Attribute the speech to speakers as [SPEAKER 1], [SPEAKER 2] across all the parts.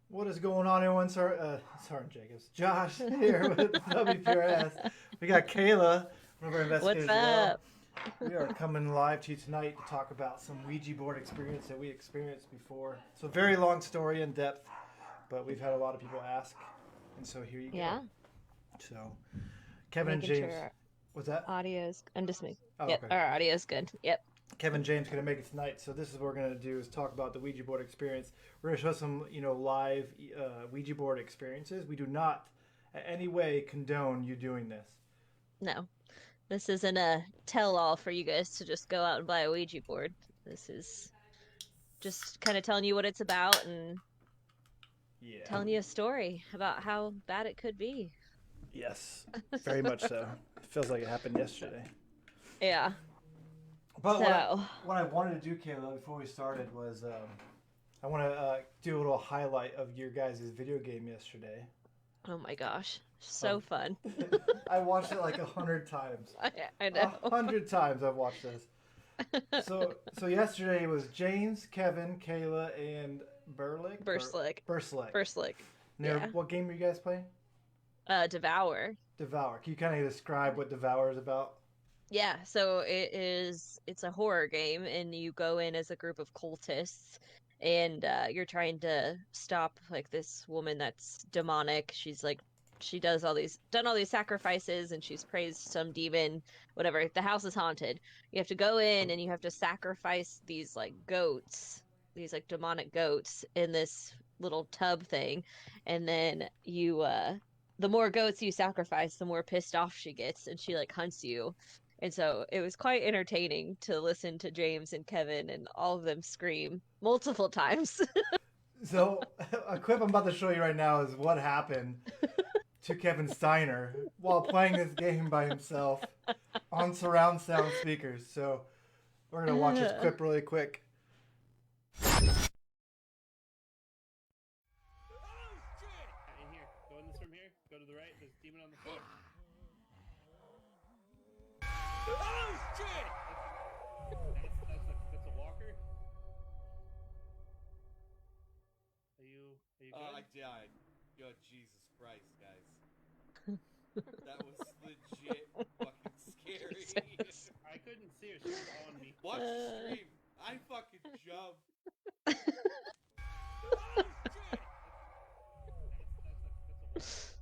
[SPEAKER 1] What is going on, everyone? Sergeant Jacobs. Josh here with WPRS. We got Kayla, one of our investigators.
[SPEAKER 2] What's up?
[SPEAKER 1] We are coming live to you tonight to talk about some Ouija board experience that we experienced before. So very long story in depth, but we've had a lot of people ask, and so here you go.
[SPEAKER 2] Yeah.
[SPEAKER 1] So, Kevin and James.
[SPEAKER 2] Sure
[SPEAKER 1] what's that?
[SPEAKER 2] audio's. I'm just making.
[SPEAKER 1] Oh,
[SPEAKER 2] yep.
[SPEAKER 1] okay.
[SPEAKER 2] Our audio's good. Yep.
[SPEAKER 1] Kevin and James going to make it tonight. So this is what we're going to do is talk about the Ouija board experience. We're going to show some, live Ouija board experiences. We do not in any way condone you doing this.
[SPEAKER 2] No, this isn't a tell-all for you guys to just go out and buy a Ouija board. This is just kind of telling you what it's about and telling you a story about how bad it could be.
[SPEAKER 1] Yes, very much so. It feels like it happened yesterday.
[SPEAKER 2] Yeah.
[SPEAKER 1] But what I wanted to do, Kayla, before we started was I want to do a little highlight of your guys' video game yesterday.
[SPEAKER 2] Oh my gosh, so fun.
[SPEAKER 1] I watched it like 100 times.
[SPEAKER 2] I know.
[SPEAKER 1] 100 times I've watched this. So yesterday was James, Kevin, Kayla, and Burslick.
[SPEAKER 2] Yeah.
[SPEAKER 1] What game were you guys playing?
[SPEAKER 2] Devour.
[SPEAKER 1] Devour. Can you kind of describe what Devour is about?
[SPEAKER 2] Yeah, so it's a horror game, and you go in as a group of cultists, and you're trying to stop like this woman that's demonic. She's like, she done all these sacrifices, and she's praised some demon, whatever. The house is haunted. You have to go in and you have to sacrifice these like goats, these like demonic goats in this little tub thing, and then you the more goats you sacrifice, the more pissed off she gets, and she like hunts you. And so it was quite entertaining to listen to James and Kevin and all of them scream multiple times.
[SPEAKER 1] So a clip I'm about to show you right now is what happened to Kevin Steiner while playing this game by himself on surround sound speakers. So we're going to watch this clip really quick.
[SPEAKER 3] In here. Go in this room here. Go to the right. There's a demon on the floor. Oh shit! That's a walker. Are you good?
[SPEAKER 4] I died. Good Jesus Christ, guys. That was legit fucking scary.
[SPEAKER 3] I couldn't see her. She was on me.
[SPEAKER 4] Watch the stream. I fucking jumped.
[SPEAKER 3] Oh shit!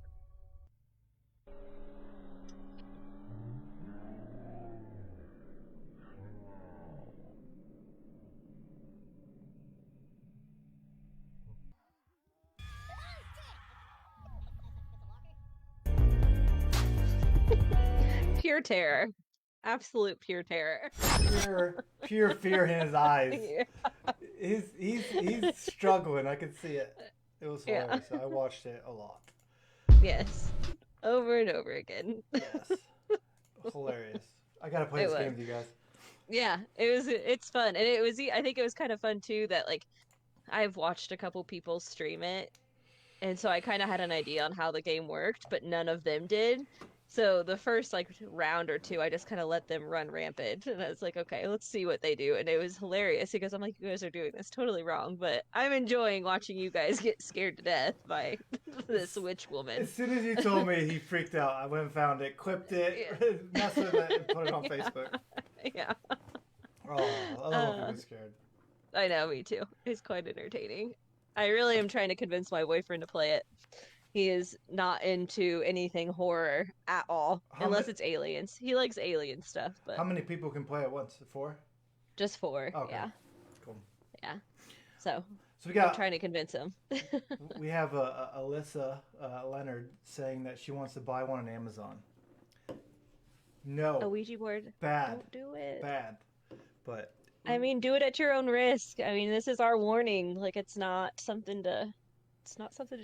[SPEAKER 3] That's a walker.
[SPEAKER 2] pure terror. Absolute pure terror.
[SPEAKER 1] Pure fear in his eyes.
[SPEAKER 2] Yeah.
[SPEAKER 1] He's struggling. I could see it. It was
[SPEAKER 2] Yeah.
[SPEAKER 1] hilarious. I watched it a lot.
[SPEAKER 2] Yes. Over and over again.
[SPEAKER 1] Yes. Hilarious. I gotta play
[SPEAKER 2] It
[SPEAKER 1] this
[SPEAKER 2] was.
[SPEAKER 1] game with you guys.
[SPEAKER 2] Yeah, it's fun. And it was I think it was kind of fun too that like I've watched a couple people stream it, and so I kind of had an idea on how the game worked, but none of them did. So the first like round or two, I just kind of let them run rampant, and I was like, okay, let's see what they do. And it was hilarious because I'm like, you guys are doing this totally wrong, but I'm enjoying watching you guys get scared to death by this witch woman.
[SPEAKER 1] As soon as you told me, he freaked out. I went and found it, clipped it, messed with it, and put it on Facebook.
[SPEAKER 2] Yeah,
[SPEAKER 1] Oh, I love when people scared.
[SPEAKER 2] I know, me too. It's quite entertaining. I really am trying to convince my boyfriend to play it. He is not into anything horror at all, unless it's aliens. He likes alien stuff, but
[SPEAKER 1] How many people can play at once? 4?
[SPEAKER 2] just 4.
[SPEAKER 1] Okay.
[SPEAKER 2] Yeah,
[SPEAKER 1] Cool.
[SPEAKER 2] yeah. So
[SPEAKER 1] So we
[SPEAKER 2] I'm
[SPEAKER 1] got
[SPEAKER 2] trying to convince him.
[SPEAKER 1] we have Alyssa Leonard saying that she wants to buy one on Amazon. No.
[SPEAKER 2] A Ouija board?
[SPEAKER 1] Bad.
[SPEAKER 2] Don't do it.
[SPEAKER 1] Bad. But
[SPEAKER 2] I mean, do it at your own risk. I mean, this is our warning. Like, it's not something to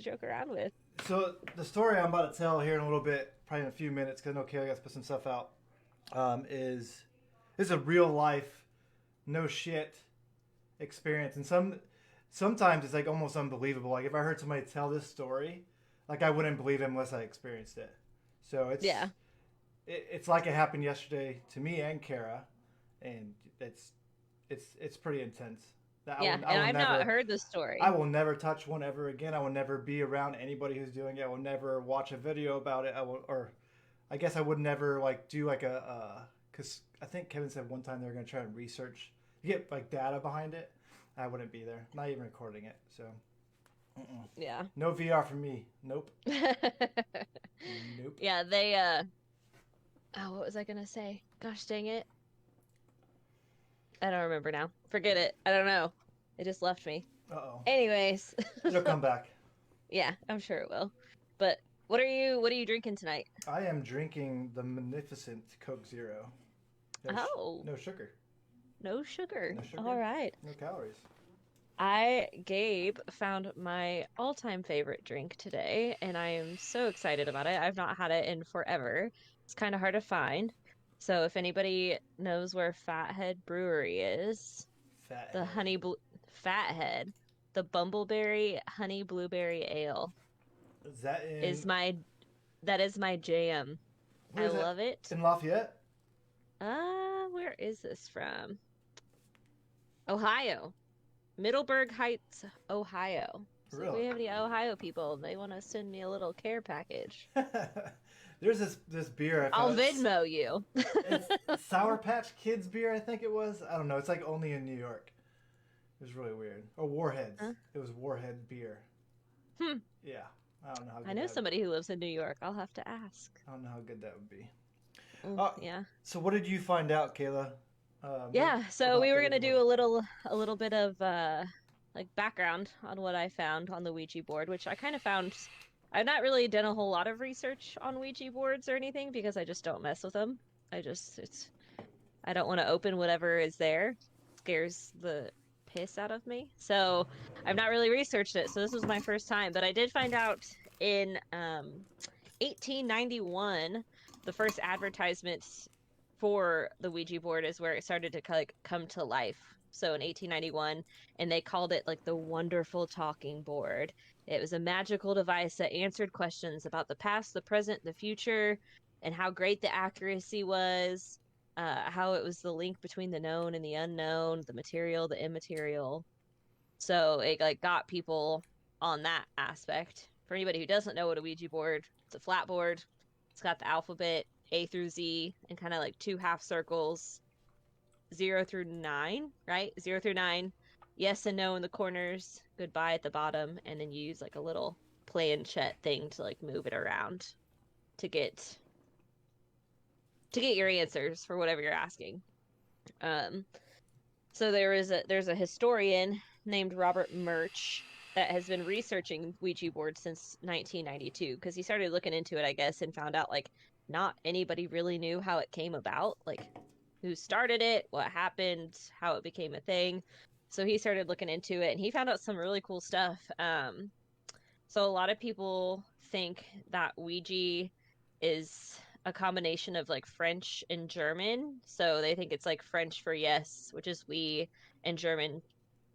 [SPEAKER 2] joke around with.
[SPEAKER 1] so the story I'm about to tell here in a little bit, probably in a few minutes, because I know Kayla got to put some stuff out, is a real life, no shit experience. And sometimes it's like almost unbelievable. Like if I heard somebody tell this story, like I wouldn't believe it unless I experienced it. So it's like it happened yesterday to me and Kara, and it's pretty intense.
[SPEAKER 2] And I've not heard the story.
[SPEAKER 1] I will never touch one ever again. I will never be around anybody who's doing it. I will never watch a video about it. I guess I would never like do like because I think Kevin said one time they were going to try and research, get like data behind it. I wouldn't be there. Not even recording it. So,
[SPEAKER 2] Yeah.
[SPEAKER 1] no VR for me. Nope. Nope.
[SPEAKER 2] Yeah, they what was I gonna say? Gosh dang it. I don't remember now. Forget it. I don't know. It just left me.
[SPEAKER 1] Uh-oh.
[SPEAKER 2] Anyways.
[SPEAKER 1] It'll come back.
[SPEAKER 2] Yeah, I'm sure it will. But what are you drinking tonight?
[SPEAKER 1] I am drinking the magnificent Coke Zero. No sugar.
[SPEAKER 2] No sugar.
[SPEAKER 1] No sugar.
[SPEAKER 2] All right.
[SPEAKER 1] No calories.
[SPEAKER 2] Gabe found my all-time favorite drink today, and I am so excited about it. I've not had it in forever. It's kind of hard to find. So if anybody knows where Fathead Brewery is, Fathead, the Bumbleberry Honey Blueberry Ale
[SPEAKER 1] Is that in?
[SPEAKER 2] That is my jam. I love it.
[SPEAKER 1] In Lafayette?
[SPEAKER 2] Where is this from? Ohio. Middleburg Heights, Ohio. So
[SPEAKER 1] Really?
[SPEAKER 2] if we have any Ohio people, they want to send me a little care package.
[SPEAKER 1] There's this beer.
[SPEAKER 2] I'll Venmo you.
[SPEAKER 1] It's Sour Patch Kids beer, I think it was. I don't know. It's like only in New York. It was really weird. Or Warheads.
[SPEAKER 2] Huh?
[SPEAKER 1] It was Warhead beer. Yeah. I don't know how good
[SPEAKER 2] I know somebody who lives in New York. I'll have to ask.
[SPEAKER 1] I don't know how good that would be.
[SPEAKER 2] Yeah.
[SPEAKER 1] So what did you find out, Kayla?
[SPEAKER 2] So we were gonna do a little bit of like background on what I found on the Ouija board, which I kind of found. I've not really done a whole lot of research on Ouija boards or anything because I just don't mess with them. I don't want to open whatever is there. It scares the piss out of me. So I've not really researched it. So this was my first time, but I did find out in 1891, the first advertisements for the Ouija board is where it started to come to life. So in 1891, and they called it like the wonderful talking board. It was a magical device that answered questions about the past, the present, the future, and how great the accuracy was, how it was the link between the known and the unknown, the material, the immaterial. So it like got people on that aspect. For anybody who doesn't know what a Ouija board, it's a flat board. It's got the alphabet A through Z and kind of like 2 half circles, 0 through 9, right? 0 through 9, yes and no in the corners, goodbye at the bottom, and then you use like a little planchette thing to like move it around to get your answers for whatever you're asking. So there's a historian named Robert Murch that has been researching Ouija boards since 1992 because he started looking into it, I guess, and found out like not anybody really knew how it came about, like who started it, what happened, how it became a thing. So he started looking into it and he found out some really cool stuff. So a lot of people think that Ouija is a combination of like French and German. So they think it's like French for yes, which is we, and German,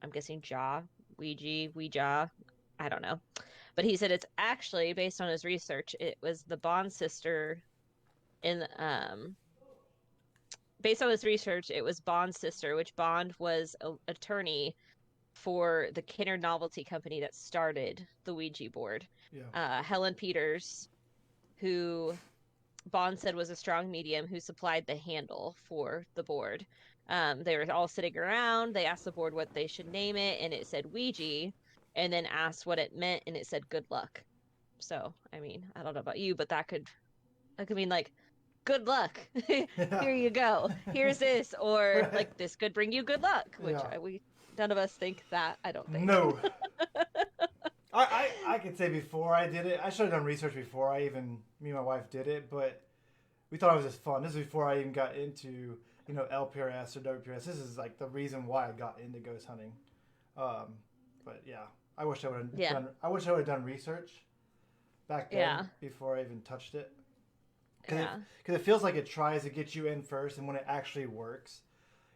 [SPEAKER 2] I'm guessing ja, Ouija. I don't know. But he said it's actually based on his research. It was the Bond sister in based on his research, it was Bond's sister, which Bond was an attorney for the Kenner Novelty Company that started the Ouija board.
[SPEAKER 1] Yeah.
[SPEAKER 2] Helen Peters, who Bond said was a strong medium who supplied the handle for the board. They were all sitting around. They asked the board what they should name it, and it said Ouija, and then asked what it meant, and it said good luck. So, I mean, I don't know about you, but that could mean like good luck. Here you go. Here's this, or like this could bring you good luck, which
[SPEAKER 1] Yeah.
[SPEAKER 2] we none of us think that. I don't think.
[SPEAKER 1] No. I could say before I did it, I should have done research before me and my wife did it, but we thought it was just fun. This is before I even got into, LPRS or WPRS. This is like the reason why I got into ghost hunting. But yeah, I wish I would have done research back then before I even touched it. Because it feels like it tries to get you in first, and when it actually works,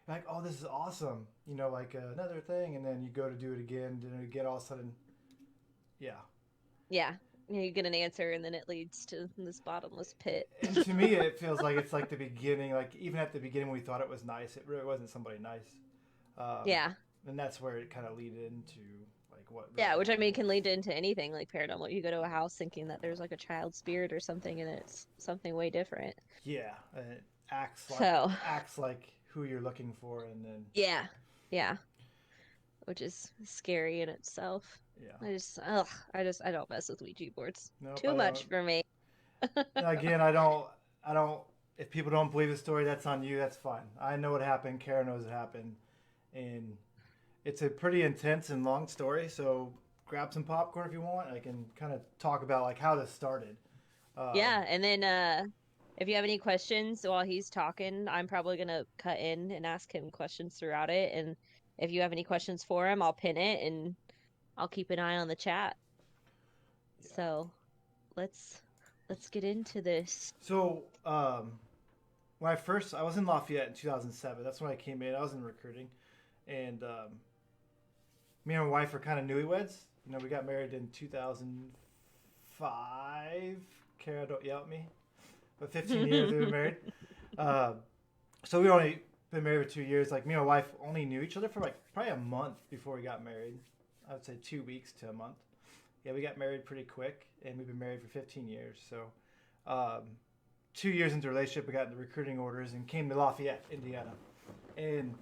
[SPEAKER 1] you're like, oh, this is awesome. Like another thing, and then you go to do it again, and again, all of a sudden, yeah.
[SPEAKER 2] Yeah. You get an answer, and then it leads to this bottomless pit.
[SPEAKER 1] And to me, it feels like it's like the beginning. Like even at the beginning, when we thought it was nice, it really wasn't somebody nice.
[SPEAKER 2] Yeah.
[SPEAKER 1] And that's where it kind of lead into like what.
[SPEAKER 2] Yeah, which I mean can lead into anything like paranormal. You go to a house thinking that there's like a child spirit or something, and it's something way different.
[SPEAKER 1] Yeah, and it acts like who you're looking for, and then.
[SPEAKER 2] Yeah. Which is scary in itself.
[SPEAKER 1] Yeah.
[SPEAKER 2] I don't mess with Ouija boards.
[SPEAKER 1] Nope,
[SPEAKER 2] Too much for me.
[SPEAKER 1] Again, I don't. If people don't believe the story, that's on you. That's fine. I know what happened. Kara knows it happened, and it's a pretty intense and long story. So grab some popcorn if you want. I can kind of talk about like how this started.
[SPEAKER 2] Yeah, and then if you have any questions while he's talking, I'm probably gonna cut in and ask him questions throughout it. And if you have any questions for him, I'll pin it and I'll keep an eye on the chat. Yeah. So let's get into this.
[SPEAKER 1] So when I was in Lafayette in 2007. That's when I came in. I was in recruiting, and me and my wife are kind of newlyweds. We got married in 2005. Kara, don't yell at me. But 15 years we were married. So we only been married for 2 years. Like me and my wife only knew each other for like probably a month before we got married. I would say 2 weeks to a month. Yeah, we got married pretty quick, and we've been married for 15 years. So 2 years into the relationship, we got the recruiting orders and came to Lafayette, Indiana. And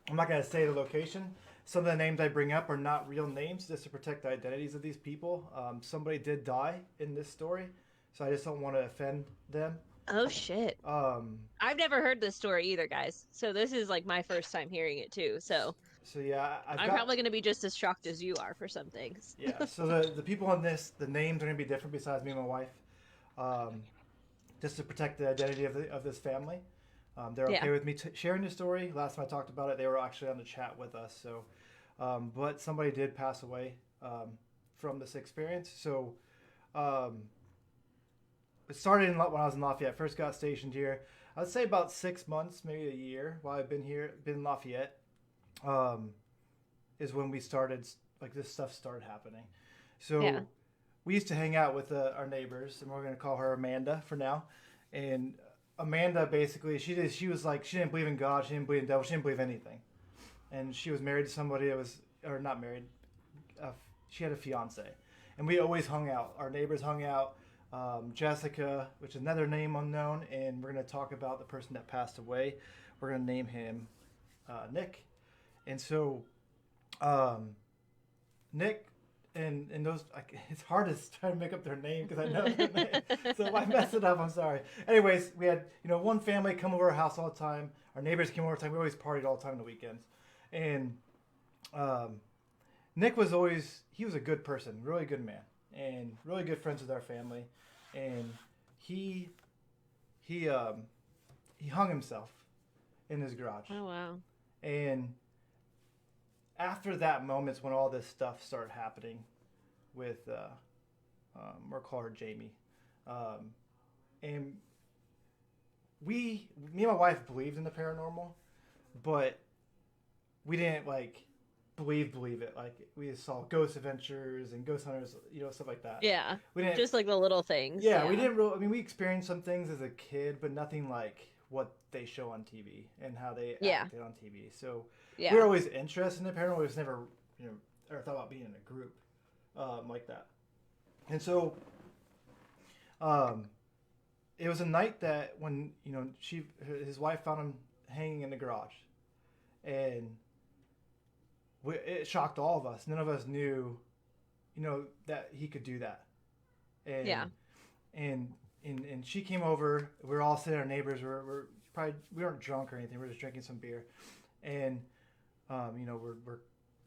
[SPEAKER 1] I'm not going to say the location. Some of the names I bring up are not real names, just to protect the identities of these people. Somebody did die in this story, so I just don't want to offend them.
[SPEAKER 2] Oh shit. I've never heard this story either, guys. So this is like my first time hearing it too. So
[SPEAKER 1] yeah,
[SPEAKER 2] I'm probably going to be just as shocked as you are for some things.
[SPEAKER 1] Yeah. So the people on this, the names are going to be different besides me and my wife, just to protect the identity of this family. They're okay with me sharing the story. Last time I talked about it, they were actually on the chat with us. So, but somebody did pass away from this experience. So. It started when I was in Lafayette. First got stationed here. I would say about 6 months, maybe a year while I've been in Lafayette, is when we started, like this stuff started happening. So we used to hang out with our neighbors, and we're going to call her Amanda for now. And Amanda, basically, she was like, she didn't believe in God, she didn't believe in the devil, she didn't believe anything. And she was married to somebody that was, or not married, she had a fiance. And we always hung out. Our neighbors hung out. Jessica, which is another name unknown, and we're going to talk about the person that passed away. We're going to name him Nick. And so Nick and those, it's hard to try to make up their name because I know their name. So if I mess it up, I'm sorry. Anyways, we had one family come over our house all the time. Our neighbors came over all the time. We always partied all the time on the weekends. And Nick was he was a good person, really good man, and really good friends with our family. And he he hung himself in his garage.
[SPEAKER 2] Oh wow.
[SPEAKER 1] And after that moment's when all this stuff started happening with, we'll call her Jamie. And me and my wife believed in the paranormal, but we didn't like believe it. Like we saw ghost adventures and ghost hunters, stuff like that.
[SPEAKER 2] Yeah.
[SPEAKER 1] We didn't,
[SPEAKER 2] Just like the little things.
[SPEAKER 1] yeah, we didn't really, I mean, we experienced some things as a kid, but nothing like what they show on TV and how they acted on TV. So
[SPEAKER 2] Yeah.
[SPEAKER 1] we were always interested in the paranormal. We just never, ever thought about being in a group like that. And so, it was a night that when his wife found him hanging in the garage, and it shocked all of us. None of us knew, that he could do that. And,
[SPEAKER 2] Yeah.
[SPEAKER 1] And she came over. We were all sitting, our neighbors. We weren't drunk or anything. We were just drinking some beer, and we're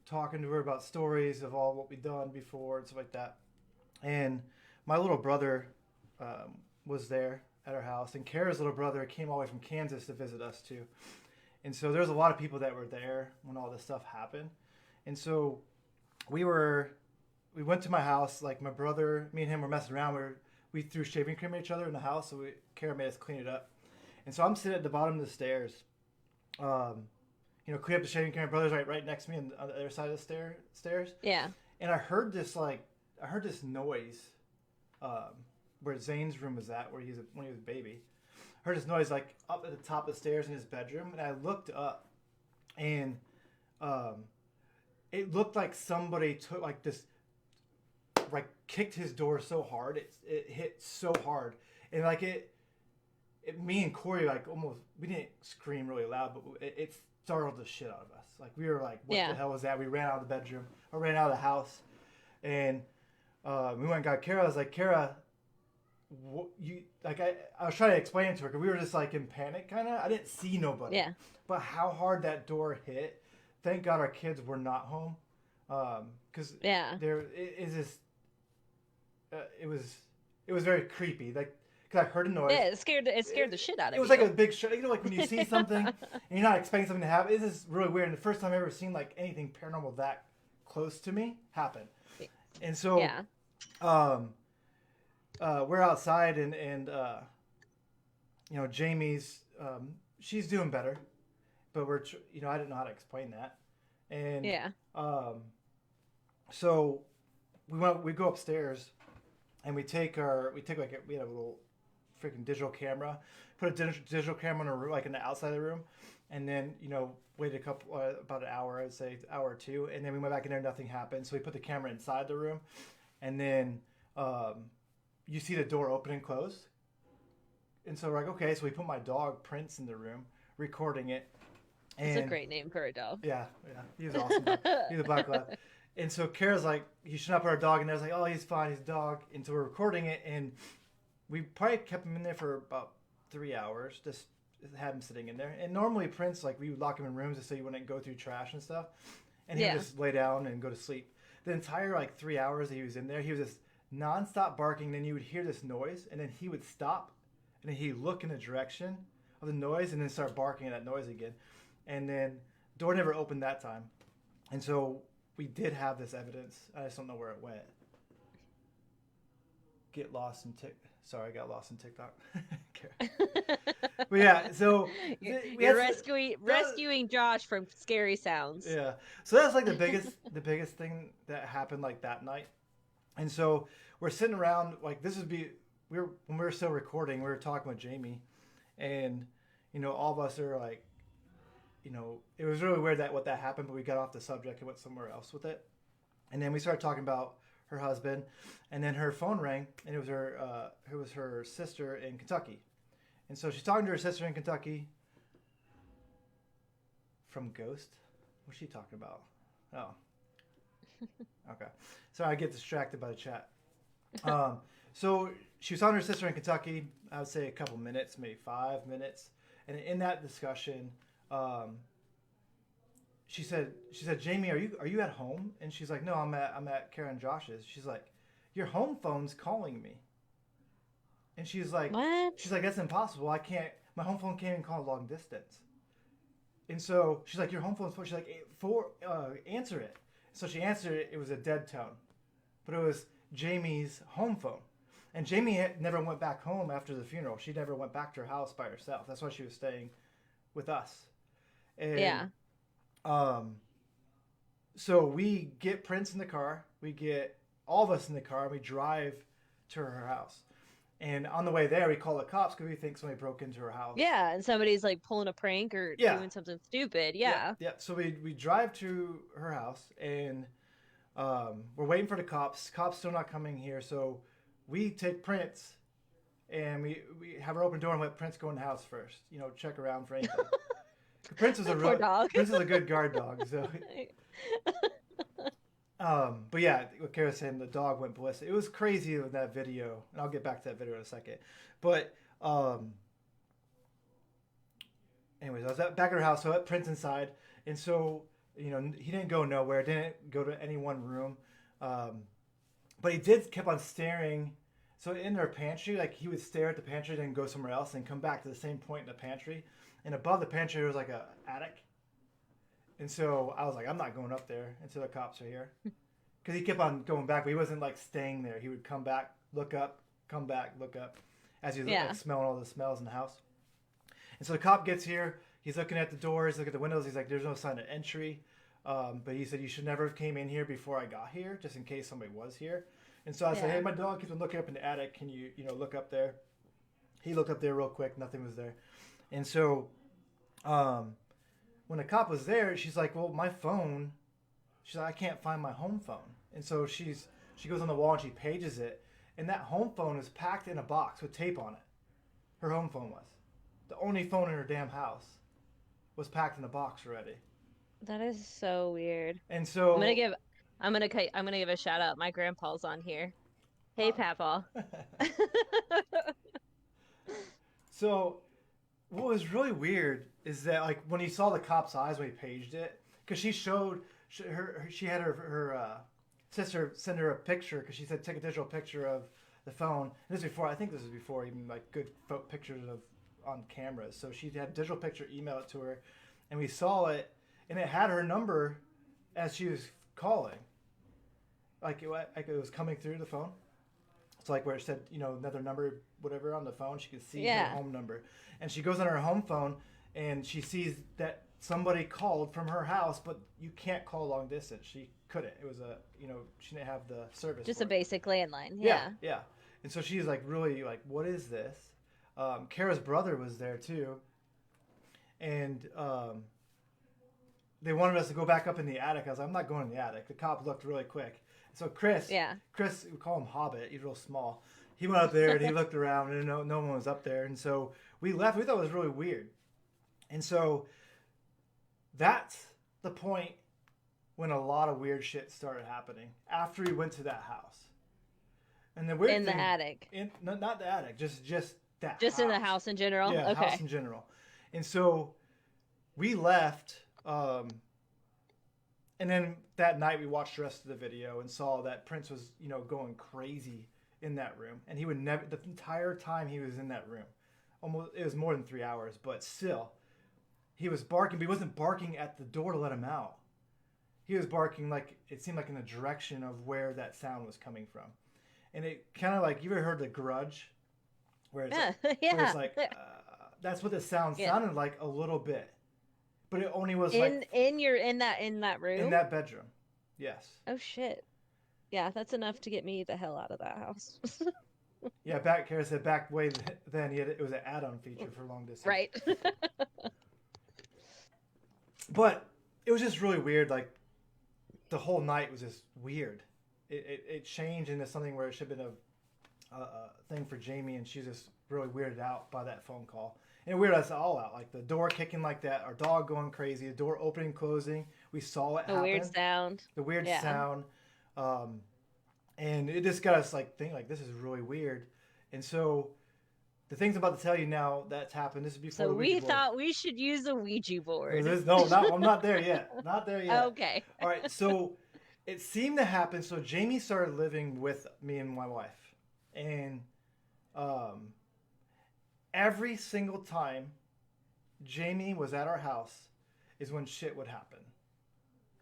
[SPEAKER 1] talking to her about stories of all what we've done before and stuff like that. And my little brother was there at our house, and Kara's little brother came all the way from Kansas to visit us too. And so there's a lot of people that were there when all this stuff happened. And so we went to my house. Like my brother, me and him were messing around. We threw shaving cream at each other in the house, so Kara made us clean it up. And so I'm sitting at the bottom of the stairs, clean up the shaving cream. My brother's right next to me on the other side of the stairs.
[SPEAKER 2] Yeah.
[SPEAKER 1] And I heard this noise, where Zane's room was at, when he was a baby. I heard this noise like up at the top of the stairs in his bedroom, and I looked up, and it looked like somebody took like this, like kicked his door so hard, it hit so hard, and like it me and Corey like almost, we didn't scream really loud, but it startled the shit out of us. Like we were like, what the hell was that? We ran out of the bedroom, or ran out of the house, and we went and got Kara. I was like, Kara, I was trying to explain it to her because we were just like in panic kind of. I didn't see nobody.
[SPEAKER 2] Yeah.
[SPEAKER 1] But how hard that door hit. Thank God our kids were not home. Because there is this. It was very creepy. Like, because I heard a noise.
[SPEAKER 2] Yeah, it scared the shit out of you.
[SPEAKER 1] It was like a big shock. Like when you see something and you're not expecting something to happen. This is really weird. And the first time I've ever seen like anything paranormal that close to me happen. And so, we're outside and Jamie's, she's doing better, but I didn't know how to explain that. And, so we go upstairs and we had a little freaking digital camera, put a digital camera in a room, like in the outside of the room. And then, waited about an hour, I'd say hour or two. And then we went back in there, nothing happened. So we put the camera inside the room, and then, you see the door open and close. And so we're like, okay, so we put my dog Prince in the room, recording it.
[SPEAKER 2] It's a great name for a dog.
[SPEAKER 1] Yeah. He was awesome. He's a black lab. And so Kara's like, you should not put our dog in there. I was like, oh, he's fine, he's a dog. And so we're recording it, and we probably kept him in there for about 3 hours, just had him sitting in there. And normally Prince, like we would lock him in rooms just so he wouldn't go through trash and stuff. And he would just lay down and go to sleep. The entire like 3 hours that he was in there, he was just nonstop barking. Then you would hear this noise, and then he would stop, and then he'd look in the direction of the noise, and then start barking at that noise again. And then door never opened that time. And so we did have this evidence. I just don't know where it went. Sorry, I got lost in TikTok. But yeah, so
[SPEAKER 2] you're rescuing Josh from scary sounds.
[SPEAKER 1] Yeah, so that's like the biggest thing that happened like that night. And so we're sitting around like when we were still recording, we were talking with Jamie, and all of us are like, it was really weird what that happened, but we got off the subject and went somewhere else with it. And then we started talking about her husband, and then her phone rang, and it was her sister in Kentucky. And so she's talking to her sister in Kentucky from Ghost. What's she talking about? Oh. Okay. So I get distracted by the chat. So she was talking to her sister in Kentucky, I would say a couple minutes, maybe 5 minutes. And in that discussion, she said, Jamie, are you at home? And she's like, no, I'm at Kara and Josh's. She's like, your home phone's calling me. And she's like,
[SPEAKER 2] What?
[SPEAKER 1] that's impossible. I can't. My home phone can't even call long distance. And so she's like, your home phone's full. She's like, answer it. So she answered it. It was a dead tone, but it was Jamie's home phone. And Jamie never went back home after the funeral. She never went back to her house by herself. That's why she was staying with us. And,
[SPEAKER 2] Yeah.
[SPEAKER 1] So we get Prince in the car. We get all of us in the car. And we drive to her house. And on the way there, we call the cops because we think somebody broke into her house.
[SPEAKER 2] Yeah, and somebody's like pulling a prank or
[SPEAKER 1] Yeah.
[SPEAKER 2] doing something stupid. Yeah.
[SPEAKER 1] Yeah. So we drive to her house, and we're waiting for the cops. Cops still not coming here, so we take Prince, and we have her open door and let Prince go in the house first. You know, check around for anything. Prince is
[SPEAKER 2] Poor dog.
[SPEAKER 1] Prince is a good guard dog. So, but yeah, what Kara said, the dog went ballistic. It was crazy with that video, and I'll get back to that video in a second. But anyways, I was back at her house, so I let Prince inside, and so he didn't go nowhere, didn't go to any one room, but he kept on staring. So in their pantry, like he would stare at the pantry, then go somewhere else, and come back to the same point in the pantry. And above the pantry there was like a attic, and so I was like, I'm not going up there until the cops are here, because he kept on going back, but he wasn't like staying there. He would come back, look up, come back, look up, as he was like, smelling all the smells in the house. And so the cop gets here. He's looking at the doors, looking at the windows. He's like, there's no sign of entry. But he said, you should never have came in here before I got here, just in case somebody was here. And so I said, hey, my dog keeps on looking up in the attic. Can you look up there? He looked up there real quick. Nothing was there. And so when the cop was there, she's like, well, my phone. She's like, I can't find my home phone. And so she goes on the wall and she pages it. And that home phone is packed in a box with tape on it. Her home phone was. The only phone in her damn house was packed in a box already.
[SPEAKER 2] That is so weird.
[SPEAKER 1] And so
[SPEAKER 2] I'm gonna give a shout out. My grandpa's on here. Hey, Papa.
[SPEAKER 1] So what was really weird is that, like, when he saw the cop's eyes when he paged it, because she had her sister send her a picture, because she said take a digital picture of the phone. And I think this was before even like good pictures on cameras. So she had a digital picture, email it to her, and we saw it, and it had her number as she was calling. Like it was coming through the phone. It's like where it said, another number, whatever, on the phone. She could see her home number. And she goes on her home phone, and she sees that somebody called from her house, but you can't call long distance. She couldn't. It was she didn't have the service.
[SPEAKER 2] Just
[SPEAKER 1] for
[SPEAKER 2] a
[SPEAKER 1] it.
[SPEAKER 2] basic landline. Yeah.
[SPEAKER 1] Yeah. And so she's like, really, like, what is this? Kara's brother was there too. And they wanted us to go back up in the attic. I was like, I'm not going in the attic. The cop looked really quick. So Chris, we call him Hobbit. He's real small. He went up there and he looked around, and no one was up there. And so we left. We thought it was really weird. And so that's the point when a lot of weird shit started happening after we went to that house. And the weird thing,
[SPEAKER 2] the attic.
[SPEAKER 1] Not the attic, just that.
[SPEAKER 2] Just
[SPEAKER 1] house.
[SPEAKER 2] in the house in general.
[SPEAKER 1] Yeah,
[SPEAKER 2] okay.
[SPEAKER 1] House in general. And so we left. And then that night we watched the rest of the video and saw that Prince was, going crazy in that room. And he would never, the entire time he was in that room, it was more than 3 hours, but still, he was barking, but he wasn't barking at the door to let him out. He was barking it seemed like in the direction of where that sound was coming from. And it kind of like, you ever heard The Grudge? Where it's where it's like, that's what the sound sounded like a little bit. But it only was
[SPEAKER 2] in that room?
[SPEAKER 1] In that bedroom. Yes.
[SPEAKER 2] Oh shit. Yeah, that's enough to get me the hell out of that house.
[SPEAKER 1] Yeah, Kara said back way then it was an add-on feature for long distance.
[SPEAKER 2] Right.
[SPEAKER 1] But it was just really weird. Like the whole night was just weird. It changed into something where it should have been a thing for Jamie, and she's just really weirded out by that phone call. And it weirded us all out, like the door kicking like that, our dog going crazy, the door opening, closing. We saw it happen. The weird sound. And it just got us thinking this is really weird. And so the things I'm about to tell you now that's happened. This is before.
[SPEAKER 2] So we thought we should use a Ouija board.
[SPEAKER 1] I'm not there yet. Not there yet.
[SPEAKER 2] Okay.
[SPEAKER 1] All right. So it seemed to happen. So Jamie started living with me and my wife, and Um, every single time Jamie was at our house is when shit would happen.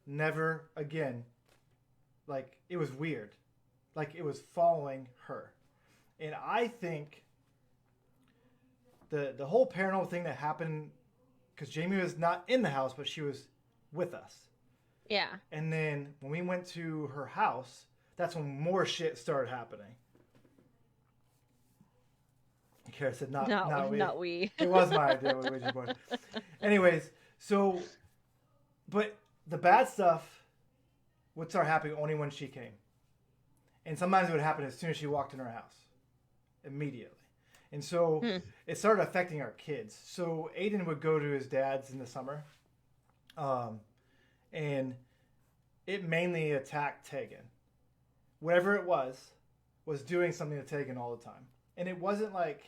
[SPEAKER 1] Never again. Like, it was weird. Like, it was following her. And I think the whole paranormal thing that happened, because Jamie was not in the house, but she was with us.
[SPEAKER 2] Yeah.
[SPEAKER 1] And then when we went to her house, that's when more shit started happening. Kara said, not we. It was my idea with Ouija board. Anyways, so, but the bad stuff would start happening only when she came. And sometimes it would happen as soon as she walked in our house. Immediately. And so it started affecting our kids. So Aiden would go to his dad's in the summer. And it mainly attacked Tegan. Whatever it was doing something to Tegan all the time. And it wasn't like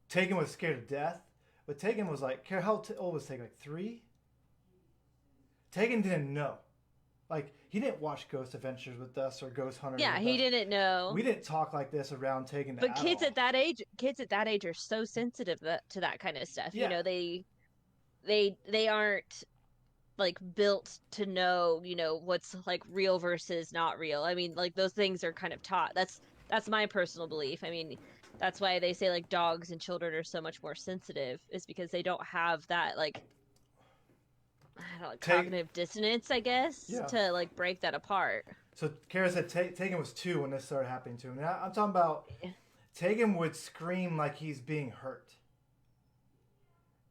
[SPEAKER 1] Tegan was scared to death, but Tegan was like, how old was Tegan? Like 3? Tegan didn't know. Like, he didn't watch Ghost Adventures with us or Ghost Hunters.
[SPEAKER 2] Yeah, he didn't know.
[SPEAKER 1] We didn't talk like this around Tegan.
[SPEAKER 2] But kids at that age are so sensitive to that kind of stuff.
[SPEAKER 1] Yeah.
[SPEAKER 2] You know, they aren't like built to know, you know, what's like real versus not real. I mean, like those things are kind of taught. That's my personal belief. I mean, that's why they say like dogs and children are so much more sensitive, is because they don't have that like, I don't know, cognitive dissonance, I guess, to like break that apart.
[SPEAKER 1] So Kara said Tegan was 2 when this started happening to him. And I'm talking about Tegan would scream like he's being hurt.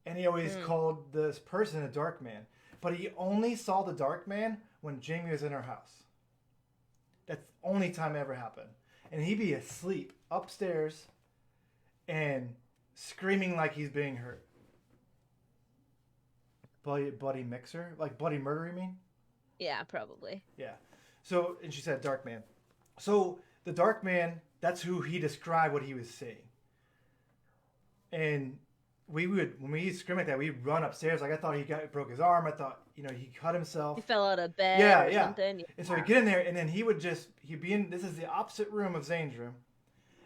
[SPEAKER 1] And he always called this person a dark man. But he only saw the dark man when Jamie was in her house. That's the only time it ever happened. And he'd be asleep upstairs and screaming like he's being hurt. Bloody mixer? Like bloody murder, you mean?
[SPEAKER 2] Yeah, probably.
[SPEAKER 1] Yeah. So, and she said dark man. So, the dark man, that's who he described what he was seeing. And when we scream like that, we'd run upstairs. Like, I thought he broke his arm. I thought, you know, he cut himself.
[SPEAKER 2] He fell out of bed or something.
[SPEAKER 1] And so he'd get in there, and then he'd be in, this is the opposite room of Zane's room,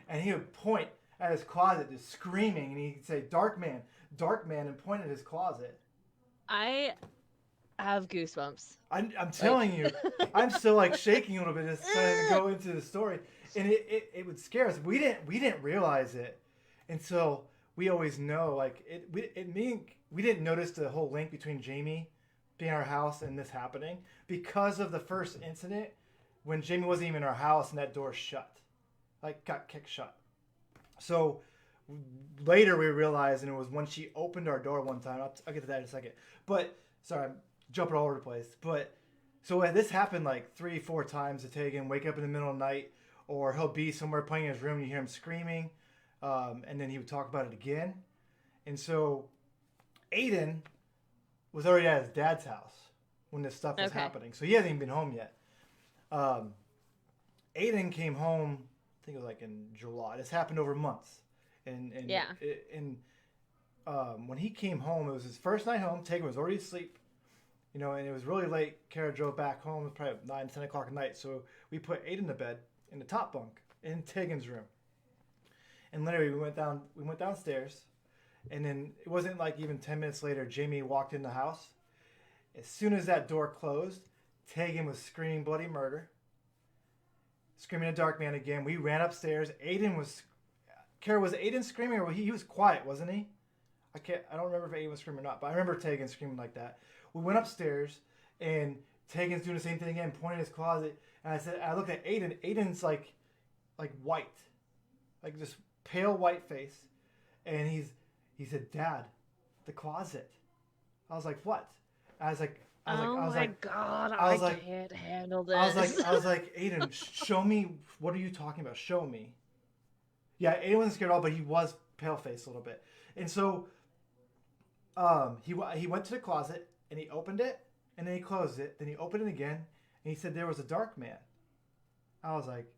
[SPEAKER 1] and he would point at his closet, just screaming, and he'd say, dark man, and point at his closet.
[SPEAKER 2] I have goosebumps.
[SPEAKER 1] I'm telling you, I'm still like shaking a little bit just trying to go into the story, and it would scare us. We didn't realize it until we always know, like we didn't notice the whole link between Jamie being in our house and this happening because of the first incident when Jamie wasn't even in our house and that door shut, like got kicked shut. So later we realized, and it was when she opened our door one time. I'll get to that in a second. But sorry, I'm jumping all over the place. But so this happened like 3-4 times to Tegan. Wake up in the middle of the night, or he'll be somewhere playing in his room and you hear him screaming, and then he would talk about it again. And so Aiden was already at his dad's house when this stuff was happening, so he hasn't even been home yet. Aiden came home, I think it was like in July. This happened over months. And when he came home, it was his first night home. Tegan was already asleep, you know, and it was really late. Kara drove back home. It was probably 9, 10 o'clock at night. So we put Aiden to bed in the top bunk in Tegan's room. And literally, we went downstairs, and then it wasn't like even 10 minutes later, Jamie walked in the house. As soon as that door closed, Tegan was screaming bloody murder, screaming a dark man again. We ran upstairs. Kara, was Aiden screaming, or he was quiet, wasn't he? I don't remember if Aiden was screaming or not, but I remember Tegan screaming like that. We went upstairs, and Tegan's doing the same thing again, pointing at his closet. And I looked at Aiden. Aiden's like white, like just pale white face, and he said, "Dad, the closet." I was like, "What?" I was like,
[SPEAKER 2] God, I can't handle this.
[SPEAKER 1] I was like, Aiden, show me. What are you talking about? Show me. Yeah, Aiden wasn't scared at all, but he was pale-faced a little bit. And so he went to the closet, and he opened it, and then he closed it. Then he opened it again, and he said there was a dark man. I was like,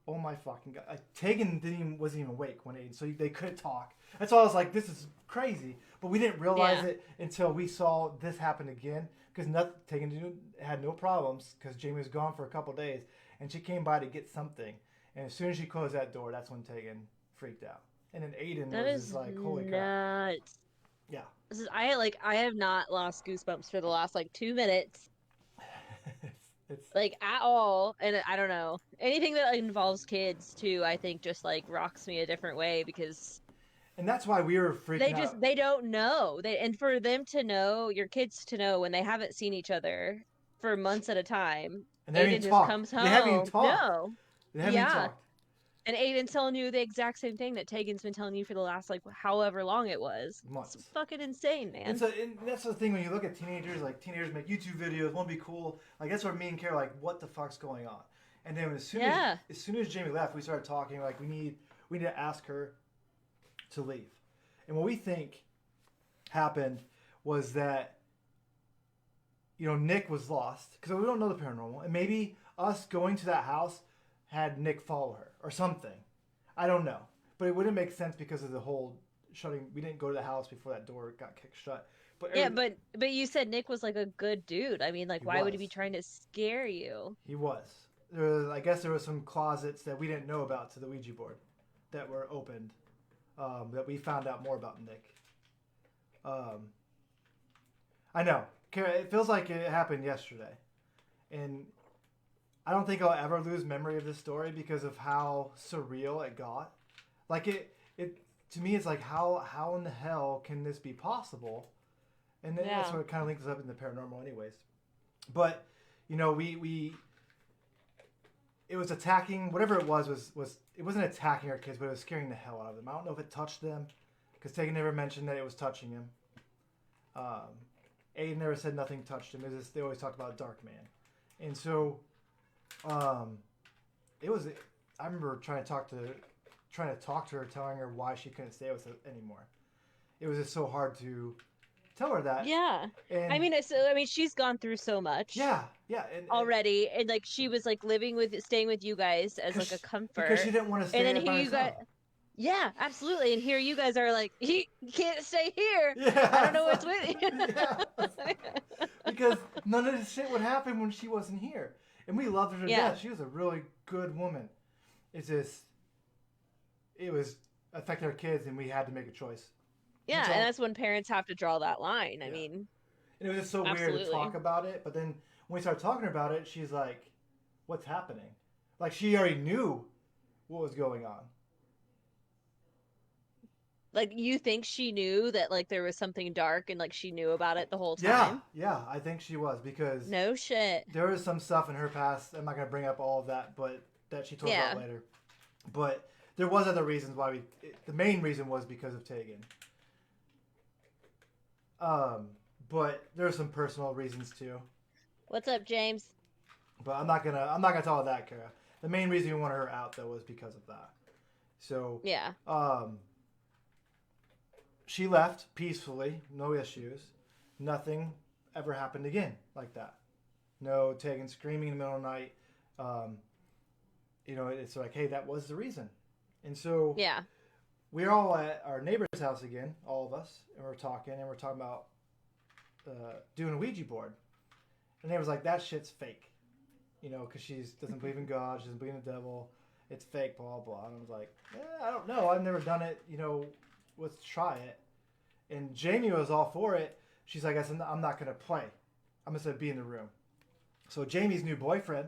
[SPEAKER 1] oh my fucking God. Like, Tegan wasn't even awake when Aiden, so they couldn't talk. That's why I was like, this is crazy. But we didn't realize it until we saw this happen again, because Tegan had no problems, because Jamie was gone for a couple days, and she came by to get something. And as soon as she closed that door, that's when Tegan freaked out. And then Aiden
[SPEAKER 2] That
[SPEAKER 1] was
[SPEAKER 2] is
[SPEAKER 1] just like, holy crap.
[SPEAKER 2] nuts.
[SPEAKER 1] Yeah.
[SPEAKER 2] This is I have not lost goosebumps for the last like 2 minutes,
[SPEAKER 1] it's
[SPEAKER 2] like at all. And I don't know. Anything that involves kids too, I think just like rocks me a different way because
[SPEAKER 1] and that's why we were freaking out.
[SPEAKER 2] they don't know. And for them to know, your kids to know when they haven't seen each other for months at a time,
[SPEAKER 1] And they haven't
[SPEAKER 2] Aiden
[SPEAKER 1] even
[SPEAKER 2] just
[SPEAKER 1] talked.
[SPEAKER 2] comes home.
[SPEAKER 1] They haven't even talked.
[SPEAKER 2] No.
[SPEAKER 1] They haven't even
[SPEAKER 2] Yeah.
[SPEAKER 1] talked.
[SPEAKER 2] And Aiden's telling you the exact same thing that Tegan's been telling you for the last like however long it was.
[SPEAKER 1] Months.
[SPEAKER 2] It's fucking insane, man.
[SPEAKER 1] And that's the thing when you look at teenagers, like teenagers make YouTube videos, want to be cool. Like that's where me and Kara like, what the fuck's going on? And then as soon as Jamie left, we started talking like we need to ask her to leave. And what we think happened was that Nick was lost because we don't know the paranormal, and maybe us going to that house had Nick follow her or something. I don't know, but it wouldn't make sense because of the whole shutting. We didn't go to the house before that door got kicked shut. But
[SPEAKER 2] but you said Nick was like a good dude. I mean, like, why would he be trying to scare you?
[SPEAKER 1] He was. I guess there were some closets that we didn't know about to the Ouija board that were opened that we found out more about Nick. I know. Kara, it feels like it happened yesterday. And I don't think I'll ever lose memory of this story because of how surreal it got. Like it to me, it's like how in the hell can this be possible? And then that's what kind of links us up in the paranormal, anyways. But we it was attacking whatever it was it wasn't attacking our kids, but it was scaring the hell out of them. I don't know if it touched them because Tegan never mentioned that it was touching him. Aiden never said nothing touched him. They always talked about a dark man, and so it was. I remember trying to talk to her, telling her why she couldn't stay with us anymore. It was just so hard to tell her that.
[SPEAKER 2] Yeah,
[SPEAKER 1] and,
[SPEAKER 2] I mean, she's gone through so much.
[SPEAKER 1] Yeah,
[SPEAKER 2] already, and like she was like staying with you guys as like a comfort
[SPEAKER 1] because she didn't want to stay.
[SPEAKER 2] And then here you guys. Yeah, absolutely. And here you guys are like, he can't stay here.
[SPEAKER 1] Yeah,
[SPEAKER 2] I don't know what's with you.
[SPEAKER 1] Yeah, because none of this shit would happen when she wasn't here. And we loved her to death. She was a really good woman. It's just, it was affecting our kids and we had to make a choice.
[SPEAKER 2] Yeah, and that's when parents have to draw that line. I mean.
[SPEAKER 1] And it was just so weird to talk about it. But then when we started talking about it, she's like, what's happening? Like she already knew what was going on.
[SPEAKER 2] Like, you think she knew that, like, there was something dark and, like, she knew about it the whole time?
[SPEAKER 1] Yeah, I think she was because...
[SPEAKER 2] No shit.
[SPEAKER 1] There was some stuff in her past, I'm not going to bring up all of that, but that she told about later. But there was other reasons why the main reason was because of Tegan. But there were some personal reasons, too.
[SPEAKER 2] What's up, James?
[SPEAKER 1] But I'm not gonna tell her that, Kara. The main reason we wanted her out, though, was because of that. So...
[SPEAKER 2] Yeah.
[SPEAKER 1] She left peacefully, no issues. Nothing ever happened again like that. No Tegan screaming in the middle of the night. It's like, hey, that was the reason. And so we're all at our neighbor's house again, all of us, and we're talking about doing a Ouija board. And the neighbor's like, that shit's fake. Because she doesn't believe in God, she doesn't believe in the devil. It's fake, blah, blah. And I was like, I don't know. I've never done it, let's try it. And Jamie was all for it. She's like, I'm not going to play. I'm just going to be in the room. So Jamie's new boyfriend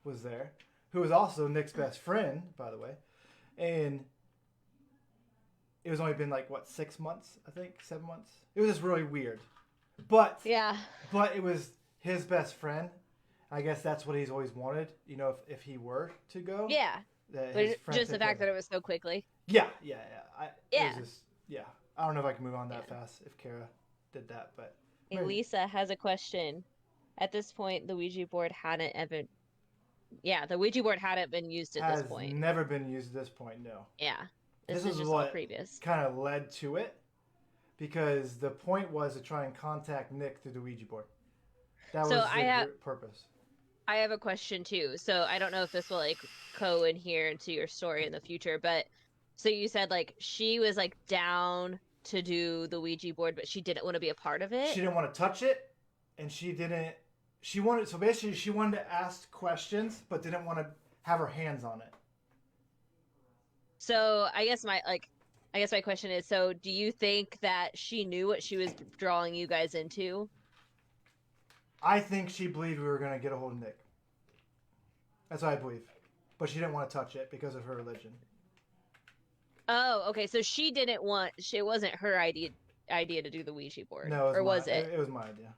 [SPEAKER 1] was there, who was also Nick's best friend, by the way. And it was only been 6 months, I think, 7 months. It was just really weird. But it was his best friend. I guess that's what he's always wanted, if he were to go.
[SPEAKER 2] Yeah. But just the fact that it was so quickly.
[SPEAKER 1] Yeah. It was just, I don't know if I can move on that fast if Kara did that, but...
[SPEAKER 2] Hey, Lisa has a question. At this point, the Ouija board hadn't been used at this point.
[SPEAKER 1] Has never been used at this point, no.
[SPEAKER 2] Yeah. This is just
[SPEAKER 1] what
[SPEAKER 2] all previous.
[SPEAKER 1] Kind of led to it, because the point was to try and contact Nick through the Ouija board. That was the purpose.
[SPEAKER 2] I have a question, too. So I don't know if this will, go in here into your story in the future, but... So you said, she was, down to do the Ouija board, but she didn't want to be a part of it?
[SPEAKER 1] She didn't want to touch it, and she wanted to ask questions, but didn't want to have her hands on it.
[SPEAKER 2] So I guess my question is, so do you think that she knew what she was drawing you guys into?
[SPEAKER 1] I think she believed we were going to get a hold of Nick. That's what I believe. But she didn't want to touch it because of her religion.
[SPEAKER 2] Oh, okay. So she didn't want. It wasn't her idea to do the Ouija board,
[SPEAKER 1] No,
[SPEAKER 2] or was it?
[SPEAKER 1] It was my idea.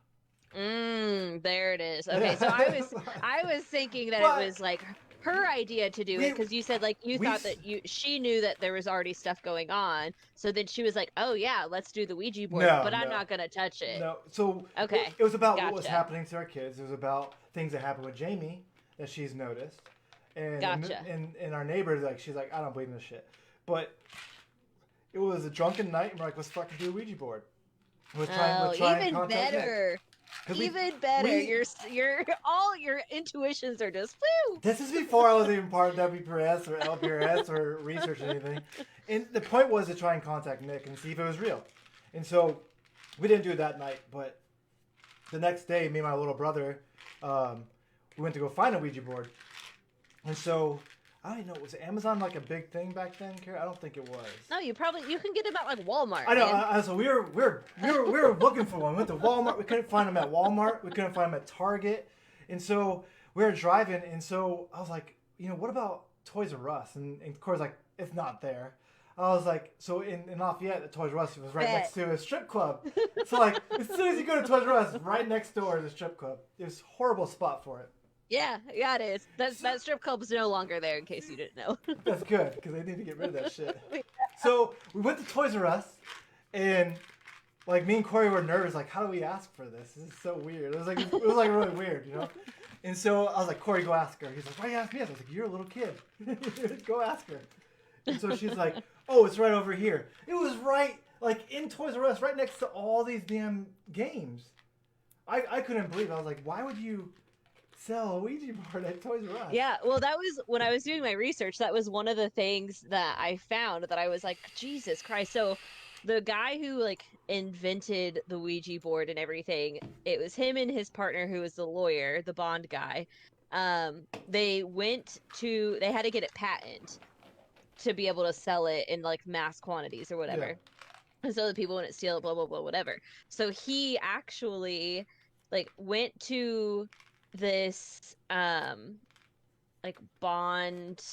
[SPEAKER 2] There it is. Okay, so I was thinking that
[SPEAKER 1] But
[SPEAKER 2] it was like her idea to do it because you said like you thought that she knew that there was already stuff going on, so then she was like, "Oh yeah, let's do the Ouija board,"
[SPEAKER 1] No,
[SPEAKER 2] but I'm
[SPEAKER 1] no.
[SPEAKER 2] not gonna touch it.
[SPEAKER 1] No, so
[SPEAKER 2] Okay,
[SPEAKER 1] it was about what was
[SPEAKER 2] gotcha.
[SPEAKER 1] happening to our kids. It was about things that happened with Jamie that she's noticed, and
[SPEAKER 2] Gotcha.
[SPEAKER 1] and our neighbors like she's like, I don't believe in this shit, but it was a drunken night, and we're like, let's fucking do a Ouija board. Let's try and
[SPEAKER 2] Even
[SPEAKER 1] contact Nick.
[SPEAKER 2] better.
[SPEAKER 1] 'Cause
[SPEAKER 2] Even better.
[SPEAKER 1] we-
[SPEAKER 2] Your all your intuitions are just woo.
[SPEAKER 1] This is before I was even part of WPRS or LPRS or research anything. And the point was to try and contact Nick and see if it was real. And so we didn't do it that night, but the next day, me and my little brother, we went to go find a Ouija board. And so, I don't even know, was Amazon like a big thing back then, Kara? I don't think it was.
[SPEAKER 2] No, you can get them at like Walmart.
[SPEAKER 1] I know.
[SPEAKER 2] man.
[SPEAKER 1] So we were looking for one. We went to Walmart. We couldn't find them at Walmart. We couldn't find them at Target. And so we were driving. And so I was like, what about Toys R Us? And of course, like, it's not there. I was like, so in Lafayette, the Toys R Us was right next to a strip club. So like, as soon as you go to Toys R Us, right next door is a strip club. It was a horrible spot for it.
[SPEAKER 2] Yeah, it is. That strip club is no longer there, in case you didn't know.
[SPEAKER 1] That's good, because they need to get rid of that shit. So we went to Toys R Us, and like me and Corey were nervous. Like, how do we ask for this? This is so weird. It was like really weird, And so I was like, Corey, go ask her. He's like, why are you asking me? I was like, you're a little kid. Go ask her. And so she's like, oh, it's right over here. It was right like in Toys R Us, right next to all these damn games. I couldn't believe it. I was like, why would you sell a Ouija board at Toys R Us?
[SPEAKER 2] Yeah, well, that was when I was doing my research. That was one of the things that I found that I was like, Jesus Christ. So the guy who like invented the Ouija board and everything, it was him and his partner who was the lawyer, the Bond guy. They had to get it patented to be able to sell it in like mass quantities or whatever.
[SPEAKER 1] Yeah.
[SPEAKER 2] And so the people wouldn't steal it, blah, blah, blah, whatever. So he actually like went to this like Bond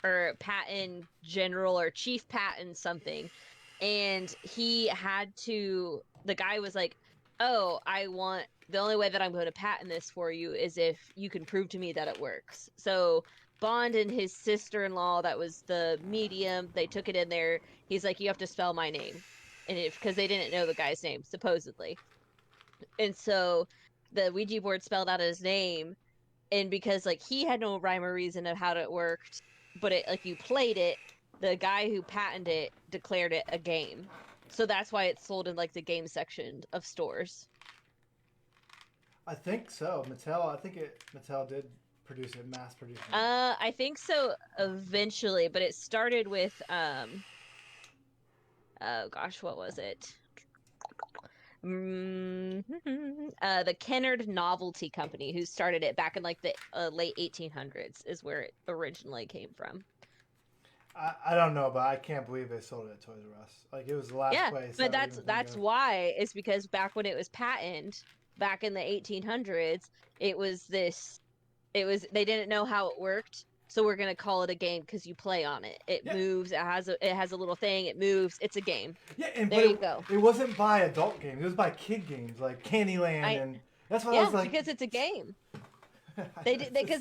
[SPEAKER 2] or patent general or chief patent something, and the guy was like, oh, the only way that I'm going to patent this for you is if you can prove to me that it works. So Bond and his sister-in-law, that was the medium, they took it in there. He's like, you have to spell my name, and because they didn't know the guy's name supposedly, and so the Ouija board spelled out his name, and because like he had no rhyme or reason of how it worked, but it like you played it, the guy who patented it declared it a game, so that's why it's sold in like the game section of stores.
[SPEAKER 1] I think so. Mattel did produce it, mass produce it.
[SPEAKER 2] I think so eventually, but it started with oh gosh, what was it? The Kennard Novelty Company, who started it back in like the late 1800s, is where it originally came from.
[SPEAKER 1] I don't know, but I can't believe they sold it at Toys R Us. Like, it was the last place.
[SPEAKER 2] But that's why. It's because back when it was patented, back in the 1800s, they didn't know how it worked, so we're gonna call it a game because you play on it. It moves. It has a little thing. It moves. It's a game.
[SPEAKER 1] Yeah, and
[SPEAKER 2] there you go.
[SPEAKER 1] It wasn't by adult games. It was by kid games like Candyland, and that's why I was like,
[SPEAKER 2] because it's a game. Because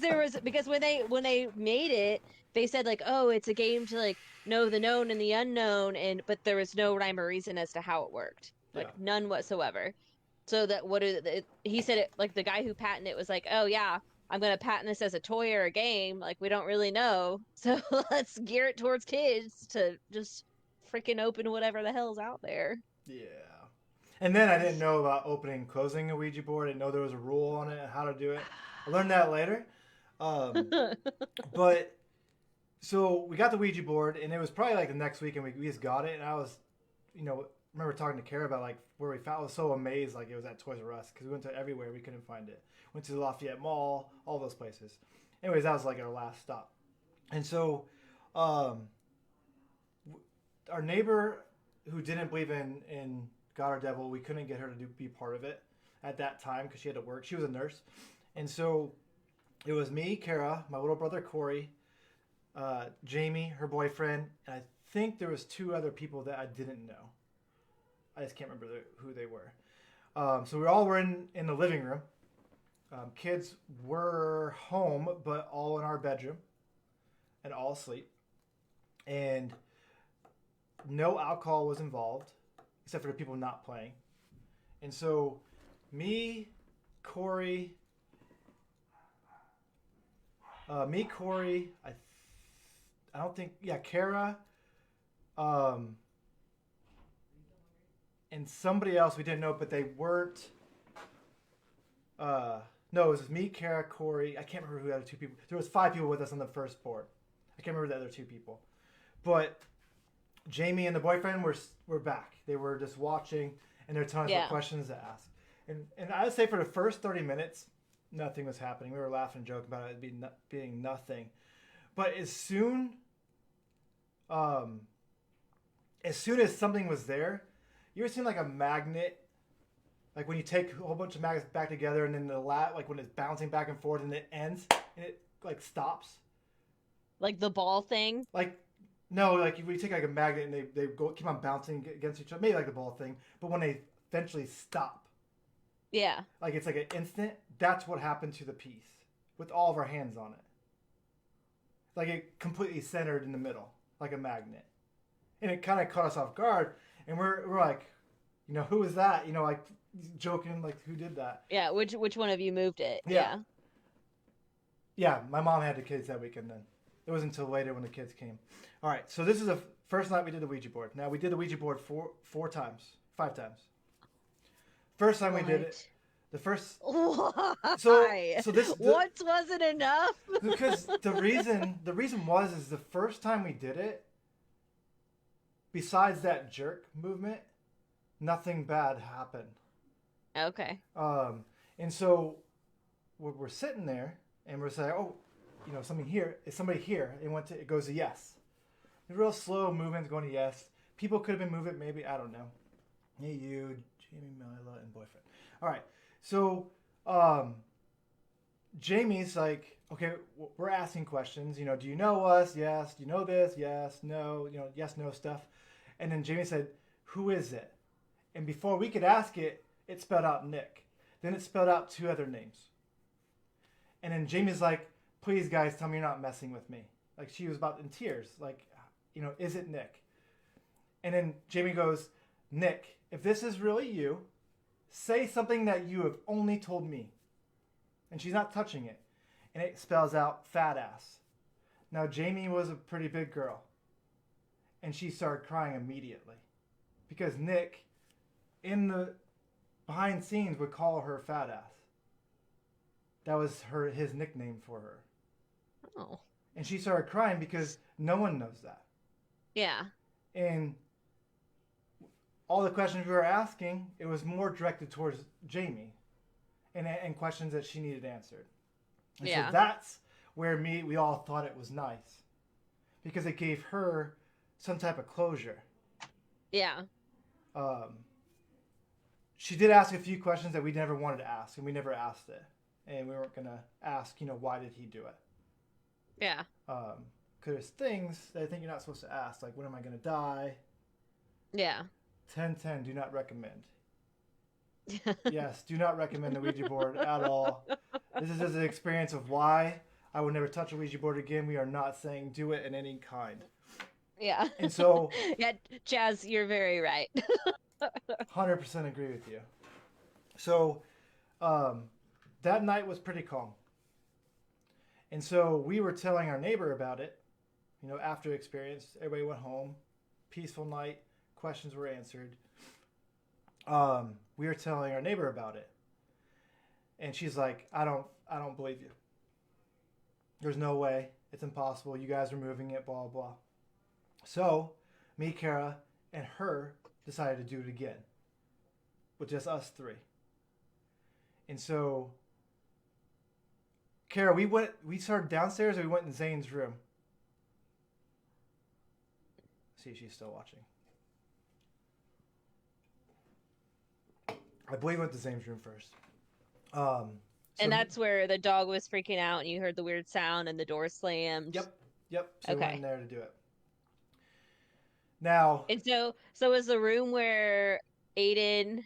[SPEAKER 2] when they made it, they said like, oh, it's a game to like know the known and the unknown, but there was no rhyme or reason as to how it worked, like none whatsoever. So that he said it, like the guy who patented it was like, oh yeah, I'm gonna patent this as a toy or a game. Like, we don't really know, so let's gear it towards kids to just freaking open whatever the hell's out there.
[SPEAKER 1] Yeah. And then I didn't know about opening and closing a Ouija board. I didn't know there was a rule on it and how to do it. I learned that later. But so we got the Ouija board, and it was probably like the next week, and we just got it. And I was, remember talking to Kara about like where we found. I was so amazed, like it was at Toys R Us, because we went to everywhere, we couldn't find it. Went to the Lafayette Mall, all those places. Anyways, that was like our last stop. And so our neighbor who didn't believe in God or devil, we couldn't get her to be part of it at that time because she had to work. She was a nurse, and so it was me, Kara, my little brother Corey, Jamie, her boyfriend, and I think there was 2 other people that I didn't know. I just can't remember who they were. So we all were in the living room. Kids were home, but all in our bedroom and all asleep. And no alcohol was involved, except for the people not playing. And so me, Corey, I don't think, Kara, and somebody else we didn't know, but they weren't. No, it was me, Kara, Corey. I can't remember who the other 2 people. There was 5 people with us on the first board. I can't remember the other 2 people, but Jamie and the boyfriend were back. They were just watching, and they're telling us what questions to ask. And I would say for the first 30 minutes, nothing was happening. We were laughing and joking about it being nothing, but as soon as something was there, you ever seen like a magnet? Like when you take a whole bunch of magnets back together and then like when it's bouncing back and forth and it ends and it like stops.
[SPEAKER 2] Like the ball thing?
[SPEAKER 1] Like, no, like when you take like a magnet and they keep on bouncing against each other, maybe like the ball thing, but when they eventually stop.
[SPEAKER 2] Yeah.
[SPEAKER 1] Like it's like an instant, that's what happened to the piece with all of our hands on it. Like it completely centered in the middle, like a magnet. And it kind of caught us off guard and we're like, who was that? Like joking, like who did that?
[SPEAKER 2] Yeah, which one of you moved it?
[SPEAKER 1] Yeah, my mom had the kids that weekend then. It wasn't until later when the kids came. All right, so this is the first night we did the Ouija board. Now, we did the Ouija board 5 times. First time we did it, the first...
[SPEAKER 2] Why?
[SPEAKER 1] So this...
[SPEAKER 2] Once wasn't enough?
[SPEAKER 1] Because the reason was the first time we did it, besides that jerk movement, nothing bad happened.
[SPEAKER 2] Okay.
[SPEAKER 1] And so we're sitting there and we're saying, oh, something here. Is somebody here? It goes to yes. The real slow movements going to yes. People could have been moving, maybe, I don't know. Hey, you, Jamie, Mila, and boyfriend. All right. So Jamie's like, okay, we're asking questions. Do you know us? Yes. Do you know this? Yes. No. Yes, no stuff. And then Jamie said, who is it? And before we could ask it, it spelled out Nick. Then it spelled out 2 other names. And then Jamie's like, please, guys, tell me you're not messing with me. Like, she was about in tears. Like, is it Nick? And then Jamie goes, Nick, if this is really you, say something that you have only told me. And she's not touching it. And it spells out fat ass. Now, Jamie was a pretty big girl. And she started crying immediately. Because Nick, in the behind scenes, would call her fat ass. That was his nickname for her.
[SPEAKER 2] Oh.
[SPEAKER 1] And she started crying because no one knows that.
[SPEAKER 2] Yeah.
[SPEAKER 1] And all the questions we were asking, it was more directed towards Jamie and questions that she needed answered. And so that's where we all thought it was nice because it gave her some type of closure.
[SPEAKER 2] Yeah.
[SPEAKER 1] She did ask a few questions that we never wanted to ask, and we never asked it. And we weren't going to ask, why did he do it?
[SPEAKER 2] Yeah.
[SPEAKER 1] Because there's things that I think you're not supposed to ask, like, when am I going to die?
[SPEAKER 2] Yeah.
[SPEAKER 1] 10-10, do not recommend. Yes, do not recommend the Ouija board at all. This is an experience of why I would never touch a Ouija board again. We are not saying do it in any kind.
[SPEAKER 2] Yeah.
[SPEAKER 1] And so...
[SPEAKER 2] yeah, Jazz, you're very right.
[SPEAKER 1] 100% agree with you. So, that night was pretty calm. And so we were telling our neighbor about it. After the experience, everybody went home. Peaceful night. Questions were answered. We were telling our neighbor about it. And she's like, I don't believe you. There's no way. It's impossible. You guys are moving it, blah, blah. So, me, Kara, and her decided to do it again. With just us 3. And so, Kara, we started downstairs and we went in Zane's room. See if she's still watching. I believe we went to Zane's room first. So
[SPEAKER 2] And that's where the dog was freaking out, and you heard the weird sound, and the door slammed.
[SPEAKER 1] Yep. So we went
[SPEAKER 2] Okay.
[SPEAKER 1] in there to do it. Now,
[SPEAKER 2] And so was the room where Aiden,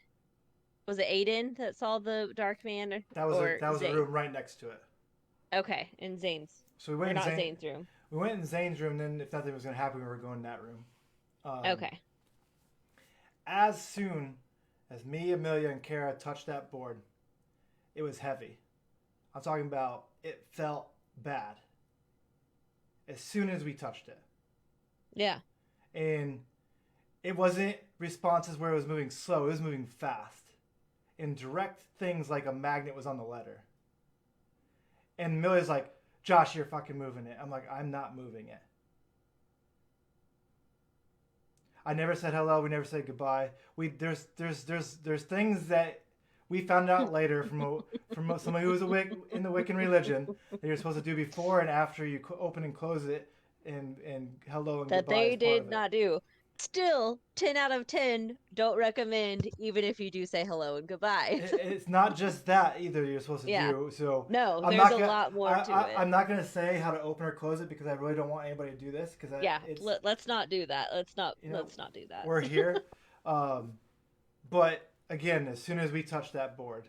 [SPEAKER 2] was it Aiden that saw the dark man?
[SPEAKER 1] that was
[SPEAKER 2] or
[SPEAKER 1] a
[SPEAKER 2] Zane?
[SPEAKER 1] room right next to it.
[SPEAKER 2] Okay, in Zane's.
[SPEAKER 1] So we
[SPEAKER 2] Or
[SPEAKER 1] went in
[SPEAKER 2] not
[SPEAKER 1] Zane,
[SPEAKER 2] Zane's room.
[SPEAKER 1] We went in Zane's room. Then, if nothing was going to happen, we were going in that room.
[SPEAKER 2] Okay.
[SPEAKER 1] As soon as me, Amelia, and Kara touched that board, it was heavy. I'm talking about it felt bad. As soon as we touched it.
[SPEAKER 2] Yeah.
[SPEAKER 1] And it wasn't responses where it was moving slow. It was moving fast. And direct things like a magnet was on the letter. And Amelia's like, Josh, you're fucking moving it. I'm like, I'm not moving it. I never said hello. We never said goodbye. There's things that we found out later from somebody who was in the Wiccan religion that you're supposed to do before and after you open and close it, and hello and
[SPEAKER 2] That
[SPEAKER 1] goodbye.
[SPEAKER 2] they
[SPEAKER 1] is part
[SPEAKER 2] did
[SPEAKER 1] of it.
[SPEAKER 2] not do. Still, 10 out of 10, don't recommend, even if you do say hello and goodbye.
[SPEAKER 1] It's not just that either. You're supposed to do. So
[SPEAKER 2] No,
[SPEAKER 1] I'm
[SPEAKER 2] there's
[SPEAKER 1] not
[SPEAKER 2] a
[SPEAKER 1] gonna,
[SPEAKER 2] lot more to it.
[SPEAKER 1] I'm not gonna say how to open or close it because I really don't want anybody to do this. Because
[SPEAKER 2] Let's not do that. Let's not do that.
[SPEAKER 1] We're here, but again, as soon as we touched that board,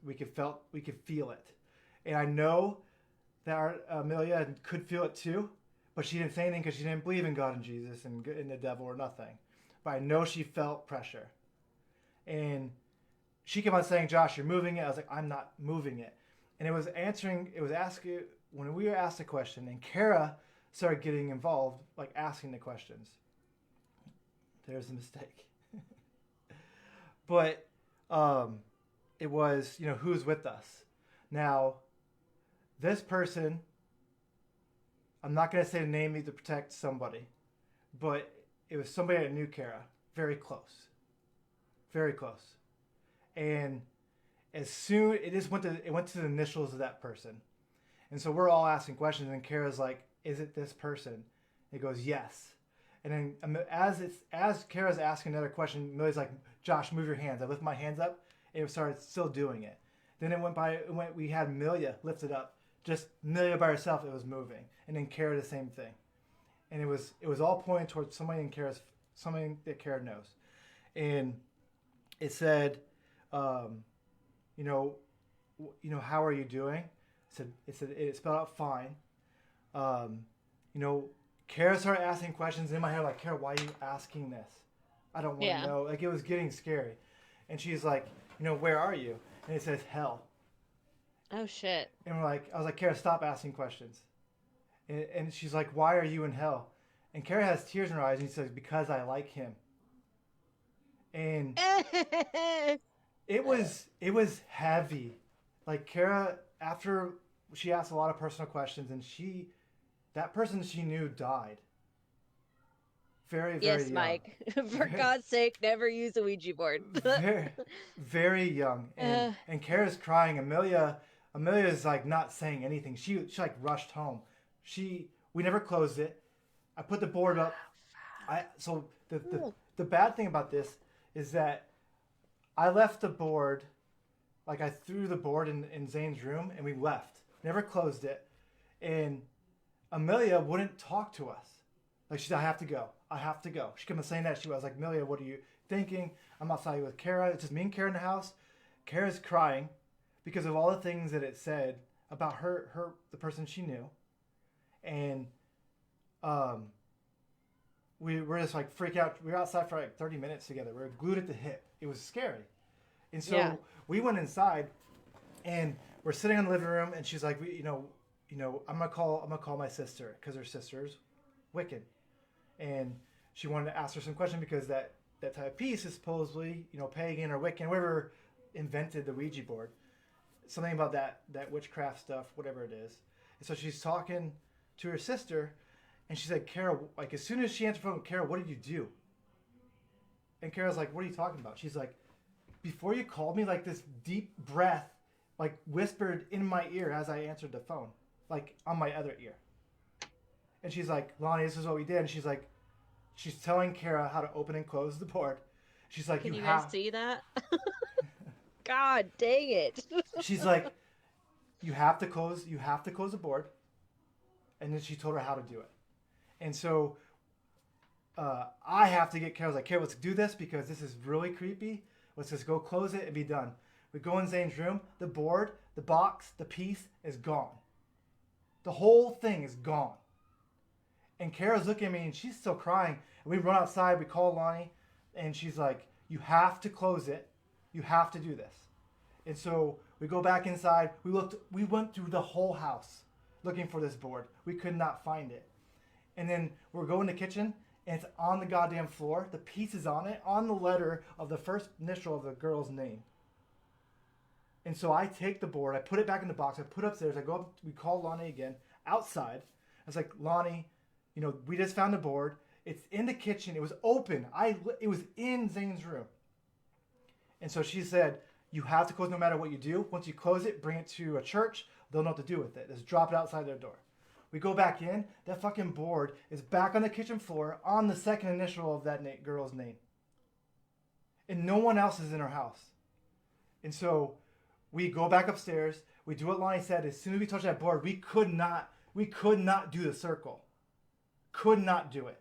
[SPEAKER 1] we could feel it, and I know that Amelia could feel it too, but she didn't say anything because she didn't believe in God and Jesus and in the devil or nothing. But I know she felt pressure, and she kept on saying, "Josh, you're moving it." I was like, "I'm not moving it," and it was asking when we were asked a question, and Kara started getting involved, like asking the questions. There's a mistake. But it was, who's with us. Now, this person, I'm not going to say the name to protect somebody, but it was somebody that knew Kara. Very close. Very close. And as soon, it went to the initials of that person. And so we're all asking questions, and Kara's like, is it this person? It goes, yes. And then as Kara's asking another question, Millie's like, Josh, move your hands. I lift my hands up, and it started still doing it. Then we had Amelia lifted up. Just Amelia by herself, it was moving. And then Kara, the same thing. And it was all pointing towards something that Kara knows. And it said, how are you doing? It spelled out fine. Kara started asking questions in my head, like, Kara, why are you asking this? I don't want to know. Like, it was getting scary. And she's like, where are you? And it says hell.
[SPEAKER 2] Oh, shit.
[SPEAKER 1] And I was like, Kara, stop asking questions. And she's like, why are you in hell? And Kara has tears in her eyes, and she says, because I like him. And it was heavy. Like, Kara, after she asked a lot of personal questions, and that person she knew died. Very, very
[SPEAKER 2] yes,
[SPEAKER 1] young.
[SPEAKER 2] Mike. For God's sake, never use a Ouija board.
[SPEAKER 1] very, very young. And Kara's crying. Amelia's like not saying anything. She like rushed home. We never closed it. I put the board up. So the bad thing about this is that I left the board, like I threw the board in Zane's room, and we left. Never closed it. And Amelia wouldn't talk to us. Like, she said, I have to go. She kept on saying that. She was like, Amelia, what are you thinking? I'm outside with Kara. It's just me and Kara in the house. Kara's crying because of all the things that it said about the person she knew. And we were just like freak out. We were outside for like 30 minutes together. We were glued at the hip. It was scary. And so we went inside, and we're sitting in the living room, and she's like, I'm gonna call my sister, because her sister's Wiccan, and she wanted to ask her some questions because that type of piece is supposedly pagan or Wiccan, whoever invented the Ouija board, something about that witchcraft stuff, whatever it is. And so she's talking to her sister, and she said, Kara, like as soon as she answered the phone, Kara, what did you do? And Kara's like, what are you talking about? She's like, before you called me, like this deep breath, like whispered in my ear as I answered the phone, like on my other ear. And she's like, Lonnie, this is what we did. And she's like, She's telling Kara how to open and close the board. She's like,
[SPEAKER 2] Can you
[SPEAKER 1] have.
[SPEAKER 2] guys see that? God dang it.
[SPEAKER 1] She's like, you have to close the board. And then she told her how to do it. And so I have to get Kara. I was like, Kara, let's do this because this is really creepy. Let's just go close it and be done. We go in Zane's room. The board, the box, the piece is gone. The whole thing is gone. And Kara's looking at me and she's still crying. And we run outside. We call Lonnie. And she's like, you have to close it. You have to do this. And so we go back inside. We went through the whole house looking for this board. We could not find it. And then we're going to the kitchen, and it's on the goddamn floor. The piece is on it, on the letter of the first initial of the girl's name. And so I take the board, I put it back in the box, I put it upstairs, I go up, we call Lonnie again, outside. I was like, Lonnie, we just found the board. It's in the kitchen. It was open. It was in Zane's room. And so she said, you have to close no matter what you do. Once you close it, bring it to a church. They'll know what to do with it. Just drop it outside their door. We go back in. That fucking board is back on the kitchen floor on the second initial of that girl's name. And no one else is in her house. And so we go back upstairs. We do what Lonnie said. As soon as we touch that board, we could not do the circle. Could not do it.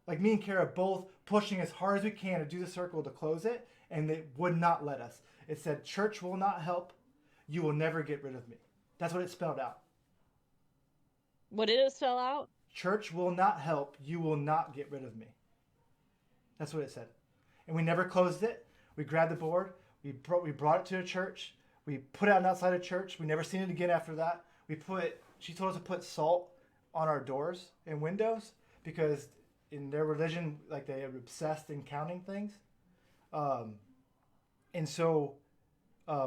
[SPEAKER 1] Like me and Kara both pushing as hard as we can to do the circle to close it, and it would not let us. It said, church will not help. You will never get rid of me. That's what it spelled out.
[SPEAKER 2] What did it spell out?
[SPEAKER 1] Church will not help. You will not get rid of me. That's what it said. And we never closed it. We grabbed the board. We brought it to a church. We put it out outside of church. We never seen it again after that. She told us to put salt on our doors and windows because in their religion, like they are obsessed in counting things. And so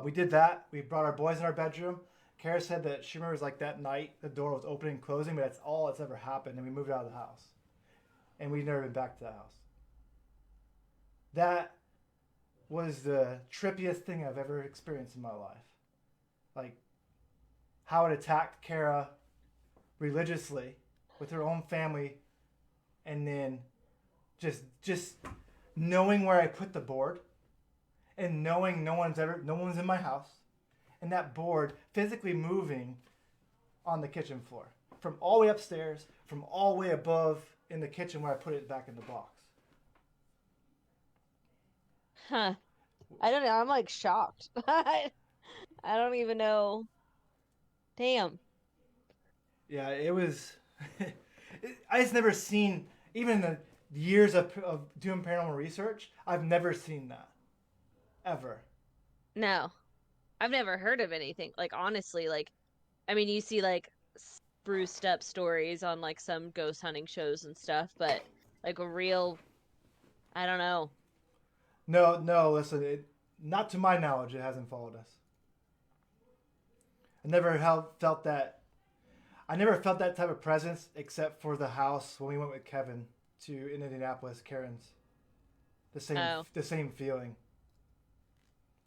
[SPEAKER 1] we did that. We brought our boys in our bedroom. Kara said that she remembers like that night the door was opening and closing, but that's all that's ever happened. And we moved out of the house. And we've never been back to the house. That was the trippiest thing I've ever experienced in my life. Like how it attacked Kara religiously with her own family, and then just knowing where I put the board and knowing no one's in my house, and that board physically moving on the kitchen floor from all the way upstairs, from all the way above in the kitchen where I put it back in the box.
[SPEAKER 2] Huh. I don't know. I'm like shocked. I don't even know. Damn.
[SPEAKER 1] Yeah, it was. I just never seen, even in the years of doing paranormal research, I've never seen that. Ever.
[SPEAKER 2] No. I've never heard of anything. Like, honestly, like, I mean, you see, like, spruced up stories on, like, some ghost hunting shows and stuff, but, like, a real, I don't know.
[SPEAKER 1] No, listen, not to my knowledge, it hasn't followed us. I never felt that type of presence except for the house when we went with Kevin in Indianapolis, Karen's. The same feeling.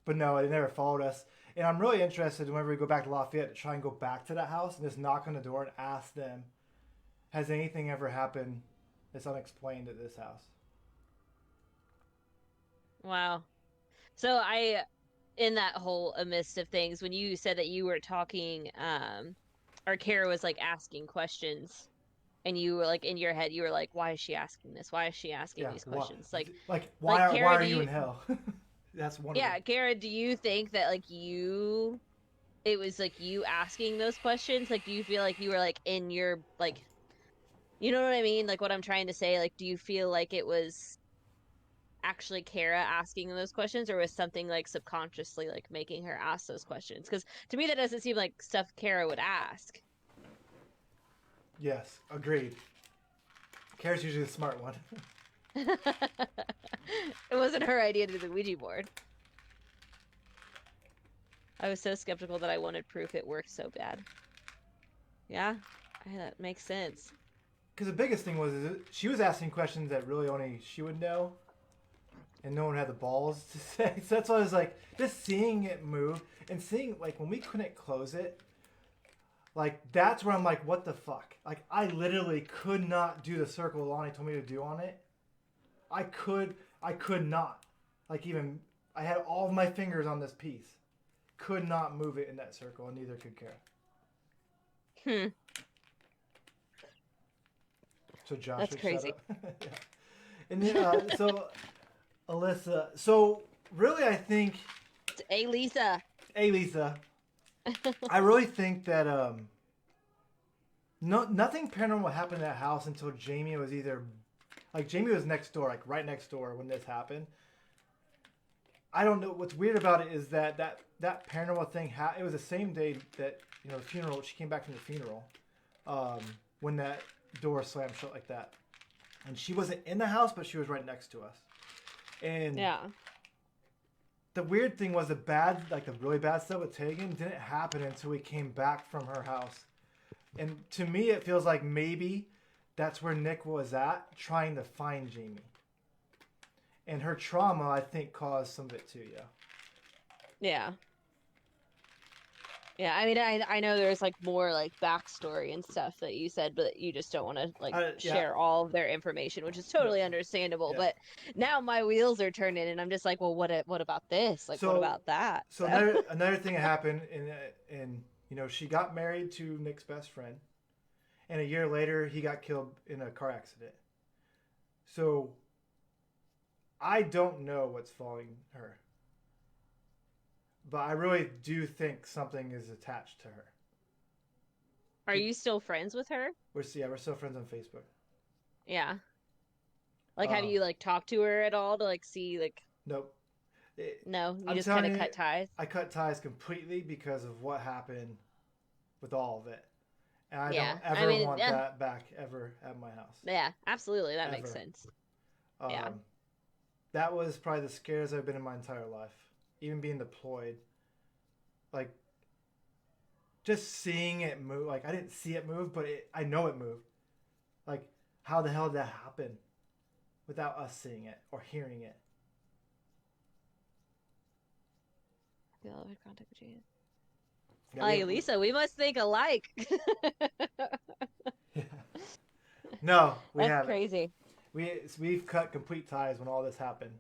[SPEAKER 1] But no, it never followed us. And I'm really interested whenever we go back to Lafayette to try and go back to that house and just knock on the door and ask them, has anything ever happened that's unexplained at this house?
[SPEAKER 2] Wow. So in that whole amidst of things, when you said that you were talking, or Kara was like asking questions, and you were like in your head, you were like, "Why is she asking this? Why is she asking these questions?"
[SPEAKER 1] Why
[SPEAKER 2] Kara,
[SPEAKER 1] are you in hell? That's one.
[SPEAKER 2] Yeah, Kara, do you think that it was like you asking those questions? Like, do you feel like you were like in your like, you know what I mean? Like what I'm trying to say. Like, do you feel like it was actually Kara asking those questions, or was something like subconsciously like making her ask those questions? Because to me that doesn't seem like stuff Kara would ask.
[SPEAKER 1] Yes, agreed. Kara's usually the smart one.
[SPEAKER 2] It wasn't her idea to do the Ouija board. I was so skeptical that I wanted proof it worked so bad. Yeah, that makes sense.
[SPEAKER 1] Because the biggest thing was she was asking questions that really only she would know. And no one had the balls to say. So that's why I was like, just seeing it move and seeing, like, when we couldn't close it, Like, that's where I'm like, what the fuck? Like, I literally could not do the circle Lonnie told me to do on it. I could not. Like, even, I had all of my fingers on this piece. Could not move it in that circle, and neither could Kara. So Josh
[SPEAKER 2] That's
[SPEAKER 1] would
[SPEAKER 2] crazy.
[SPEAKER 1] shut up. Yeah. And then, so, Alyssa, so, really, I think,
[SPEAKER 2] Hey, Lisa.
[SPEAKER 1] hey, Lisa, I really think that, nothing paranormal happened in that house until Jamie was either, like, Jamie was next door, like, right next door when this happened. I don't know. What's weird about it is that paranormal thing, it was the same day that, you know, the funeral, she came back from the funeral, when that door slammed shut like that. And she wasn't in the house, but she was right next to us. And
[SPEAKER 2] Yeah.
[SPEAKER 1] the weird thing was the really bad stuff with Tegan didn't happen until we came back from her house. And to me, it feels like maybe that's where Nick was at, trying to find Jamie. And her trauma, I think, caused some of it too, yeah.
[SPEAKER 2] Yeah. Yeah, I mean, I know there's like more like backstory and stuff that you said, but you just don't want to like
[SPEAKER 1] Yeah.
[SPEAKER 2] share all of their information, which is totally understandable.
[SPEAKER 1] Yeah.
[SPEAKER 2] But now my wheels are turning, and I'm just like, well, what about this? Like, what about that?
[SPEAKER 1] So another thing that happened, in you know, she got married to Nick's best friend, and a year later he got killed in a car accident. So I don't know what's following her. But I really do think something is attached to her.
[SPEAKER 2] Are you still friends with her?
[SPEAKER 1] We're still friends on Facebook.
[SPEAKER 2] Yeah. Like, have you like talked to her at all to like see like?
[SPEAKER 1] Nope.
[SPEAKER 2] No, you
[SPEAKER 1] I'm
[SPEAKER 2] just kind of
[SPEAKER 1] telling you,
[SPEAKER 2] cut ties.
[SPEAKER 1] I cut ties completely because of what happened with all of it, and I
[SPEAKER 2] Yeah,
[SPEAKER 1] don't
[SPEAKER 2] I
[SPEAKER 1] ever
[SPEAKER 2] mean,
[SPEAKER 1] want
[SPEAKER 2] yeah.
[SPEAKER 1] that back ever at my house.
[SPEAKER 2] Yeah, absolutely, that makes
[SPEAKER 1] Ever.
[SPEAKER 2] sense. Yeah.
[SPEAKER 1] That was probably the scariest I've been in my entire life. Even being deployed, like, just seeing it move. Like, I didn't see it move, but I know it moved. Like, how the hell did that happen without us seeing it or hearing it?
[SPEAKER 2] The other contact with you.
[SPEAKER 1] Yeah,
[SPEAKER 2] Hey, Lisa, we must think alike.
[SPEAKER 1] Yeah. No, we
[SPEAKER 2] That's
[SPEAKER 1] haven't.
[SPEAKER 2] crazy.
[SPEAKER 1] We've cut complete ties when all this happened.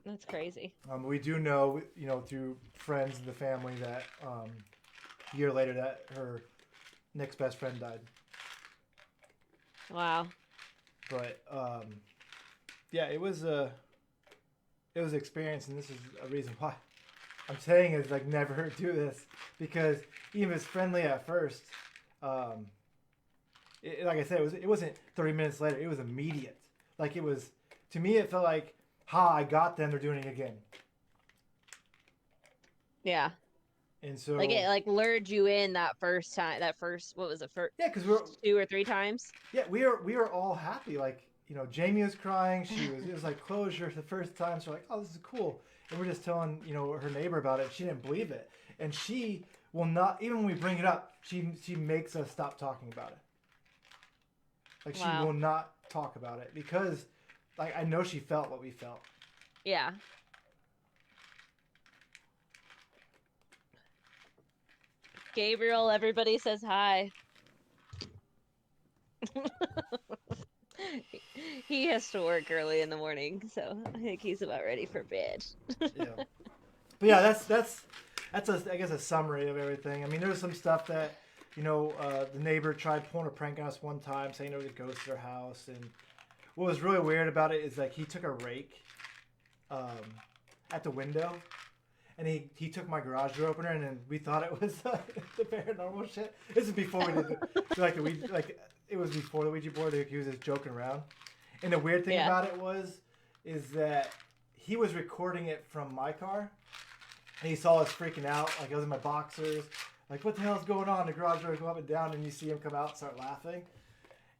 [SPEAKER 2] That's crazy.
[SPEAKER 1] We do know, you know, through friends and the family that a year later that her Nick's best friend died.
[SPEAKER 2] Wow.
[SPEAKER 1] But yeah, it was an experience, and this is a reason why I'm saying is like never do this, because even if it's friendly at first, like I said, it wasn't 30 minutes later. It was immediate. Like, it was, to me, it felt like, I got them. They're doing it again.
[SPEAKER 2] Yeah.
[SPEAKER 1] And so,
[SPEAKER 2] Like, it like lured you in that first time. What was it? First,
[SPEAKER 1] yeah, because we were
[SPEAKER 2] 2 or 3 times.
[SPEAKER 1] Yeah, we were all happy. Like, you know, Jamie was crying. It was like closure the first time. So we're like, oh, this is cool. And we're just telling, you know, her neighbor about it. She didn't believe it, and she will not. Even when we bring it up, she makes us stop talking about it. Like, she
[SPEAKER 2] Wow.
[SPEAKER 1] will not talk about it because, like, I know she felt what we felt.
[SPEAKER 2] Yeah. Gabriel, everybody says hi. He has to work early in the morning, so I think he's about ready for bed.
[SPEAKER 1] Yeah. But yeah, that's I guess a summary of everything. I mean, there was some stuff that, you know, the neighbor tried pulling a prank on us one time, saying there was a ghost at their house, and what was really weird about it is like he took a rake at the window, and he took my garage door opener, and then we thought it was the paranormal shit. This is before we did it was before the Ouija board. He was just joking around, and the weird thing about it is that he was recording it from my car, and he saw us freaking out, like I was in my boxers, like, what the hell is going on? The garage doors go up and down, and you see him come out and start laughing,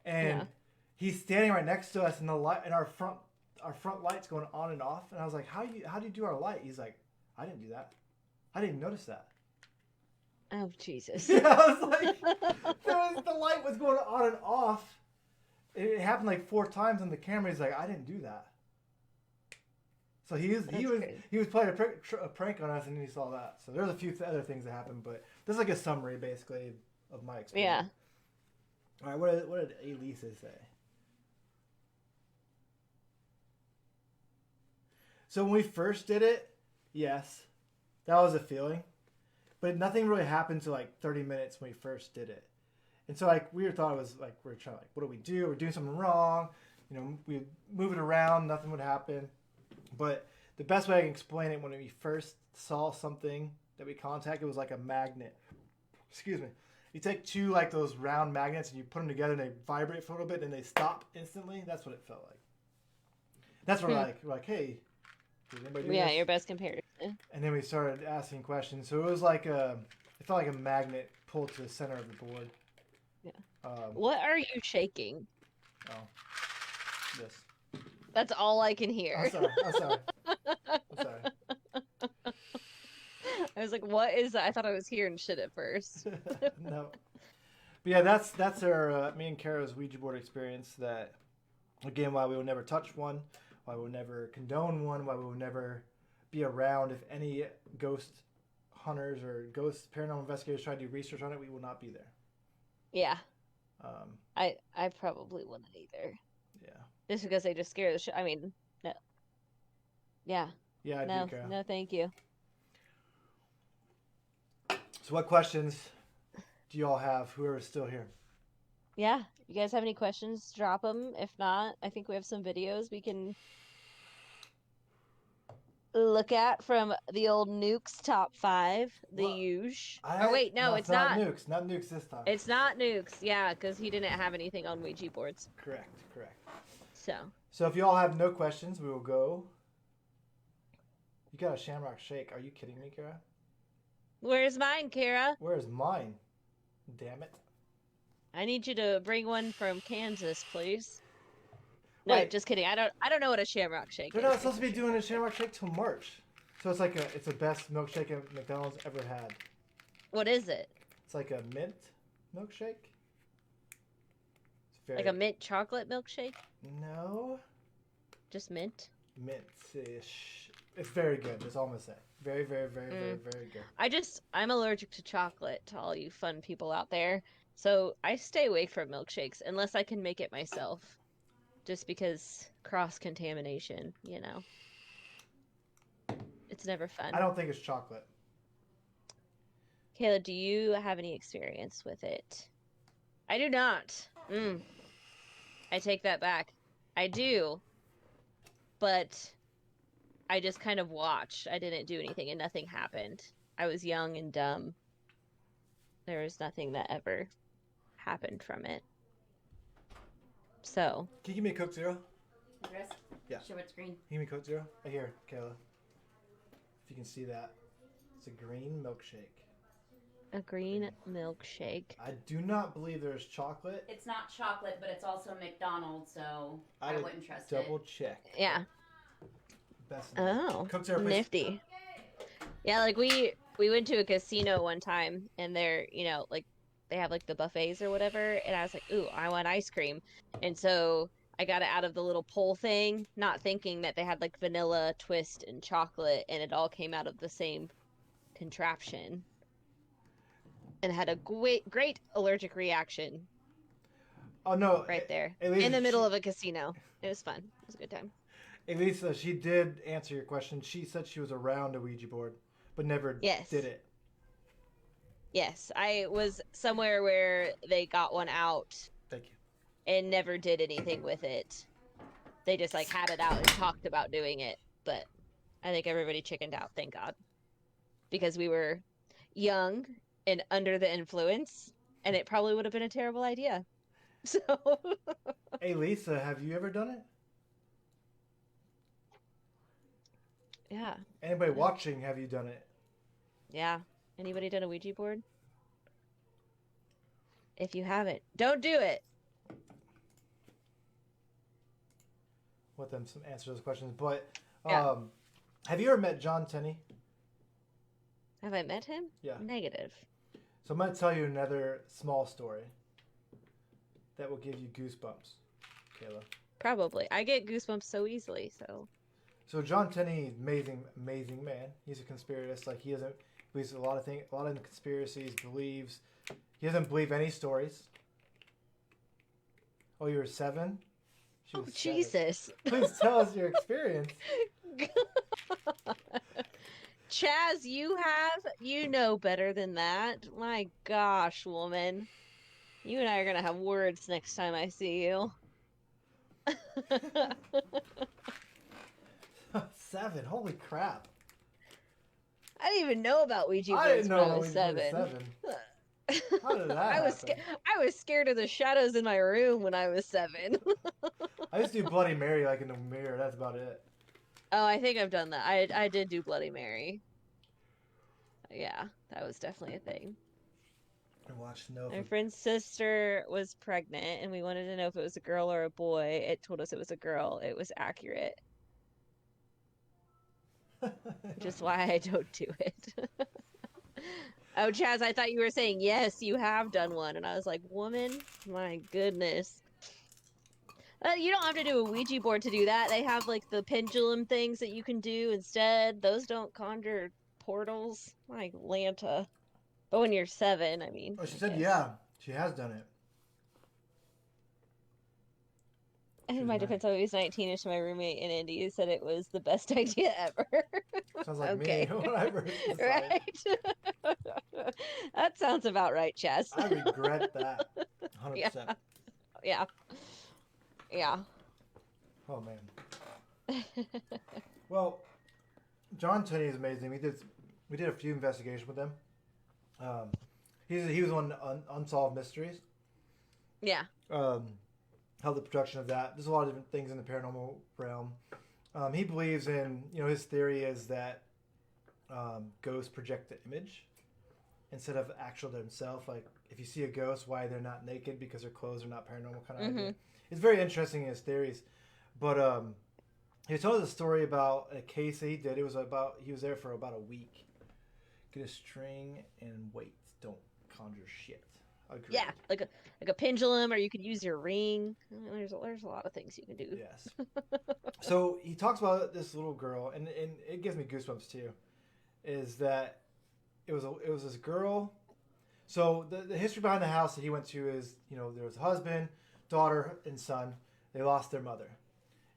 [SPEAKER 1] and he's standing right next to us, and the light and our front light's going on and off, and I was like, how do you do our light? He's like, I didn't do that. I didn't notice that.
[SPEAKER 2] Oh, Jesus.
[SPEAKER 1] Yeah, I was like, the light was going on and off. It happened like 4 times on the camera. He's like, I didn't do that. So he was
[SPEAKER 2] crazy.
[SPEAKER 1] he was playing a prank on us, and he saw that. So there's a few other things that happened, but this is like a summary basically of my experience.
[SPEAKER 2] Yeah.
[SPEAKER 1] All right, what did Elisa say? So when we first did it, yes, that was a feeling, but nothing really happened to like 30 minutes when we first did it. And so like we thought it was like we're trying like, what do we do? We're doing something wrong. You know, we move it around, nothing would happen. But the best way I can explain it, when we first saw something that we contacted, was like a magnet. Excuse me. You take two like those round magnets and you put them together and they vibrate for a little bit and they stop instantly. That's what it felt like. That's what we're like, hey, did anybody do this?
[SPEAKER 2] Your best comparison.
[SPEAKER 1] And then we started asking questions. So it was like it felt like a magnet pulled to the center of the board.
[SPEAKER 2] Yeah.
[SPEAKER 1] What
[SPEAKER 2] are you shaking?
[SPEAKER 1] Oh, this.
[SPEAKER 2] That's all I can hear.
[SPEAKER 1] I'm sorry. I'm sorry.
[SPEAKER 2] I was like, what is that? I thought I was hearing shit at first.
[SPEAKER 1] No. But yeah, that's our me and Kara's Ouija board experience. That, again, why we will never touch one, why we will never condone one, why we will never be around. If any ghost hunters or ghost paranormal investigators try to do research on it, we will not be there.
[SPEAKER 2] Yeah. I probably wouldn't either.
[SPEAKER 1] Yeah.
[SPEAKER 2] Just because they just scare the shit. I mean, no. Yeah.
[SPEAKER 1] Yeah, I
[SPEAKER 2] No,
[SPEAKER 1] do, Kara.
[SPEAKER 2] no, thank you.
[SPEAKER 1] So what questions do you all have, whoever's still here?
[SPEAKER 2] Yeah. You guys have any questions? Drop them. If not, I think we have some videos we can look at from the old Nukes top 5, the
[SPEAKER 1] Well,
[SPEAKER 2] Huge. Or wait, no, it's not.
[SPEAKER 1] Nukes. Not Nukes this time.
[SPEAKER 2] It's not Nukes, yeah, because he didn't have anything on Ouija boards.
[SPEAKER 1] Correct.
[SPEAKER 2] So
[SPEAKER 1] if you all have no questions, we will go. You got a Shamrock Shake. Are you kidding me, Kara?
[SPEAKER 2] where's mine, Kara?
[SPEAKER 1] Where's mine? Damn it.
[SPEAKER 2] I need you to bring one from Kansas, please. No,
[SPEAKER 1] Wait.
[SPEAKER 2] just kidding. I don't know what a Shamrock Shake
[SPEAKER 1] They're
[SPEAKER 2] is.
[SPEAKER 1] not supposed to be doing a Shamrock Shake till March. So it's like it's the best milkshake McDonald's ever had.
[SPEAKER 2] What is it?
[SPEAKER 1] It's like a mint milkshake. It's very,
[SPEAKER 2] Like a mint chocolate milkshake?
[SPEAKER 1] No.
[SPEAKER 2] Just mint?
[SPEAKER 1] Mint-ish. It's very good. That's all I'm gonna say. Very, very, very, very, very good.
[SPEAKER 2] I'm allergic to chocolate, to all you fun people out there. So I stay away from milkshakes unless I can make it myself. Just because cross-contamination, you know. It's never fun.
[SPEAKER 1] I don't think it's chocolate.
[SPEAKER 2] Kayla, do you have any experience with it? I do not. I take that back. I do. But I just kind of watched. I didn't do anything and nothing happened. I was young and dumb. There was nothing that ever happened from it. So.
[SPEAKER 1] Can you give me a Coke Zero?
[SPEAKER 5] Address?
[SPEAKER 1] Yeah.
[SPEAKER 5] Show what screen?
[SPEAKER 1] Can you give me Coke Zero? Right here, Kayla. If you can see that. It's a green milkshake.
[SPEAKER 2] A green milkshake.
[SPEAKER 1] I do not believe there's chocolate.
[SPEAKER 5] It's not chocolate, but it's also McDonald's, so I wouldn't trust it.
[SPEAKER 1] Double check.
[SPEAKER 2] Yeah.
[SPEAKER 1] Best.
[SPEAKER 2] Oh.
[SPEAKER 1] Coke Zero, please.
[SPEAKER 2] Nifty. Yeah, like we went to a casino one time, and they're, you know, like they have like the buffets or whatever, and I was like, ooh, I want ice cream. And so I got it out of the little pole thing, not thinking that they had like vanilla, twist, and chocolate, and it all came out of the same contraption. And had a great allergic reaction.
[SPEAKER 1] Oh no!
[SPEAKER 2] Right there,
[SPEAKER 1] Elisa,
[SPEAKER 2] in the middle of a casino. It was fun. It was a good time.
[SPEAKER 1] Elisa, she did answer your question. She said she was around a Ouija board, but never did it.
[SPEAKER 2] Yes, I was somewhere where they got one out.
[SPEAKER 1] Thank you.
[SPEAKER 2] And never did anything with it. They just like had it out and talked about doing it, but I think everybody chickened out. Thank God, because we were young and under the influence, and it probably would have been a terrible idea. So.
[SPEAKER 1] Hey Lisa, have you ever done it?
[SPEAKER 2] Yeah.
[SPEAKER 1] Anybody watching, have you done it?
[SPEAKER 2] Yeah. Anybody done a Ouija board? If you haven't, don't do it.
[SPEAKER 1] Let them answer those questions. But
[SPEAKER 2] Yeah.
[SPEAKER 1] have you ever met John Tenney?
[SPEAKER 2] Have I met him?
[SPEAKER 1] Yeah.
[SPEAKER 2] Negative.
[SPEAKER 1] So I'm going to tell you another small story that will give you goosebumps, Kayla.
[SPEAKER 2] Probably. I get goosebumps so easily, so.
[SPEAKER 1] So John Tenney, amazing man. He's a conspiracist. Like he doesn't believes a lot of conspiracies. He doesn't believe any stories. Oh, you were 7? She
[SPEAKER 2] Oh,
[SPEAKER 1] was 7.
[SPEAKER 2] Jesus.
[SPEAKER 1] Please tell us your experience.
[SPEAKER 2] Chaz, you know better than that. My gosh, woman. You and I are gonna have words next time I see you.
[SPEAKER 1] 7. Holy crap.
[SPEAKER 2] I didn't even know about Ouija
[SPEAKER 1] I
[SPEAKER 2] boards
[SPEAKER 1] didn't
[SPEAKER 2] when I
[SPEAKER 1] know
[SPEAKER 2] was
[SPEAKER 1] we were
[SPEAKER 2] 7.
[SPEAKER 1] 7. How did that
[SPEAKER 2] I was
[SPEAKER 1] happen?
[SPEAKER 2] I was scared of the shadows in my room when I was 7.
[SPEAKER 1] I used to do Bloody Mary like in the mirror. That's about it.
[SPEAKER 2] Oh, I think I've done that. I did do Bloody Mary. Yeah, that was definitely a thing.
[SPEAKER 1] And watch to know
[SPEAKER 2] My
[SPEAKER 1] if
[SPEAKER 2] friend's sister was pregnant, and we wanted to know if it was a girl or a boy. It told us it was a girl. It was accurate, which is why I don't do it. Oh, Chaz, I thought you were saying yes, you have done one, and I was like, woman, my goodness. You don't have to do a Ouija board to do that. They have like the pendulum things that you can do instead. Those don't conjure portals. My Lanta. But when you're 7, I mean.
[SPEAKER 1] Oh, she
[SPEAKER 2] I
[SPEAKER 1] said
[SPEAKER 2] guess.
[SPEAKER 1] yeah. She has done it.
[SPEAKER 2] In my
[SPEAKER 1] nice.
[SPEAKER 2] defense, I was 19 to my roommate in Indy who said it was the best idea ever.
[SPEAKER 1] Sounds like
[SPEAKER 2] Okay.
[SPEAKER 1] me when I first decided.
[SPEAKER 2] Right? That sounds about right, Chaz.
[SPEAKER 1] I regret that. 100%.
[SPEAKER 2] Yeah. Yeah.
[SPEAKER 1] Oh, man. Well, John Tenney is amazing. We did a few investigations with him. He was on Unsolved Mysteries.
[SPEAKER 2] Yeah.
[SPEAKER 1] How the production of that. There's a lot of different things in the paranormal realm. He believes in, his theory is that ghosts project the image instead of actual themselves. Like, if you see a ghost, why they're not naked because their clothes are not paranormal kind of idea. It's very interesting in his theories. But he told us a story about a case that he did. He was there for about a week. Get a string and wait. Don't conjure shit. Agreed.
[SPEAKER 2] Yeah, like a pendulum, or you could use your ring. There's a lot of things you can do.
[SPEAKER 1] Yes. So he talks about this little girl, and it gives me goosebumps too. Is that it was this girl. So the history behind the house that he went to is, there was a husband, daughter, and son. They lost their mother,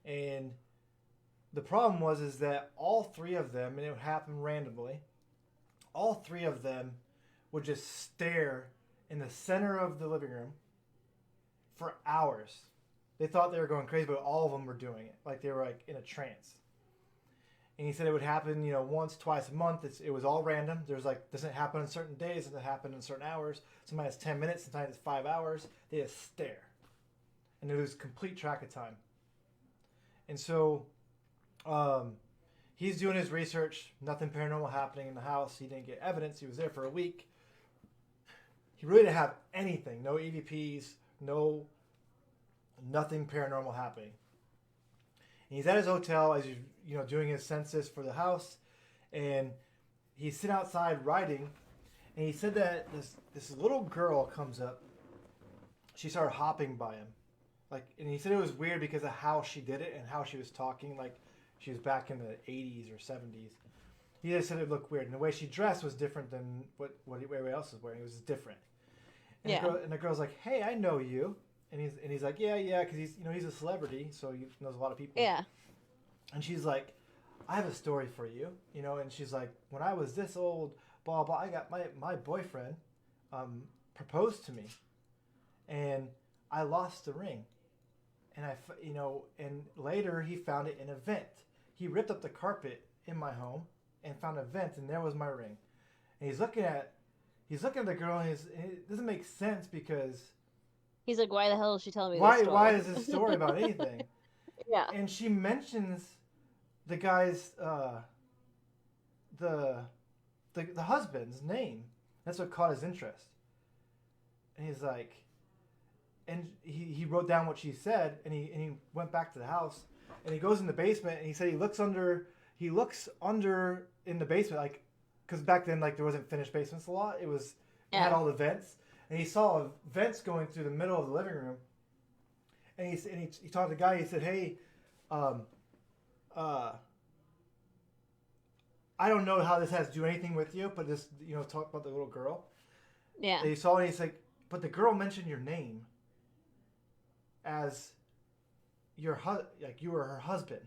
[SPEAKER 1] and the problem is that all 3 of them, and it would happen randomly, all 3 of them would just stare in the center of the living room for hours. They thought they were going crazy, but all of them were doing it. Like they were like in a trance. And he said it would happen, once, twice a month. It was all random. There's like, doesn't happen on certain days, doesn't happen in certain hours. Sometimes it's 10 minutes, sometimes it's 5 hours. They just stare. And they lose complete track of time. And so he's doing his research. Nothing paranormal happening in the house. He didn't get evidence. He was there for a week. He really didn't have anything. No EVPs. Nothing paranormal happening. And he's at his hotel as he's doing his census for the house, and he's sitting outside writing. And he said that this little girl comes up. She started hopping by him, and he said it was weird because of how she did it and how she was talking, like she was back in the 80s or 70s. He just said it looked weird, and the way she dressed was different than what everybody else was wearing. It was different. And the girl's like, "Hey, I know you," and he's like, "Yeah," because he's a celebrity, so he knows a lot of people.
[SPEAKER 2] Yeah.
[SPEAKER 1] And she's like, "I have a story for you," and she's like, "When I was this old, blah blah, I got my boyfriend proposed to me, and I lost the ring, and and later he found it in a vent. He ripped up the carpet in my home and found a vent, and there was my ring." And he's looking at the girl, and it doesn't make sense because
[SPEAKER 2] he's like, why the hell is she telling me
[SPEAKER 1] why
[SPEAKER 2] this story?
[SPEAKER 1] why is this story about anything?
[SPEAKER 2] Yeah.
[SPEAKER 1] And she mentions the guy's the husband's name. That's what caught his interest. And he's like, and he wrote down what she said, and he went back to the house, and he goes in the basement, and he said he looks under in the basement, like, because back then, like, there wasn't finished basements a lot. It had all the vents, and he saw vents going through the middle of the living room. And he talked to the guy. He said, "Hey, I don't know how this has to do anything with you, but just, talk about the little girl.
[SPEAKER 2] Yeah.
[SPEAKER 1] They saw it, and he's like, but the girl mentioned your name as like you were her husband.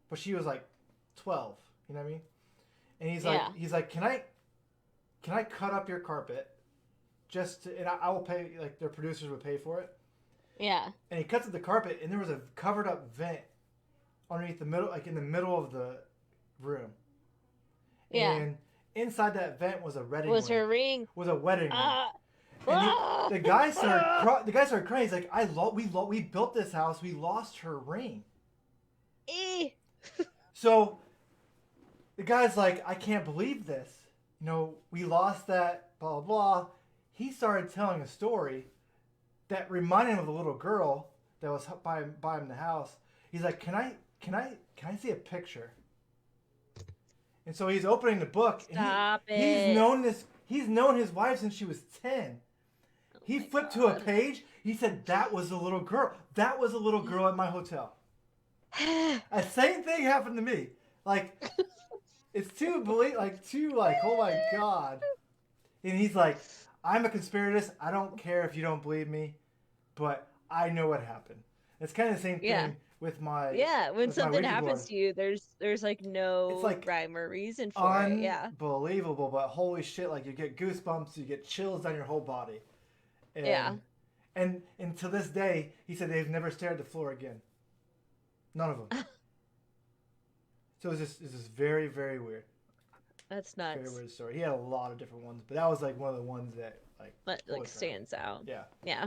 [SPEAKER 1] But she was like 12, you know what I mean? And he's like, can I cut up your carpet and I will pay, like their producers would pay for it.
[SPEAKER 2] Yeah.
[SPEAKER 1] And he cuts up the carpet, and there was a covered up vent underneath the middle, like in the middle of the room.
[SPEAKER 2] Yeah.
[SPEAKER 1] And inside that vent was a wedding
[SPEAKER 2] Was
[SPEAKER 1] ring.
[SPEAKER 2] her ring?
[SPEAKER 1] Was a wedding ring.
[SPEAKER 2] And
[SPEAKER 1] The guy started crying. He's like, we built this house. We lost her ring. So the guy's like, I can't believe this. We lost that, blah, blah, blah. He started telling a story that reminded him of the little girl that was by him in the house. He's like, can I see a picture? And so he's opening the book.
[SPEAKER 2] Stop
[SPEAKER 1] and
[SPEAKER 2] it.
[SPEAKER 1] He's known his wife since she was 10. He flipped to a page. He said, that was a little girl. That was a little girl at my hotel. The same thing happened to me. Like, it's too, oh my God. And he's like, I'm a conspiracist. I don't care if you don't believe me, but I know what happened. It's kind of the same thing with my
[SPEAKER 2] when something
[SPEAKER 1] Ouija
[SPEAKER 2] happens
[SPEAKER 1] board.
[SPEAKER 2] to you, there's like no
[SPEAKER 1] It's like
[SPEAKER 2] rhyme or reason for it. Yeah.
[SPEAKER 1] Unbelievable, but holy shit, like you get goosebumps, you get chills down your whole body. And to this day, he said they've never stared at the floor again. None of them. So it's just very, very weird.
[SPEAKER 2] That's nuts.
[SPEAKER 1] Very weird story. He had a lot of different ones, but that was like one of the ones that
[SPEAKER 2] stands out.
[SPEAKER 1] Yeah.
[SPEAKER 2] Yeah.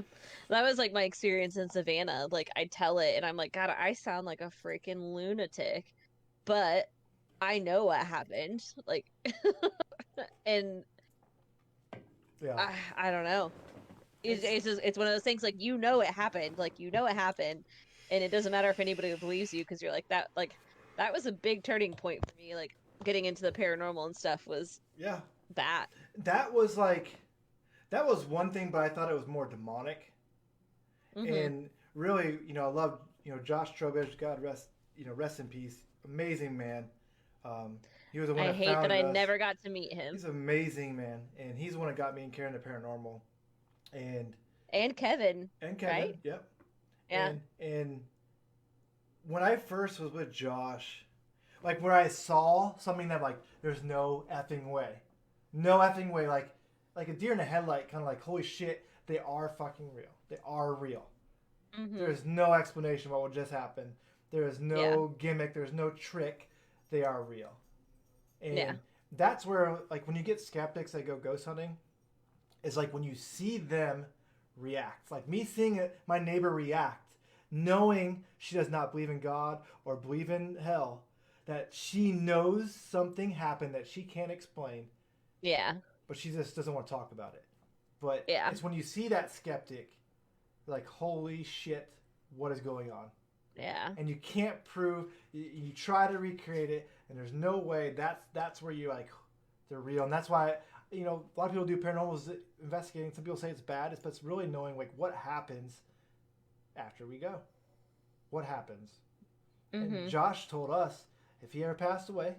[SPEAKER 2] That was like my experience in Savannah. Like I tell it and I'm like, God, I sound like a freaking lunatic. But I know what happened. Like and I don't know. It's one of those things like it happened. Like it happened. And it doesn't matter if anybody believes you because you're like that was a big turning point for me. Like getting into the paranormal and stuff was that.
[SPEAKER 1] That was one thing, but I thought it was more demonic. Mm-hmm. And really, I love, Josh Trowbridge, God rest in peace. Amazing man. He was the one
[SPEAKER 2] I
[SPEAKER 1] that
[SPEAKER 2] hate
[SPEAKER 1] founded
[SPEAKER 2] that I
[SPEAKER 1] us.
[SPEAKER 2] never got to meet him.
[SPEAKER 1] He's an amazing man. And he's the one that got me and Karen to paranormal.
[SPEAKER 2] And Kevin. Right?
[SPEAKER 1] Yep.
[SPEAKER 2] Yeah.
[SPEAKER 1] And when I first was with Josh, like where I saw something that like, there's no effing way. No effing way. Like a deer in a headlight, kind of like, holy shit, they are fucking real. They are real. Mm-hmm. There's no explanation about what just happened. There is no gimmick. There's no trick. They are real. And that's where, like, when you get skeptics that go ghost hunting, is like when you see them react. Like me seeing my neighbor react, knowing she does not believe in God or believe in hell, that she knows something happened that she can't explain.
[SPEAKER 2] Yeah.
[SPEAKER 1] But she just doesn't want to talk about it. But it's when you see that skeptic, like, holy shit, what is going on?
[SPEAKER 2] Yeah.
[SPEAKER 1] And you can't prove, you try to recreate it, and there's no way. That's where you, like, they're real. And that's why, a lot of people do paranormal investigating. Some people say it's bad, but it's really knowing, like, what happens after we go. What happens? Mm-hmm. And Josh told us, if he ever passed away,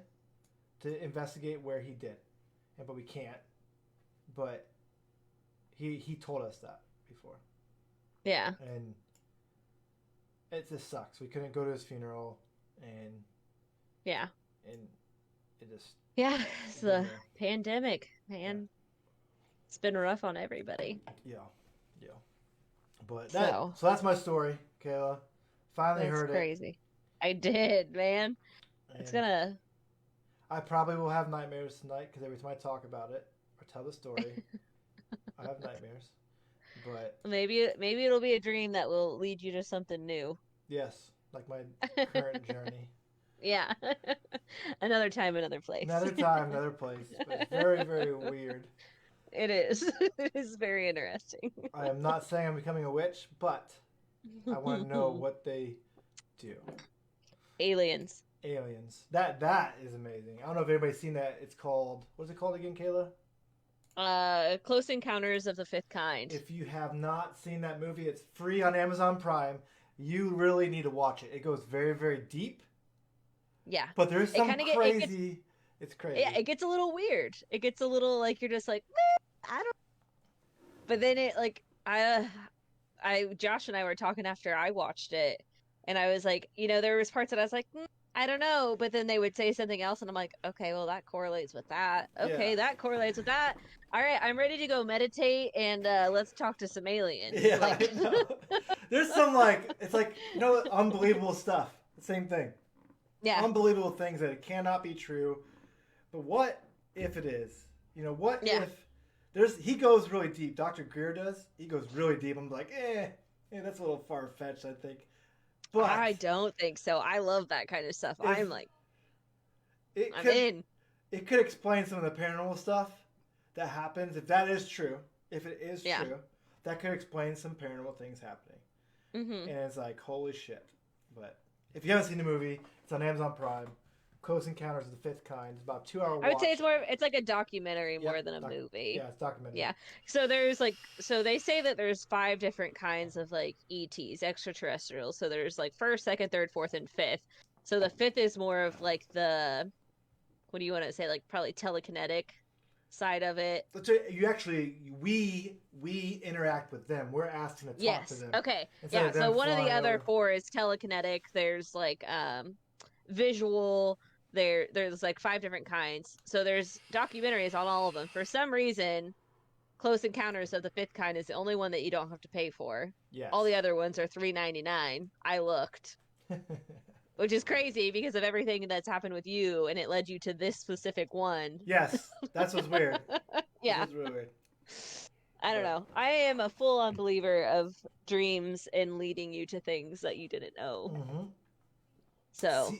[SPEAKER 1] to investigate where he did. But we can't. But he told us that before.
[SPEAKER 2] Yeah.
[SPEAKER 1] And it just sucks. We couldn't go to his funeral, and it just
[SPEAKER 2] it's the pandemic, man. Yeah. It's been rough on everybody.
[SPEAKER 1] Yeah. But so that's my story, Kayla. Finally heard it.
[SPEAKER 2] That's crazy. I did, man. It's gonna.
[SPEAKER 1] I probably will have nightmares tonight because every time I talk about it or tell the story, I have nightmares. But
[SPEAKER 2] maybe it'll be a dream that will lead you to something new.
[SPEAKER 1] Yes, like my current journey.
[SPEAKER 2] Yeah. Another time, another place.
[SPEAKER 1] Another time, another place. But it's very, very weird.
[SPEAKER 2] It is. It is very interesting.
[SPEAKER 1] I am not saying I'm becoming a witch, but I want to know what they do.
[SPEAKER 2] Aliens.
[SPEAKER 1] That is amazing. I don't know if anybody's seen that. It's called, what's it called again, Kayla?
[SPEAKER 2] Close Encounters of the Fifth Kind.
[SPEAKER 1] If you have not seen that movie, it's free on Amazon Prime. You really need to watch it. It goes very, very deep.
[SPEAKER 2] Yeah.
[SPEAKER 1] But there's some crazy It's crazy.
[SPEAKER 2] Yeah, it gets a little weird. It gets a little like you're just like, "Meh, I don't." But then it like Josh and I were talking after I watched it, and I was like, there was parts that I was like, I don't know, but then they would say something else, and I'm like, okay, well that correlates with that. Okay,
[SPEAKER 1] Yeah.
[SPEAKER 2] that correlates with that. All right, I'm ready to go meditate and let's talk to some aliens.
[SPEAKER 1] Yeah,
[SPEAKER 2] Like,
[SPEAKER 1] I know. There's some it's like unbelievable stuff. The same thing.
[SPEAKER 2] yeah,
[SPEAKER 1] Unbelievable things that it cannot be true. But what if it is? What
[SPEAKER 2] Yeah.
[SPEAKER 1] if he goes really deep. Dr. Greer does. He goes really deep. I'm like, that's a little far fetched, I think. But
[SPEAKER 2] I don't think so. I love that kind of stuff. I'm like, I'm in.
[SPEAKER 1] It could explain some of the paranormal stuff that happens. If that is true, if it is
[SPEAKER 2] Yeah.
[SPEAKER 1] true, that could explain some paranormal things happening.
[SPEAKER 2] Hmm.
[SPEAKER 1] And it's like, holy shit. But if you haven't seen the movie, it's on Amazon Prime. Close Encounters of the Fifth Kind. It's about a 2-hour watch.
[SPEAKER 2] I would say it's like a documentary
[SPEAKER 1] Yep,
[SPEAKER 2] more than a movie.
[SPEAKER 1] Yeah, it's documentary.
[SPEAKER 2] Yeah. So they say that there's 5 different kinds of like ETs, extraterrestrials. So there's like first, second, third, fourth, and fifth. So the fifth is more of like what do you want to say? Like probably telekinetic side of it.
[SPEAKER 1] We interact with them. We're asking to talk
[SPEAKER 2] Yes.
[SPEAKER 1] to them.
[SPEAKER 2] Okay.
[SPEAKER 1] Instead
[SPEAKER 2] Yeah.
[SPEAKER 1] of them
[SPEAKER 2] So one of the
[SPEAKER 1] flying
[SPEAKER 2] other
[SPEAKER 1] over.
[SPEAKER 2] 4 is telekinetic. There's like visual. There's like 5 different kinds. So there's documentaries on all of them. For some reason, Close Encounters of the Fifth Kind is the only one that you don't have to pay for.
[SPEAKER 1] Yes.
[SPEAKER 2] All the other ones are $3.99. I looked, which is crazy because of everything that's happened with you, and it led you to this specific one.
[SPEAKER 1] Yes, that's what's weird.
[SPEAKER 2] Yeah.
[SPEAKER 1] That's really weird.
[SPEAKER 2] I don't know. I am a full-on believer of dreams and leading you to things that you didn't know.
[SPEAKER 1] Mm-hmm.
[SPEAKER 2] So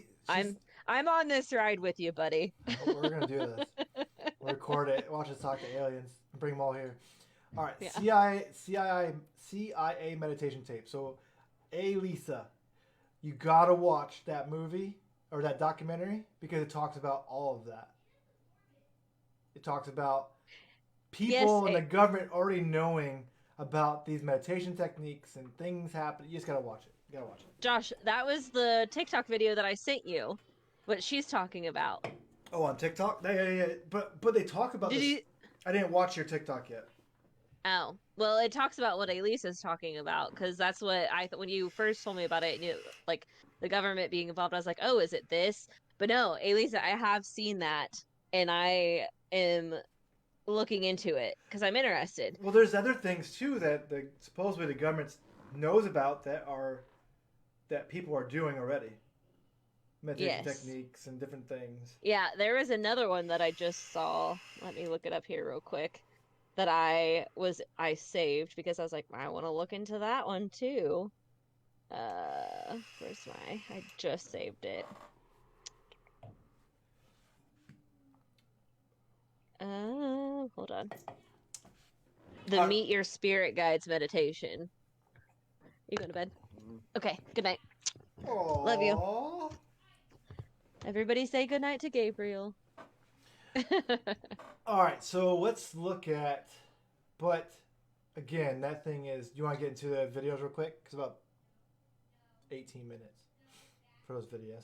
[SPEAKER 2] I'm on this ride with you, buddy.
[SPEAKER 1] We're gonna do this. We'll record it. Watch us talk to aliens. And bring them all here. All right.
[SPEAKER 2] Yeah.
[SPEAKER 1] CIA meditation tape. So, Lisa, you gotta watch that movie or that documentary because it talks about all of that. It talks about people in the government already knowing about these meditation techniques and things happen. You just gotta watch it. You gotta watch it.
[SPEAKER 2] Josh, that was the TikTok video that I sent you. What she's talking about.
[SPEAKER 1] Oh, on TikTok? Yeah. But they talk about this. I didn't watch your TikTok yet.
[SPEAKER 2] Oh, well, it talks about what Elisa's talking about because that's what I thought when you first told me about it. Like the government being involved, I was like, oh, is it this? But no, Elisa, I have seen that, and I am looking into it because I'm interested.
[SPEAKER 1] Well, there's other things too that supposedly the government knows about that people are doing already. Meditation techniques and different things.
[SPEAKER 2] Yeah, there was another one that I just saw. Let me look it up here real quick. That I saved because I was like, I want to look into that one too. Where's I just saved it. Hold on. The Meet Your Spirit Guides meditation. You going to bed? Okay, good night.
[SPEAKER 1] Aww.
[SPEAKER 2] Love you. Everybody say good night to Gabriel.
[SPEAKER 1] All right, so let's look at, but again, that thing is, do you want to get into the videos real quick? It's about 18 minutes for those videos.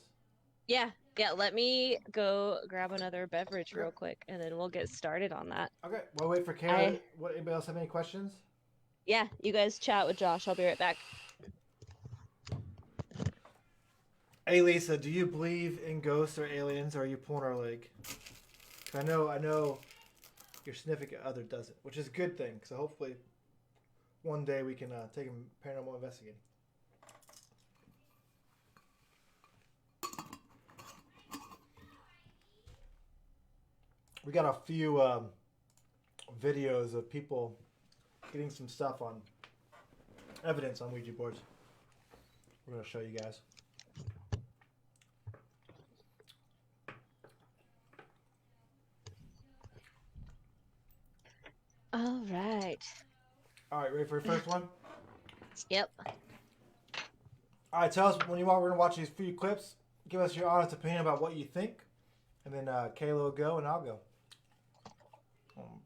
[SPEAKER 2] Yeah, let me go grab another beverage real quick, and then we'll get started on that.
[SPEAKER 1] Okay, we'll wait for Kayla. Anybody else have any questions?
[SPEAKER 2] Yeah, you guys chat with Josh. I'll be right back.
[SPEAKER 1] Hey, Lisa, do you believe in ghosts or aliens, or are you pulling our leg? I know your significant other doesn't, which is a good thing, so hopefully one day we can take him paranormal investigating. We got a few videos of people getting some stuff on evidence on Ouija boards. We're going to show you guys.
[SPEAKER 2] All right.
[SPEAKER 1] All right, ready for your first one?
[SPEAKER 2] Yep.
[SPEAKER 1] All right, tell us when you want. We're going to watch these few clips. Give us your honest opinion about what you think. And then Kayla will go and I'll go.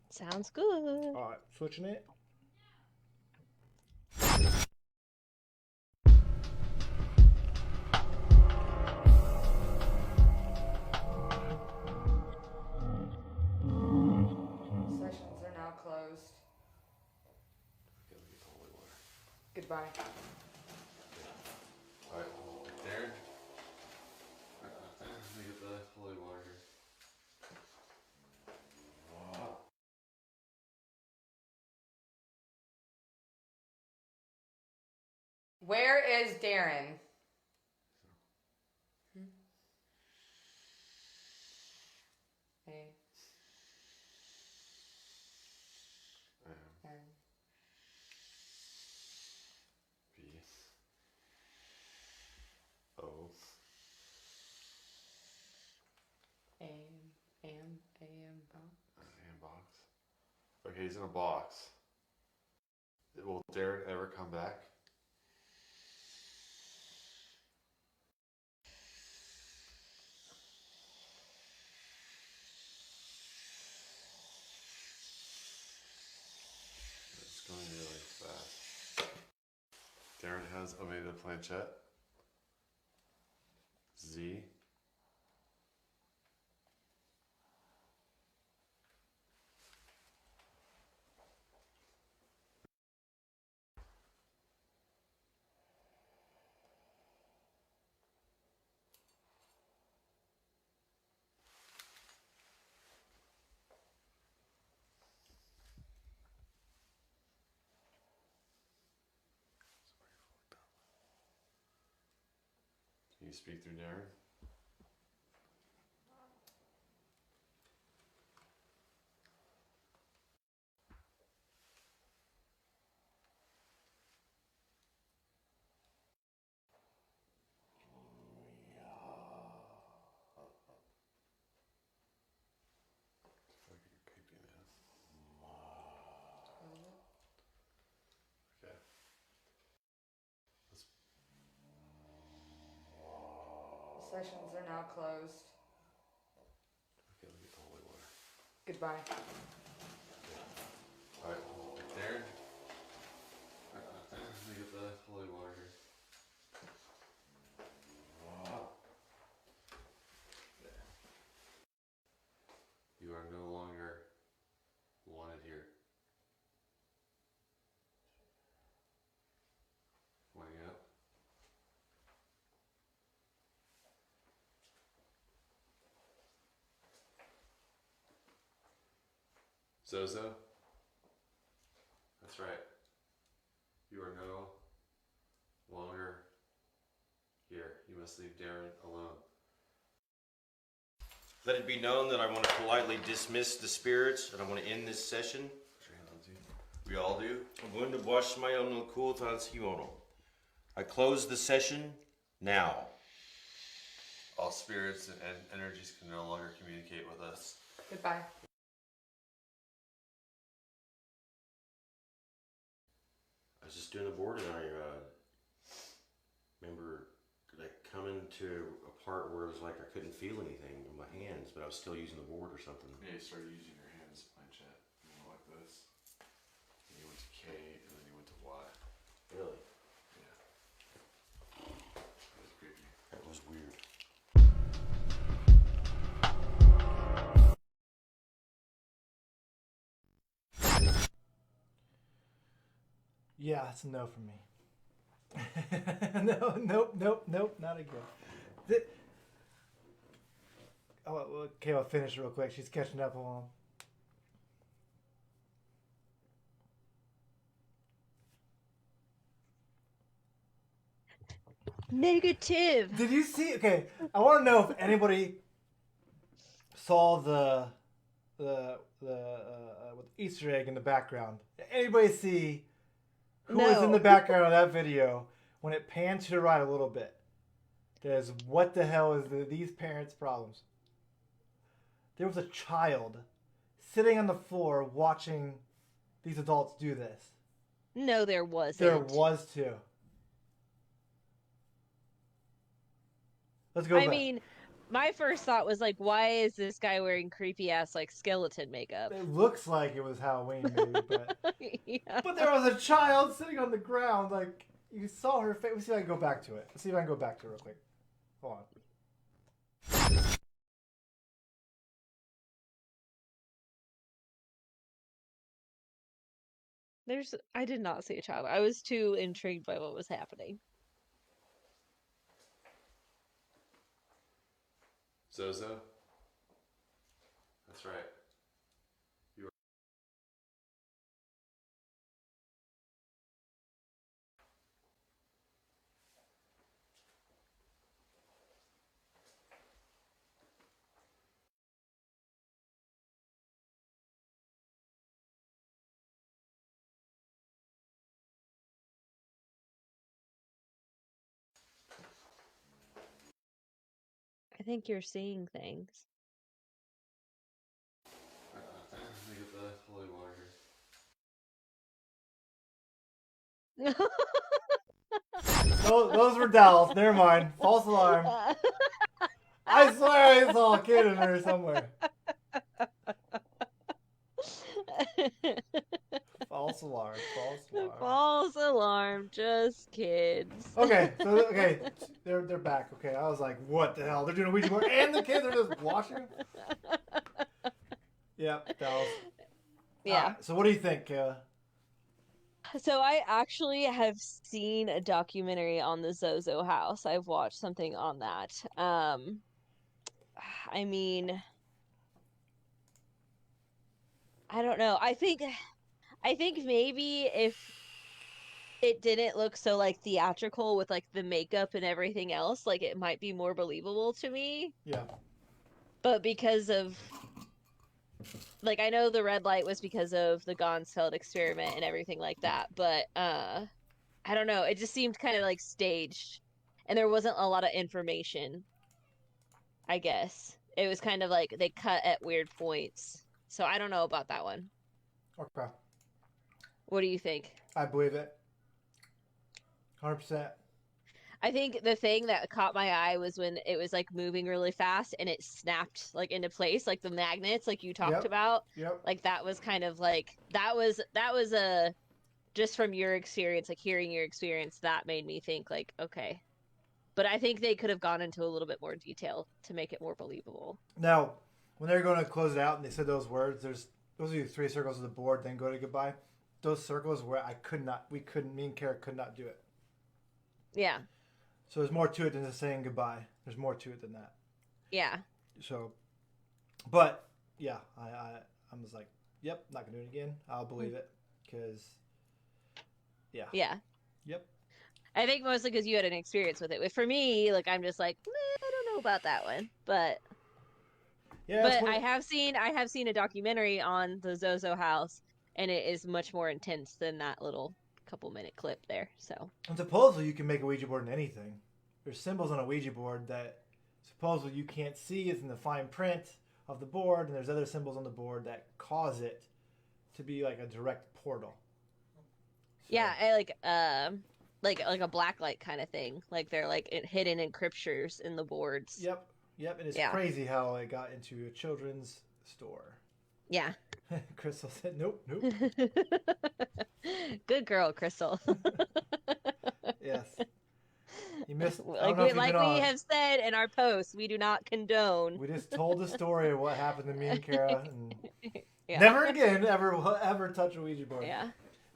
[SPEAKER 2] Sounds good.
[SPEAKER 1] All right, switching it.
[SPEAKER 6] Goodbye.
[SPEAKER 7] Alright, Darren. Let me get the holy water here.
[SPEAKER 6] Where is Darren? A. N.
[SPEAKER 7] B. O. And box. Okay, he's in a box. Will Darren ever come back? It's going really fast. Darren has omitted the planchette. Z. Can you speak through Darren? Fucking creepy, man. Okay. Let's
[SPEAKER 6] Sessions are now closed.
[SPEAKER 7] okay, let me get the holy water.
[SPEAKER 6] Goodbye.
[SPEAKER 7] Alright, Darren. Let me get the holy water here. You are no longer wanted here. Wanting up? Zozo? That's right. You are no longer here. You must leave Darren alone.
[SPEAKER 8] Let it be known that I want to politely dismiss the spirits and I want to end this session.
[SPEAKER 7] Put your hand on Z. We all do.
[SPEAKER 8] I'm going to wash my own cool thoughts. I close the session now.
[SPEAKER 7] All spirits and energies can no longer communicate with us.
[SPEAKER 6] Goodbye.
[SPEAKER 8] I was just doing the board and I remember like coming to a part where it was like I couldn't feel anything in my hands, but I was still using the board or something.
[SPEAKER 7] Yeah, you started using your hands planchette. You went like this. And you went to K and then you went to Y.
[SPEAKER 8] Really?
[SPEAKER 7] Yeah. That was creepy.
[SPEAKER 8] That was weird.
[SPEAKER 1] Yeah, it's a no for me. Nope, not again. Well, Kayla, finish real quick. She's catching up along.
[SPEAKER 2] Negative.
[SPEAKER 1] Did you see? Okay, I want to know if anybody saw the with Easter egg in the background. Did anybody see who was in the background of that video when it panned to the right a little bit? There's what the hell is these parents' problems? There was a child sitting on the floor watching these adults do this.
[SPEAKER 2] No, there wasn't.
[SPEAKER 1] There was too. Let's go
[SPEAKER 2] I
[SPEAKER 1] back.
[SPEAKER 2] mean, my first thought was like, why is this guy wearing creepy ass like skeleton makeup?
[SPEAKER 1] It looks like it was Halloween, maybe, but
[SPEAKER 2] Yeah.
[SPEAKER 1] but there was a child sitting on the ground, like you saw her face. Let's see if I can go back to it. Let's see if I can go back to it real quick. Hold on.
[SPEAKER 2] I did not see a child. I was too intrigued by what was happening.
[SPEAKER 7] Zozo? That's right.
[SPEAKER 2] I think you're seeing things.
[SPEAKER 7] Let me get the holy water here.
[SPEAKER 1] Those were dolls. Never mind. False alarm. I swear I saw a kid in there somewhere. False alarm. False alarm.
[SPEAKER 2] False alarm, just kids.
[SPEAKER 1] Okay, so they're back. Okay, I was like, what the hell? They're doing a Ouija board and the kids are just watching. Yep, dolls.
[SPEAKER 2] Yeah.
[SPEAKER 1] So what do you think, Kayla?
[SPEAKER 2] So I actually have seen a documentary on the Zozo house. I've watched something on that. I mean, I don't know. I think maybe if it didn't look so like theatrical with like the makeup and everything else, like it might be more believable to me.
[SPEAKER 1] Yeah.
[SPEAKER 2] But because of like I know the red light was because of the Gonsfeld experiment and everything like that, but I don't know, it just seemed kind of like staged and there wasn't a lot of information, I guess. It was kind of like they cut at weird points. So I don't know about that one.
[SPEAKER 1] Okay.
[SPEAKER 2] What do you think?
[SPEAKER 1] I believe it. 100%.
[SPEAKER 2] I think the thing that caught my eye was when it was like moving really fast and it snapped like into place, like the magnets, like you talked about.
[SPEAKER 1] Yep.
[SPEAKER 2] Like that was kind of like that was a just from your experience, like hearing your experience, that made me think like, okay. But I think they could have gone into a little bit more detail to make it more believable.
[SPEAKER 1] Now, when they were going to close it out and they said those words, those are the 3 circles of the board, then go to goodbye. Those circles where me and Kara could not do it.
[SPEAKER 2] Yeah.
[SPEAKER 1] So there's more to it than just saying goodbye. There's more to it than that.
[SPEAKER 2] Yeah.
[SPEAKER 1] So, but yeah, I was like, yep, not gonna do it again. I'll believe it because, yeah.
[SPEAKER 2] Yeah.
[SPEAKER 1] Yep.
[SPEAKER 2] I think mostly because you had an experience with it. For me, like I'm just like, I don't know about that one, but
[SPEAKER 1] yeah.
[SPEAKER 2] But I have seen a documentary on the Zozo house, and it is much more intense than that little couple-minute clip there. So.
[SPEAKER 1] And supposedly you can make a Ouija board in anything. There's symbols on a Ouija board that supposedly you can't see. It's in the fine print of the board, and there's other symbols on the board that cause it to be like a direct portal. So.
[SPEAKER 2] Yeah, I like a blacklight kind of thing. Like they're like hidden encryptures in the boards.
[SPEAKER 1] Yep, and it's crazy how it got into a children's store.
[SPEAKER 2] Yeah.
[SPEAKER 1] Crystal said, nope.
[SPEAKER 2] Good girl, Crystal.
[SPEAKER 1] Yes. You missed.
[SPEAKER 2] Like we have said in our posts, we do not condone.
[SPEAKER 1] We just told the story of what happened to me and Kara, and never again ever touch a Ouija board.
[SPEAKER 2] Yeah.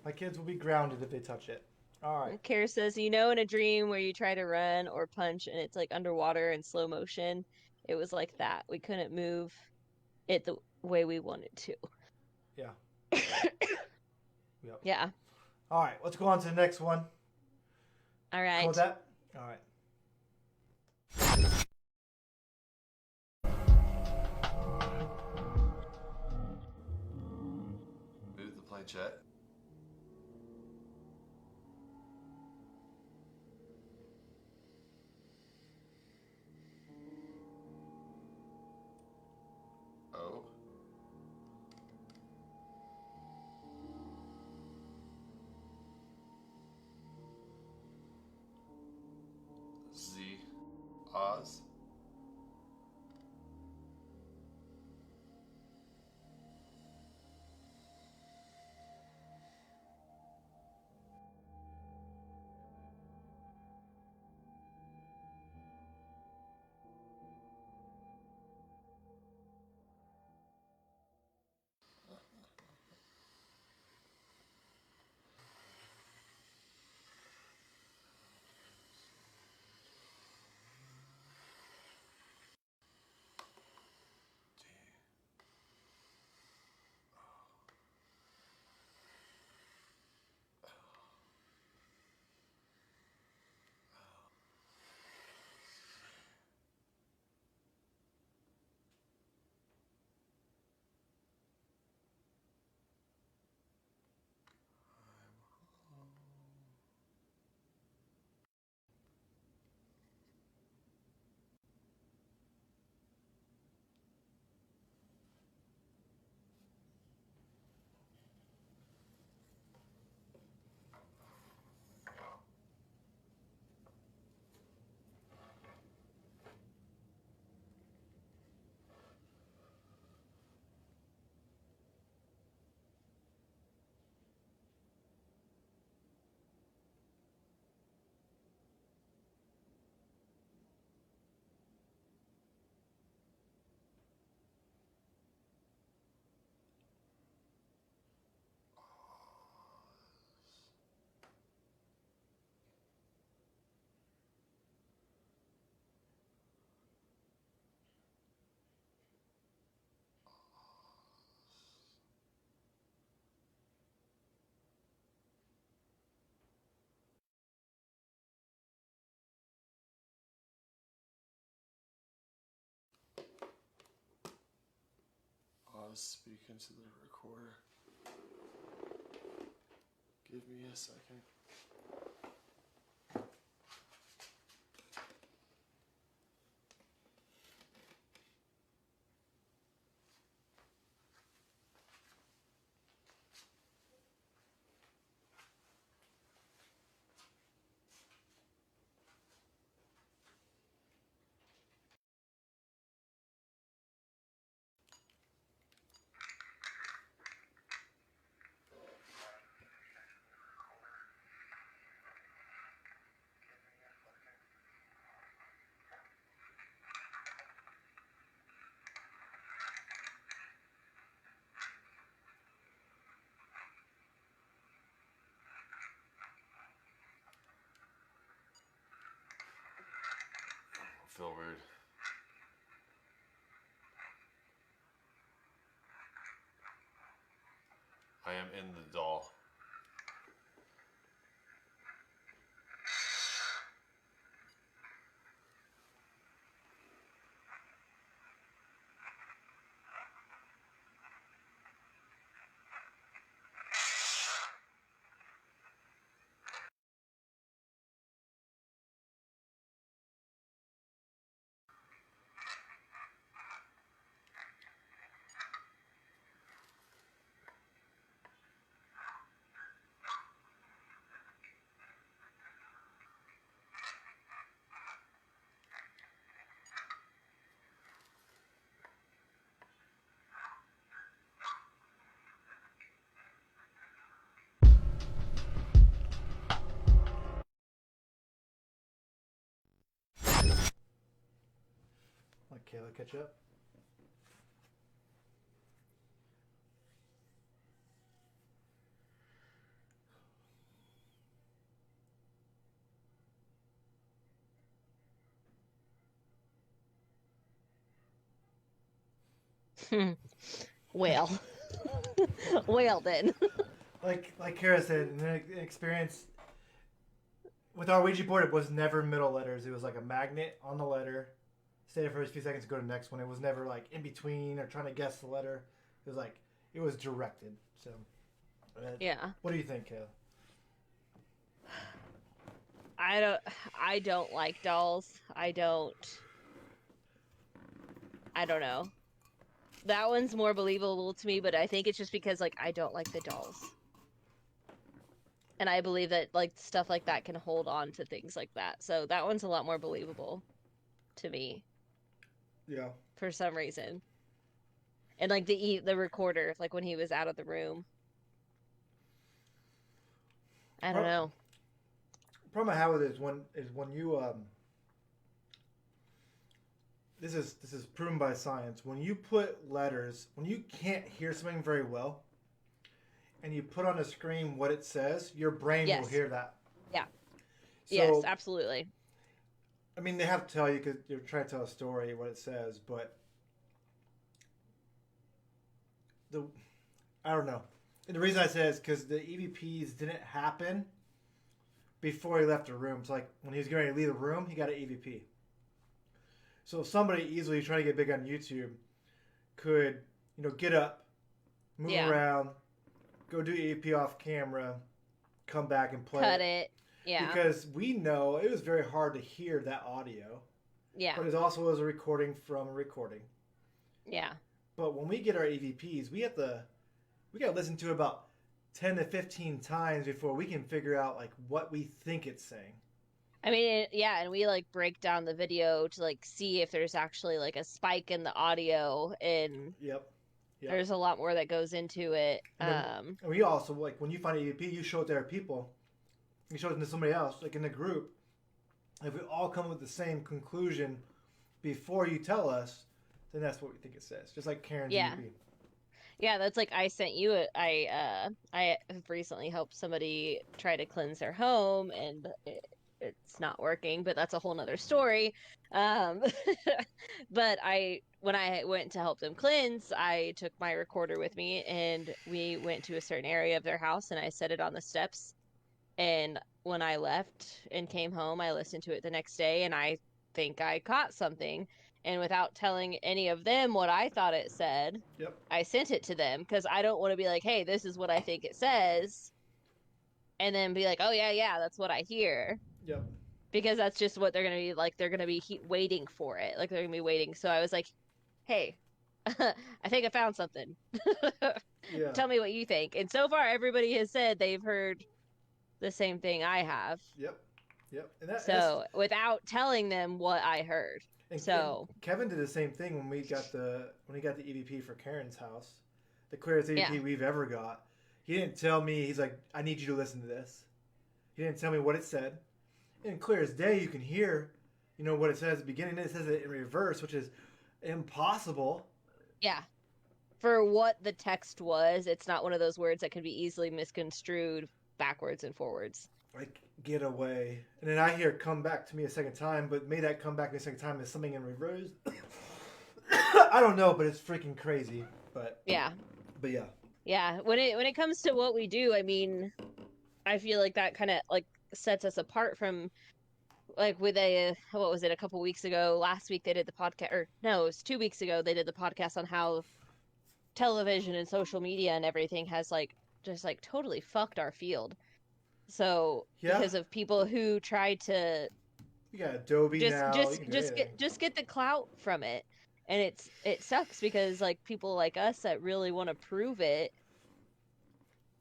[SPEAKER 1] My kids will be grounded if they touch it. All right.
[SPEAKER 2] Kara says, in a dream where you try to run or punch and it's like underwater in slow motion, it was like that. We couldn't move it the way we wanted to.
[SPEAKER 1] Yeah. Yep.
[SPEAKER 2] Yeah.
[SPEAKER 1] All right. Let's go on to the next one.
[SPEAKER 2] All right.
[SPEAKER 1] Cool with that? All right.
[SPEAKER 7] Move the planchette. O. Z. Oz.
[SPEAKER 9] speak into the recorder. Give me a second. I feel weird. I am in the doll.
[SPEAKER 1] Let Kayla catch up.
[SPEAKER 2] Well, well then.
[SPEAKER 1] Like Kara said, an experience with our Ouija board, it was never middle letters. It was like a magnet on the letter. Stay there for a few seconds, go to the next one. It was never like in between or trying to guess the letter. It was like it was directed. So,
[SPEAKER 2] Yeah.
[SPEAKER 1] What do you think, Kayla?
[SPEAKER 2] I don't like dolls. I don't know. That one's more believable to me, but I think it's just because like I don't like the dolls. And I believe that like stuff like that can hold on to things like that. So that one's a lot more believable to me
[SPEAKER 1] Yeah.
[SPEAKER 2] for some reason. And like the recorder, like when he was out of the room. I don't know.
[SPEAKER 1] The problem I have with it is when you this is proven by science. When you put letters, when you can't hear something very well, and you put on a screen what it says, your brain will hear that.
[SPEAKER 2] Yeah.
[SPEAKER 1] So,
[SPEAKER 2] yes, absolutely.
[SPEAKER 1] I mean, they have to tell you because you're trying to tell a story what it says, but I don't know. And the reason I say is because the EVPs didn't happen before he left the room. So like when he was getting ready to leave the room, he got an EVP. So if somebody easily trying to get big on YouTube could, get up, move around, go do EVP off camera, come back and play
[SPEAKER 2] Cut it. Yeah.
[SPEAKER 1] Because we know it was very hard to hear that audio.
[SPEAKER 2] Yeah.
[SPEAKER 1] But it also was a recording from a recording.
[SPEAKER 2] Yeah.
[SPEAKER 1] But when we get our EVPs, we got to listen to it about 10 to 15 times before we can figure out like what we think it's saying.
[SPEAKER 2] I mean, yeah, and we like break down the video to like see if there's actually like a spike in the audio, and
[SPEAKER 1] Yep.
[SPEAKER 2] there's a lot more that goes into it.
[SPEAKER 1] And we also, like, when you find an EVP, you show it to other people. You show it to somebody else, like in the group. If we all come with the same conclusion before you tell us, then that's what we think it says. Just like Karen's EVP.
[SPEAKER 2] Yeah, that's like I sent you I have recently helped somebody try to cleanse their home, and it's not working, but that's a whole nother story. But when I went to help them cleanse, I took my recorder with me, and we went to a certain area of their house, and I set it on the steps. And when I left and came home, I listened to it the next day, and I think I caught something. and without telling any of them what I thought it said,
[SPEAKER 1] Yep.
[SPEAKER 2] I sent it to them because I don't want to be like, hey, this is what I think it says, and then be like, oh yeah, that's what I hear.
[SPEAKER 1] Yep.
[SPEAKER 2] Because that's just what they're gonna be like. They're gonna be waiting for it. Like they're gonna be waiting. So I was like, hey, I think I found something.
[SPEAKER 1] Yeah.
[SPEAKER 2] Tell me what you think. And so far, everybody has said they've heard the same thing I have.
[SPEAKER 1] Yep. Yep. And
[SPEAKER 2] So without telling them what I heard.
[SPEAKER 1] and
[SPEAKER 2] So
[SPEAKER 1] Kevin did the same thing when we got the EVP for Karen's house, the clearest EVP we've ever got. He didn't tell me. He's like, I need you to listen to this. He didn't tell me what it said. And clear as day, you can hear, what it says at the beginning. It says it in reverse, which is impossible.
[SPEAKER 2] yeah, for what the text was, it's not one of those words that can be easily misconstrued backwards and forwards.
[SPEAKER 1] Like, get away. And then I hear come back to me a second time, but may that come back to me a second time is something in reverse. I don't know, but it's freaking crazy. But
[SPEAKER 2] yeah.
[SPEAKER 1] Yeah.
[SPEAKER 2] When it comes to what we do, I mean, I feel like that kind of like sets us apart from like with what was it, a couple weeks ago, last week they did the podcast, or no, it was 2 weeks ago they did the podcast on how television and social media and everything has like just like totally fucked our field. So because of people who tried to
[SPEAKER 1] you got Adobe now,
[SPEAKER 2] just get the clout from it, and it sucks because like people like us that really want to prove it,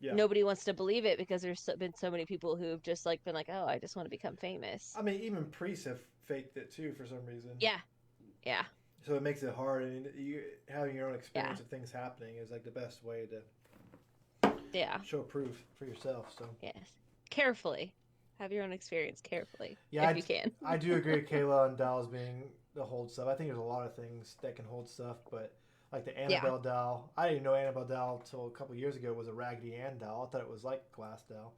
[SPEAKER 2] nobody wants to believe it because there's been so many people who've just like been like, oh, I just want to become famous.
[SPEAKER 1] I mean, even priests have faked it too for some reason.
[SPEAKER 2] Yeah.
[SPEAKER 1] So it makes it hard, and you having your own experience of things happening is like the best way to show proof for yourself. So
[SPEAKER 2] yes, carefully have your own experience carefully.
[SPEAKER 1] Yeah,
[SPEAKER 2] if you can.
[SPEAKER 1] I do agree with Kayla and dolls being the hold stuff. I think there's a lot of things that can hold stuff, but like the Annabelle doll, I didn't know Annabelle doll until a couple years ago was a Raggedy Ann doll. I thought it was like glass doll.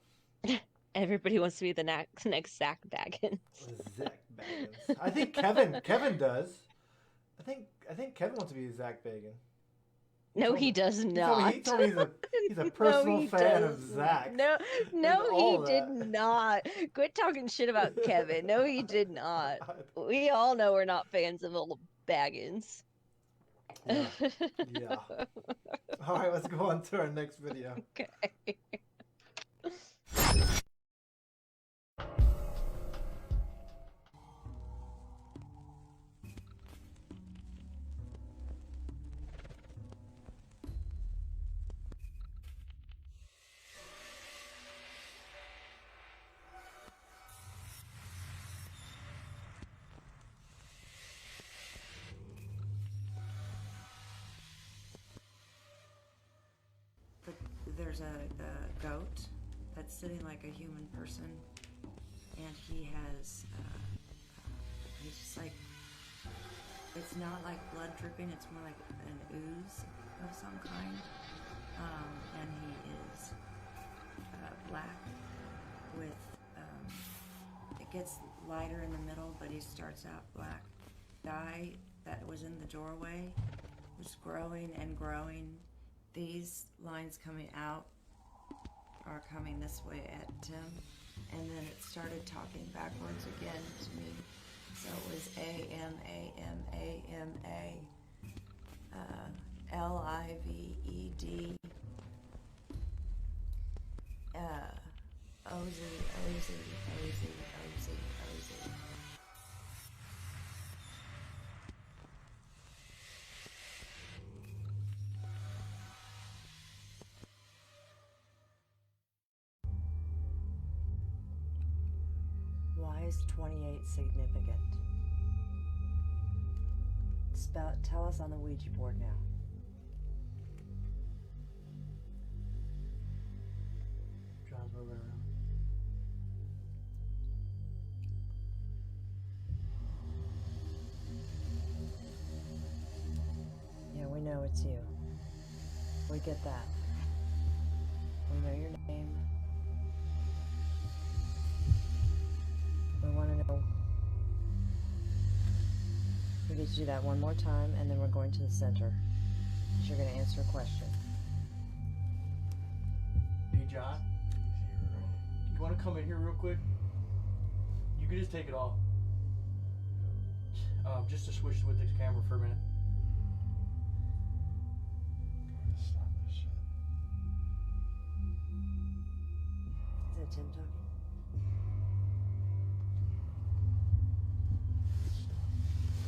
[SPEAKER 2] Everybody wants to be the next Zach Baggins.
[SPEAKER 1] Zach Baggins. I think Kevin does. I think Kevin wants to be Zach Baggins.
[SPEAKER 2] No, he does not.
[SPEAKER 1] He told me he's a personal fan of Zach.
[SPEAKER 2] No, he did not. Quit talking shit about Kevin. No, he did not. We all know we're not fans of old Baggins.
[SPEAKER 1] Yeah. All right, let's go on to our next video.
[SPEAKER 2] Okay.
[SPEAKER 10] There's a goat that's sitting like a human person, and he has, he's just like, it's not like blood dripping, it's more like an ooze of some kind, and he is black with, it gets lighter in the middle, but he starts out black. The guy that was in the doorway was growing and growing. These lines coming out are coming this way at Tim, and then it started talking backwards again to me. So it was A-M-A-M-A-M-A, L-I-V-E-D, O-Z. Why is 28 significant? Tell us on the Ouija board now.
[SPEAKER 1] John's moving around.
[SPEAKER 10] Yeah, we know it's you. We get that. We know your name. We want to know. We get to do that one more time, and then we're going to the center. You're going to answer a question.
[SPEAKER 11] Hey, John. You want to come in here real quick? You can just take it off. Just to switch with the camera for a minute.
[SPEAKER 9] Stop this shit.
[SPEAKER 10] Is that Tim talking?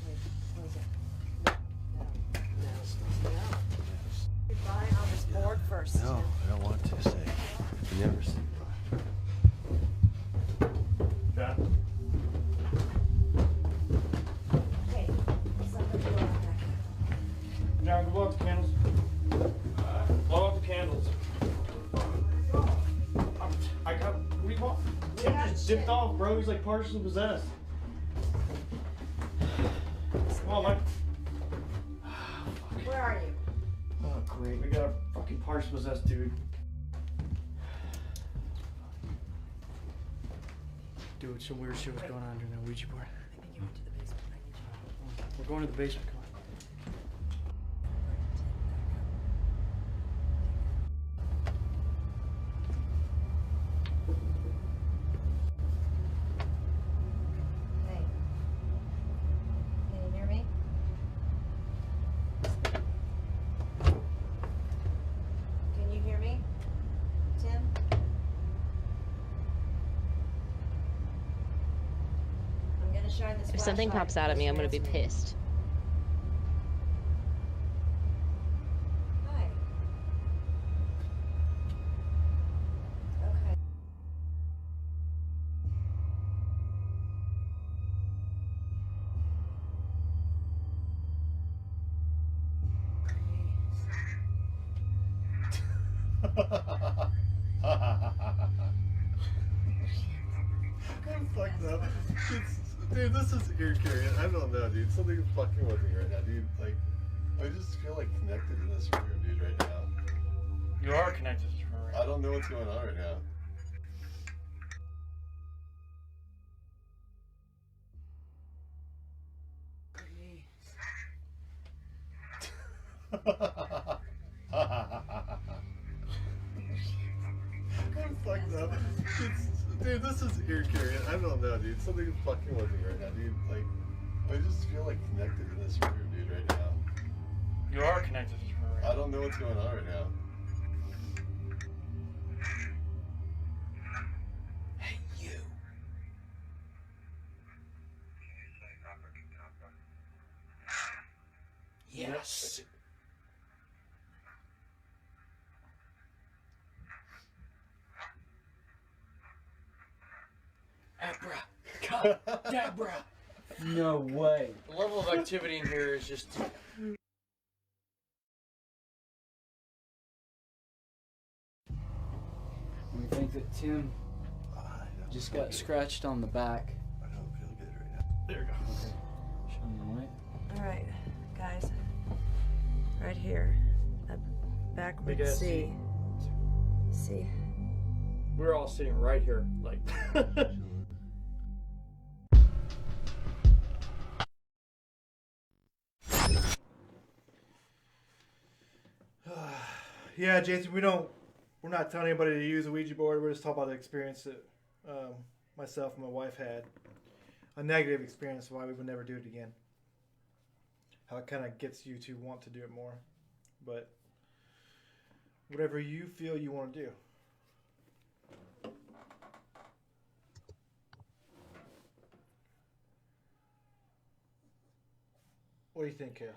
[SPEAKER 10] Wait, what is it? No. You're buying on this board first.
[SPEAKER 9] No, I don't want to say. You never say.
[SPEAKER 1] John?
[SPEAKER 10] Hey, somebody go out back.
[SPEAKER 11] John, blow out the candles. Blow out the candles. I got. What do you want? Tim just zipped off, bro. He's like partially possessed. Come on, Mike.
[SPEAKER 10] Where are you?
[SPEAKER 11] Oh, great. We got a fucking partially possessed dude. Dude, some weird shit was going on during that Ouija board.
[SPEAKER 10] I think you went to the basement. I need you.
[SPEAKER 11] We're going to the basement. Come on.
[SPEAKER 10] Hey. Can you hear me? Can you hear me? Tim? I'm gonna shine this
[SPEAKER 2] If something
[SPEAKER 10] flashlight
[SPEAKER 2] pops out at me, I'm gonna
[SPEAKER 10] close
[SPEAKER 2] be
[SPEAKER 10] your eyes to me.
[SPEAKER 2] pissed.
[SPEAKER 10] Hi. Okay.
[SPEAKER 9] Fucked up. Dude, this is here, Carrie. I don't know, dude. Something fucking with me right now, dude. Like, I just feel like connected to this room, dude, right now.
[SPEAKER 11] You are connected to her.
[SPEAKER 9] I don't know what's going on right now. I'm fucked up. Dude, this is here, Carrie. I don't know, dude. Something fucking with me right now, dude. Like, I just feel like connected to this room, dude, right now.
[SPEAKER 11] You are connected to her.
[SPEAKER 9] I don't know what's going on right now.
[SPEAKER 11] Hey, you. Yes. Abracadabra. No way. The level of activity in here is just. We think that Tim just got scratched on the back.
[SPEAKER 9] I don't feel good right now.
[SPEAKER 11] There you go. Okay. Show me the light.
[SPEAKER 10] All right, guys. Right here. Up backward
[SPEAKER 11] Big ass
[SPEAKER 10] C. C.
[SPEAKER 11] We're all sitting right here, like.
[SPEAKER 1] Yeah, Jason, we're not telling anybody to use a Ouija board. We're just talking about the experience that myself and my wife had. A negative experience, why we would never do it again. How it kind of gets you to want to do it more. But whatever you feel you want to do. What do you think, Kayla?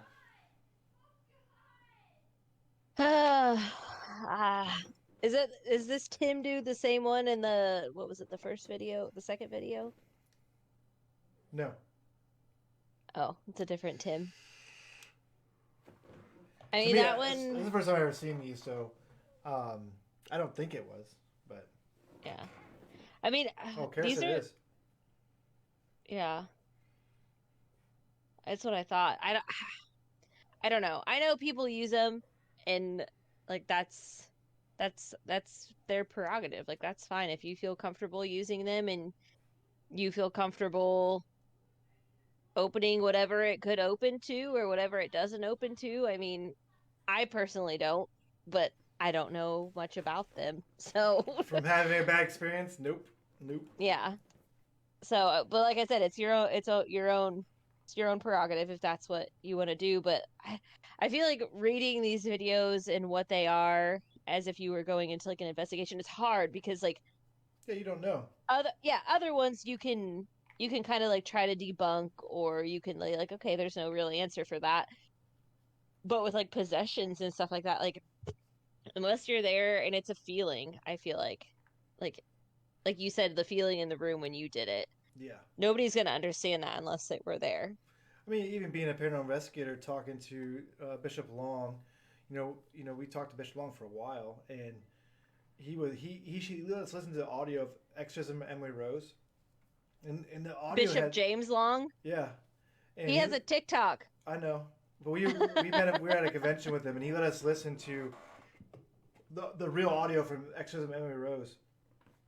[SPEAKER 2] Is this Tim dude the same one in the, what was it, the first video, the second video?
[SPEAKER 1] No.
[SPEAKER 2] Oh, it's a different Tim. I
[SPEAKER 1] To
[SPEAKER 2] mean,
[SPEAKER 1] me,
[SPEAKER 2] that
[SPEAKER 1] This is
[SPEAKER 2] one,
[SPEAKER 1] the first time I've ever seen these, so I don't think it was, but
[SPEAKER 2] yeah. I mean,
[SPEAKER 1] oh, Kara
[SPEAKER 2] these
[SPEAKER 1] said
[SPEAKER 2] are,
[SPEAKER 1] it is.
[SPEAKER 2] yeah. That's what I thought. I don't know. I know people use them, and like that's their prerogative. Like that's fine if you feel comfortable using them and you feel comfortable opening whatever it could open to or whatever it doesn't open to. I mean, I personally don't, but I don't know much about them. So
[SPEAKER 1] From having a bad experience, nope.
[SPEAKER 2] yeah. So, but like I said, it's your own it's your own prerogative if that's what you want to do. But I feel like reading these videos and what they are, as if you were going into like an investigation, it's hard because like
[SPEAKER 1] Yeah, you don't know.
[SPEAKER 2] other ones you can kind of like try to debunk, or you can like okay, there's no real answer for that. But with like possessions and stuff like that, like unless you're there and it's a feeling, I feel like you said, the feeling in the room when you did it.
[SPEAKER 1] Yeah.
[SPEAKER 2] Nobody's gonna understand that unless they were there.
[SPEAKER 1] I mean, even being a paranormal investigator, talking to Bishop Long, we talked to Bishop Long for a while, and he let us listen to the audio of Exorcism of Emily Rose, and the audio
[SPEAKER 2] Bishop James Long.
[SPEAKER 1] Yeah, and
[SPEAKER 2] he has a TikTok.
[SPEAKER 1] I know, but we were at a convention with him, and he let us listen to the real audio from Exorcism of Emily Rose,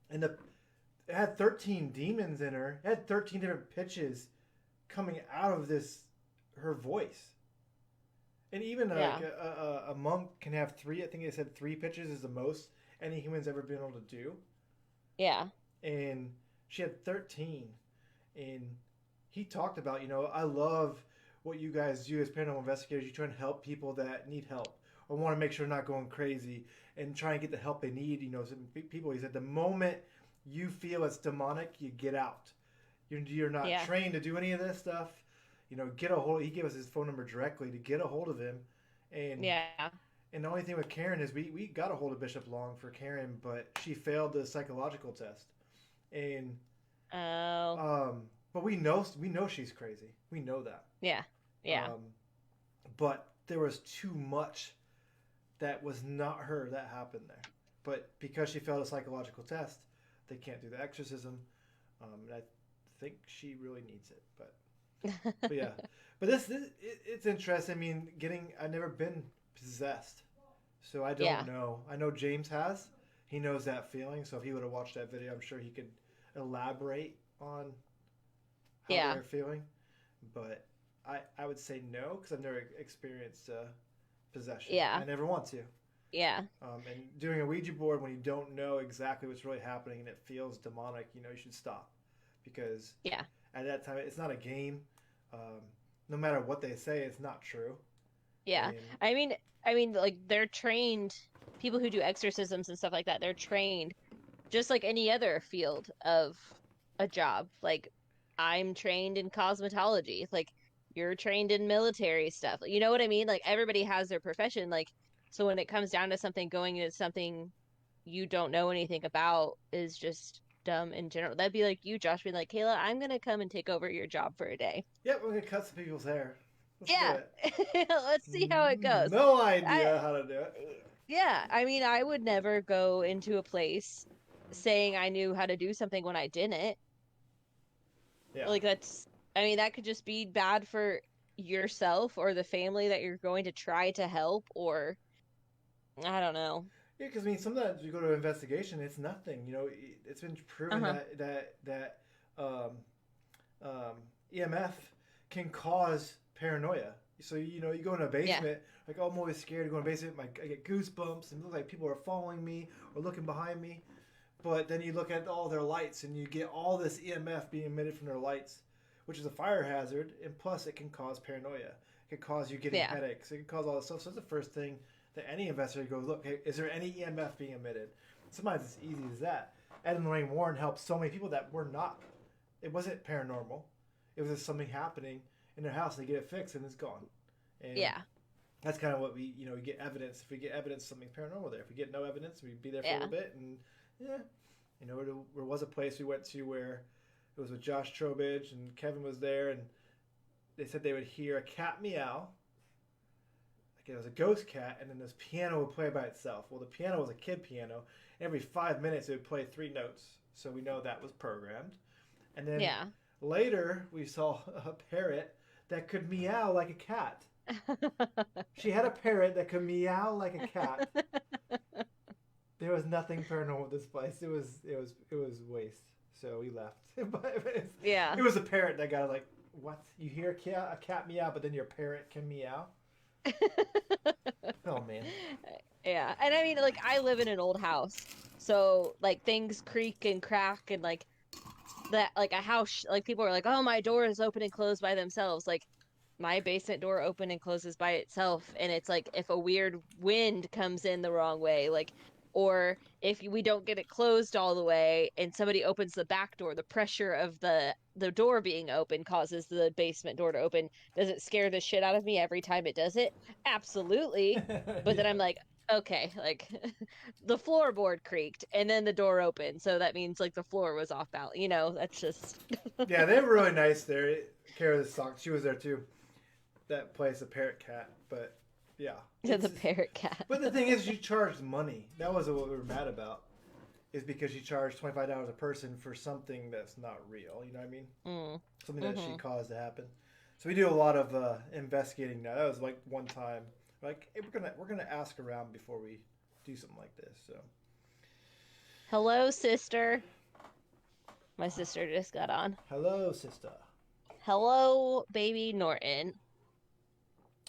[SPEAKER 1] and it had 13 demons in her. It had 13 different pitches coming out of her voice. And even a monk can have 3. I think they said 3 pitches is the most any human's ever been able to do.
[SPEAKER 2] Yeah.
[SPEAKER 1] And she had 13. And he talked about, I love what you guys do as paranormal investigators. You try and help people that need help or want to make sure they're not going crazy and try and get the help they need. Some people, he said, the moment you feel it's demonic, you get out. You're not trained to do any of this stuff. Get a hold. He gave us his phone number directly to get a hold of him. And and the only thing with Karen is we got a hold of Bishop Long for Karen, but she failed the psychological test. And but we know she's crazy. We know that.
[SPEAKER 2] Yeah.
[SPEAKER 1] But there was too much that was not her that happened there. But because she failed a psychological test, they can't do the exorcism. And I think she really needs it. But yeah. But it's interesting. I mean, I've never been possessed, so I don't know. I know James has. He knows that feeling. So if he would have watched that video, I'm sure he could elaborate on how they're feeling. But I would say no, because I've never experienced possession.
[SPEAKER 2] Yeah.
[SPEAKER 1] I never want to.
[SPEAKER 2] Yeah.
[SPEAKER 1] And doing a Ouija board when you don't know exactly what's really happening and it feels demonic, you should stop, because at that time it's not a game. No matter what they say, it's not true.
[SPEAKER 2] Yeah. I mean, like, they're trained. People who do exorcisms and stuff like that, they're trained just like any other field of a job. Like, I'm trained in cosmetology. Like, you're trained in military stuff. You know what I mean? Like, everybody has their profession. Like, so when it comes down to something, going into something you don't know anything about is just dumb in general. That'd be like you, Josh, being like, Kayla, I'm gonna come and take over your job for a day.
[SPEAKER 1] Yep, we're gonna cut some people's hair.
[SPEAKER 2] Let's see how it goes.
[SPEAKER 1] No idea how to do it.
[SPEAKER 2] Yeah, I mean, I would never go into a place saying I knew how to do something when I didn't.
[SPEAKER 1] Yeah.
[SPEAKER 2] Like, that could just be bad for yourself or the family that you're going to try to help, or I don't know.
[SPEAKER 1] Yeah, because sometimes you go to an investigation, it's nothing. It's been proven that EMF can cause paranoia. So you go in a basement, like, oh, I'm always scared to go in a basement. I get goosebumps and it looks like people are following me or looking behind me. But then you look at all their lights and you get all this EMF being emitted from their lights, which is a fire hazard, and plus it can cause paranoia. It can cause you getting headaches. It can cause all this stuff. So that's the first thing that any investigator goes, look, hey, is there any EMF being emitted? Sometimes it's easy as that. Ed and Lorraine Warren helped so many people that were not. It wasn't paranormal. It was just something happening in their house. They get it fixed and it's gone. And that's kind of what we get evidence. If we get evidence, something paranormal there. If we get no evidence, we'd be there for a little bit. And there was a place we went to where it was with Josh Trowbridge and Kevin was there, and they said they would hear a cat meow. It was a ghost cat, and then this piano would play by itself. Well, the piano was a kid piano. Every 5 minutes, it would play 3 notes. So we know that was programmed. And then later, we saw a parrot that could meow like a cat. She had a parrot that could meow like a cat. There was nothing paranormal with this place. It was waste. So we left. It was a parrot that got like, what? You hear a cat meow, but then your parrot can meow? Oh man.
[SPEAKER 2] Yeah, and I mean, like, I live in an old house, so like things creak and crack, and like that like a house, like people are like, oh, my door is open and closed by themselves. Like my basement door open and closes by itself, and it's like if a weird wind comes in the wrong way, like, or if we don't get it closed all the way and somebody opens the back door, the pressure of the door being open causes the basement door to open. Does it scare the shit out of me every time it does it? Absolutely. But then I'm like, okay, like the floorboard creaked and then the door opened, so that means like the floor was off balance. You know, that's just.
[SPEAKER 1] Yeah, they were really nice there. Kara the Sock, she was there too. That place, a parrot cat, but yeah.
[SPEAKER 2] Yeah, the parrot cat.
[SPEAKER 1] But the thing is, she charged money. That was what we were mad about. Is because she charged $25 a person for something that's not real. You know what I mean? Something that she caused to happen. So we do a lot of investigating now. That was like one time. Like, hey, we're gonna ask around before we do something like this. So.
[SPEAKER 2] Hello, sister. My sister just got on.
[SPEAKER 1] Hello, sister.
[SPEAKER 2] Hello, baby Norton.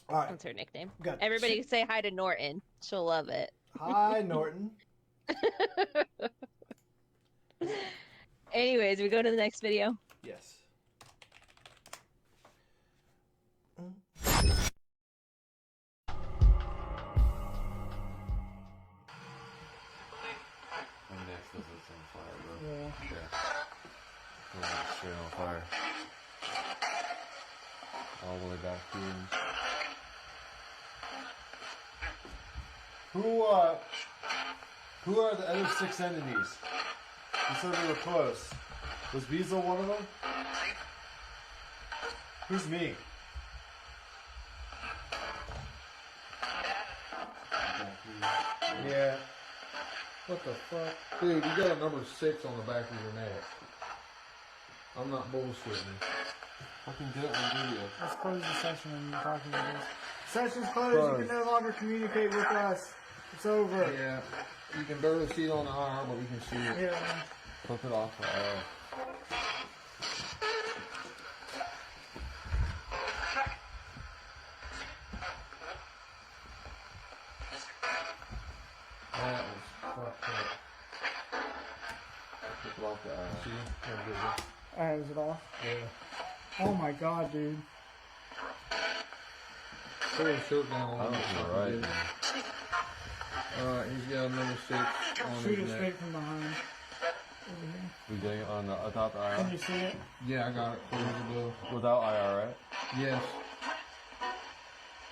[SPEAKER 1] All right.
[SPEAKER 2] That's her nickname.
[SPEAKER 1] Got
[SPEAKER 2] Everybody say hi to Norton. She'll love it.
[SPEAKER 1] Hi, Norton.
[SPEAKER 2] Anyways, we go to the next video.
[SPEAKER 1] Yes.
[SPEAKER 7] My neck says it's on fire, bro.
[SPEAKER 1] Yeah.
[SPEAKER 7] Yeah. Straight on fire. All the way back to him.
[SPEAKER 9] Who are the other 6 entities? You said we were close. Was Beazle one of them? Who's me?
[SPEAKER 12] Yeah. What the fuck? Dude, you got a number 6 on the back of your neck. I'm not bullshitting.
[SPEAKER 7] Fucking do it on video.
[SPEAKER 1] Let's close the session and talk about this. Session's closed. You can no longer communicate with us. It's over.
[SPEAKER 12] Yeah. You can barely see it on the IR, but we can see it.
[SPEAKER 1] Yeah.
[SPEAKER 7] Flip it off.
[SPEAKER 12] That was fucked up.
[SPEAKER 7] Flip it off the
[SPEAKER 12] See?
[SPEAKER 1] Alright, is it off?
[SPEAKER 12] Yeah.
[SPEAKER 1] Oh my god, dude.
[SPEAKER 12] Pull his shirt down.
[SPEAKER 7] I don't feel right, man.
[SPEAKER 12] Alright, he's got a number 6 on
[SPEAKER 1] Shoot it
[SPEAKER 12] his neck.
[SPEAKER 1] straight from behind. Over here.
[SPEAKER 7] We doing it on the without the IR?
[SPEAKER 1] Can you see it?
[SPEAKER 12] Yeah, I got it. Clear as a bell.
[SPEAKER 7] Without IR, right?
[SPEAKER 12] Yes.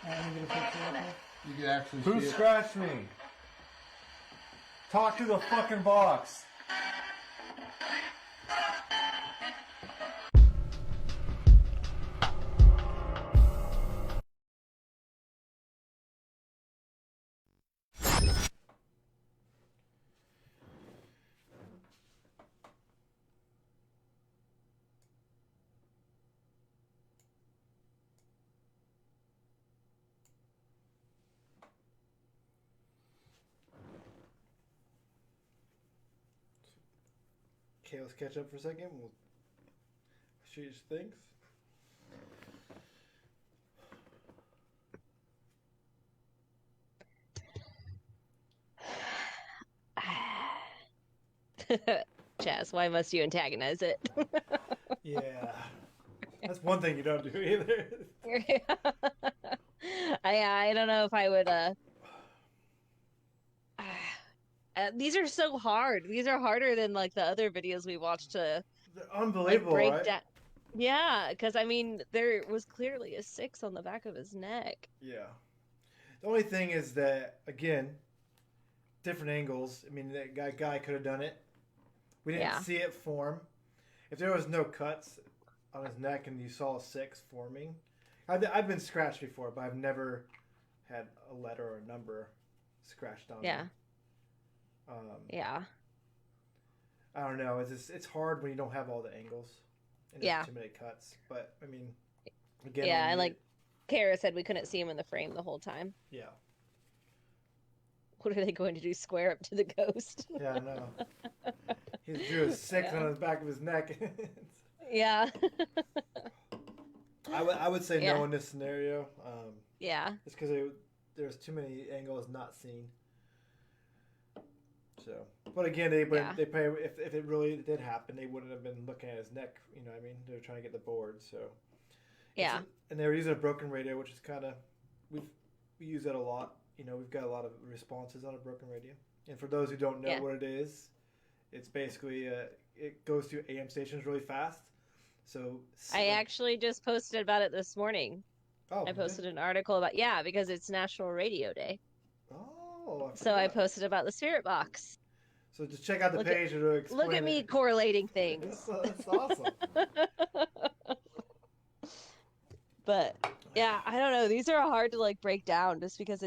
[SPEAKER 1] Alright, let me get a picture of it.
[SPEAKER 12] You can actually
[SPEAKER 9] Who
[SPEAKER 12] see it.
[SPEAKER 9] scratched me? Talk to the fucking box.
[SPEAKER 1] Okay, let's catch up for a second. We'll shoot your things.
[SPEAKER 2] Chaz, why must you antagonize it?
[SPEAKER 1] Yeah. That's one thing you don't do either.
[SPEAKER 2] I don't know if I would these are so hard. These are harder than like the other videos we watched to
[SPEAKER 1] They're unbelievable,
[SPEAKER 2] break
[SPEAKER 1] right?
[SPEAKER 2] down. Yeah, because I mean there was clearly a 6 on the back of his neck.
[SPEAKER 1] Yeah. The only thing is that, again, different angles. I mean, that guy could have done it. We didn't see it form. If there was no cuts on his neck and you saw a 6 forming, I've been scratched before, but I've never had a letter or a number scratched on me.
[SPEAKER 2] Yeah.
[SPEAKER 1] I don't know. It's hard when you don't have all the angles and there's too many cuts. But I mean, again.
[SPEAKER 2] Yeah, and like Kara said, we couldn't see him in the frame the whole time.
[SPEAKER 1] Yeah.
[SPEAKER 2] What are they going to do? Square up to the ghost?
[SPEAKER 1] Yeah, I know. He drew a 6 on the back of his neck.
[SPEAKER 2] Yeah.
[SPEAKER 1] I would say no in this scenario.
[SPEAKER 2] Yeah.
[SPEAKER 1] It's because there's too many angles not seen. So But again, they wouldn't.
[SPEAKER 2] Yeah.
[SPEAKER 1] They probably, if it really did happen, they wouldn't have been looking at his neck. You know what I mean? They were trying to get the board. So
[SPEAKER 2] Yeah.
[SPEAKER 1] and they were using a broken radio, which is kind of we use that a lot. You know, we've got a lot of responses on a broken radio. And for those who don't know what it is, it's basically it goes to AM stations really fast. So
[SPEAKER 2] I actually just posted about it this morning.
[SPEAKER 1] Oh,
[SPEAKER 2] I posted an article about because it's National Radio Day.
[SPEAKER 1] Oh,
[SPEAKER 2] so I posted about the spirit box.
[SPEAKER 1] So just check out the page. It'll explain
[SPEAKER 2] look at me correlating things.
[SPEAKER 1] That's awesome.
[SPEAKER 2] But yeah, I don't know. These are hard to like break down just because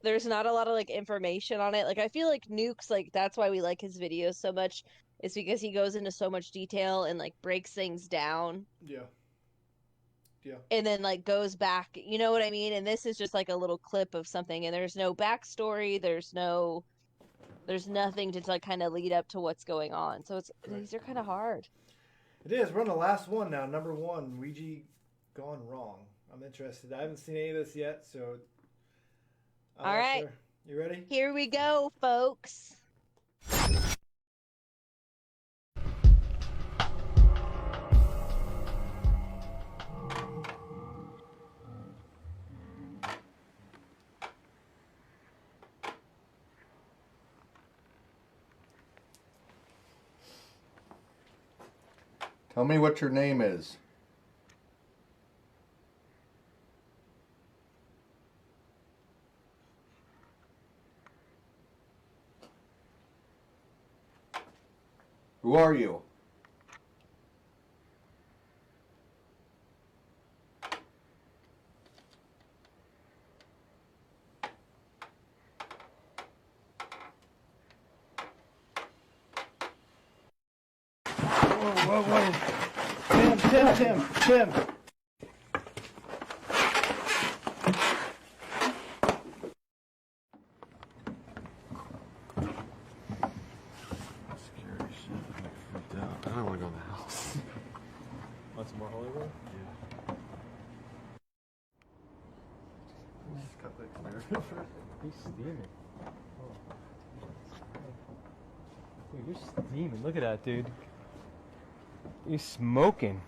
[SPEAKER 2] there's not a lot of like information on it. Like I feel like Nuke's like that's why we like his videos so much. Is because he goes into so much detail and like breaks things down.
[SPEAKER 1] Yeah. Yeah.
[SPEAKER 2] And then like goes back, you know what I mean? And this is just like a little clip of something, and there's no backstory, there's nothing to like kind of lead up to what's going on. So these are kind of hard.
[SPEAKER 1] It is. We're on the last one now. Number 1, Ouija gone wrong. I'm interested. I haven't seen any of this yet, so.
[SPEAKER 2] All right.
[SPEAKER 1] Sure. You ready?
[SPEAKER 2] Here we go, folks.
[SPEAKER 12] Tell me what your name is. Who are you?
[SPEAKER 1] Whoa. Tim.
[SPEAKER 7] I don't want to go in the house.
[SPEAKER 13] Want some more holy water?
[SPEAKER 7] Yeah. Just cut the clear.
[SPEAKER 13] He's steaming. Oh. Dude, you're steaming. Look at that, dude. You're smoking.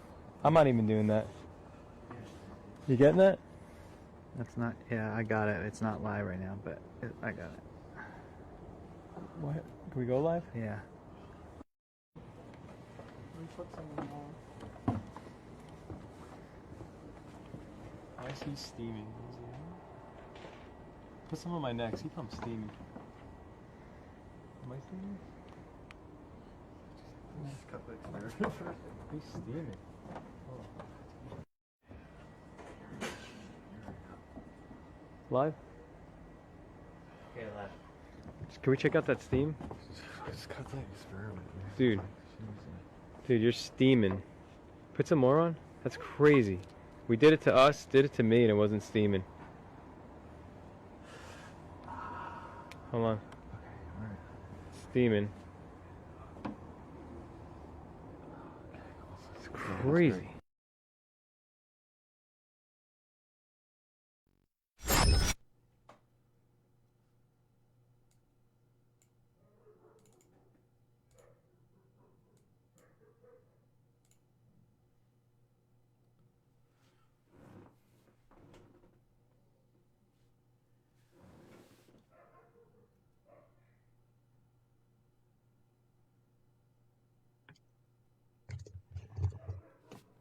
[SPEAKER 13] I'm not even doing that. You getting that?
[SPEAKER 14] That's not. Yeah, I got it. It's not live right now, but I got it.
[SPEAKER 13] What? Can we go live?
[SPEAKER 14] Yeah.
[SPEAKER 13] Why is he steaming? Put some on my neck. See if I'm steaming. Am I steaming?
[SPEAKER 7] Just cut the clear.
[SPEAKER 13] He's steaming. Oh. Live?
[SPEAKER 14] Okay, live.
[SPEAKER 13] Can we check out that steam?
[SPEAKER 7] Just cut the experiment.
[SPEAKER 13] Dude, you're steaming. Put some more on? That's crazy. We did it to us, did it to me, and it wasn't steaming. Hold on.
[SPEAKER 7] Okay, alright.
[SPEAKER 13] Steaming. It's crazy.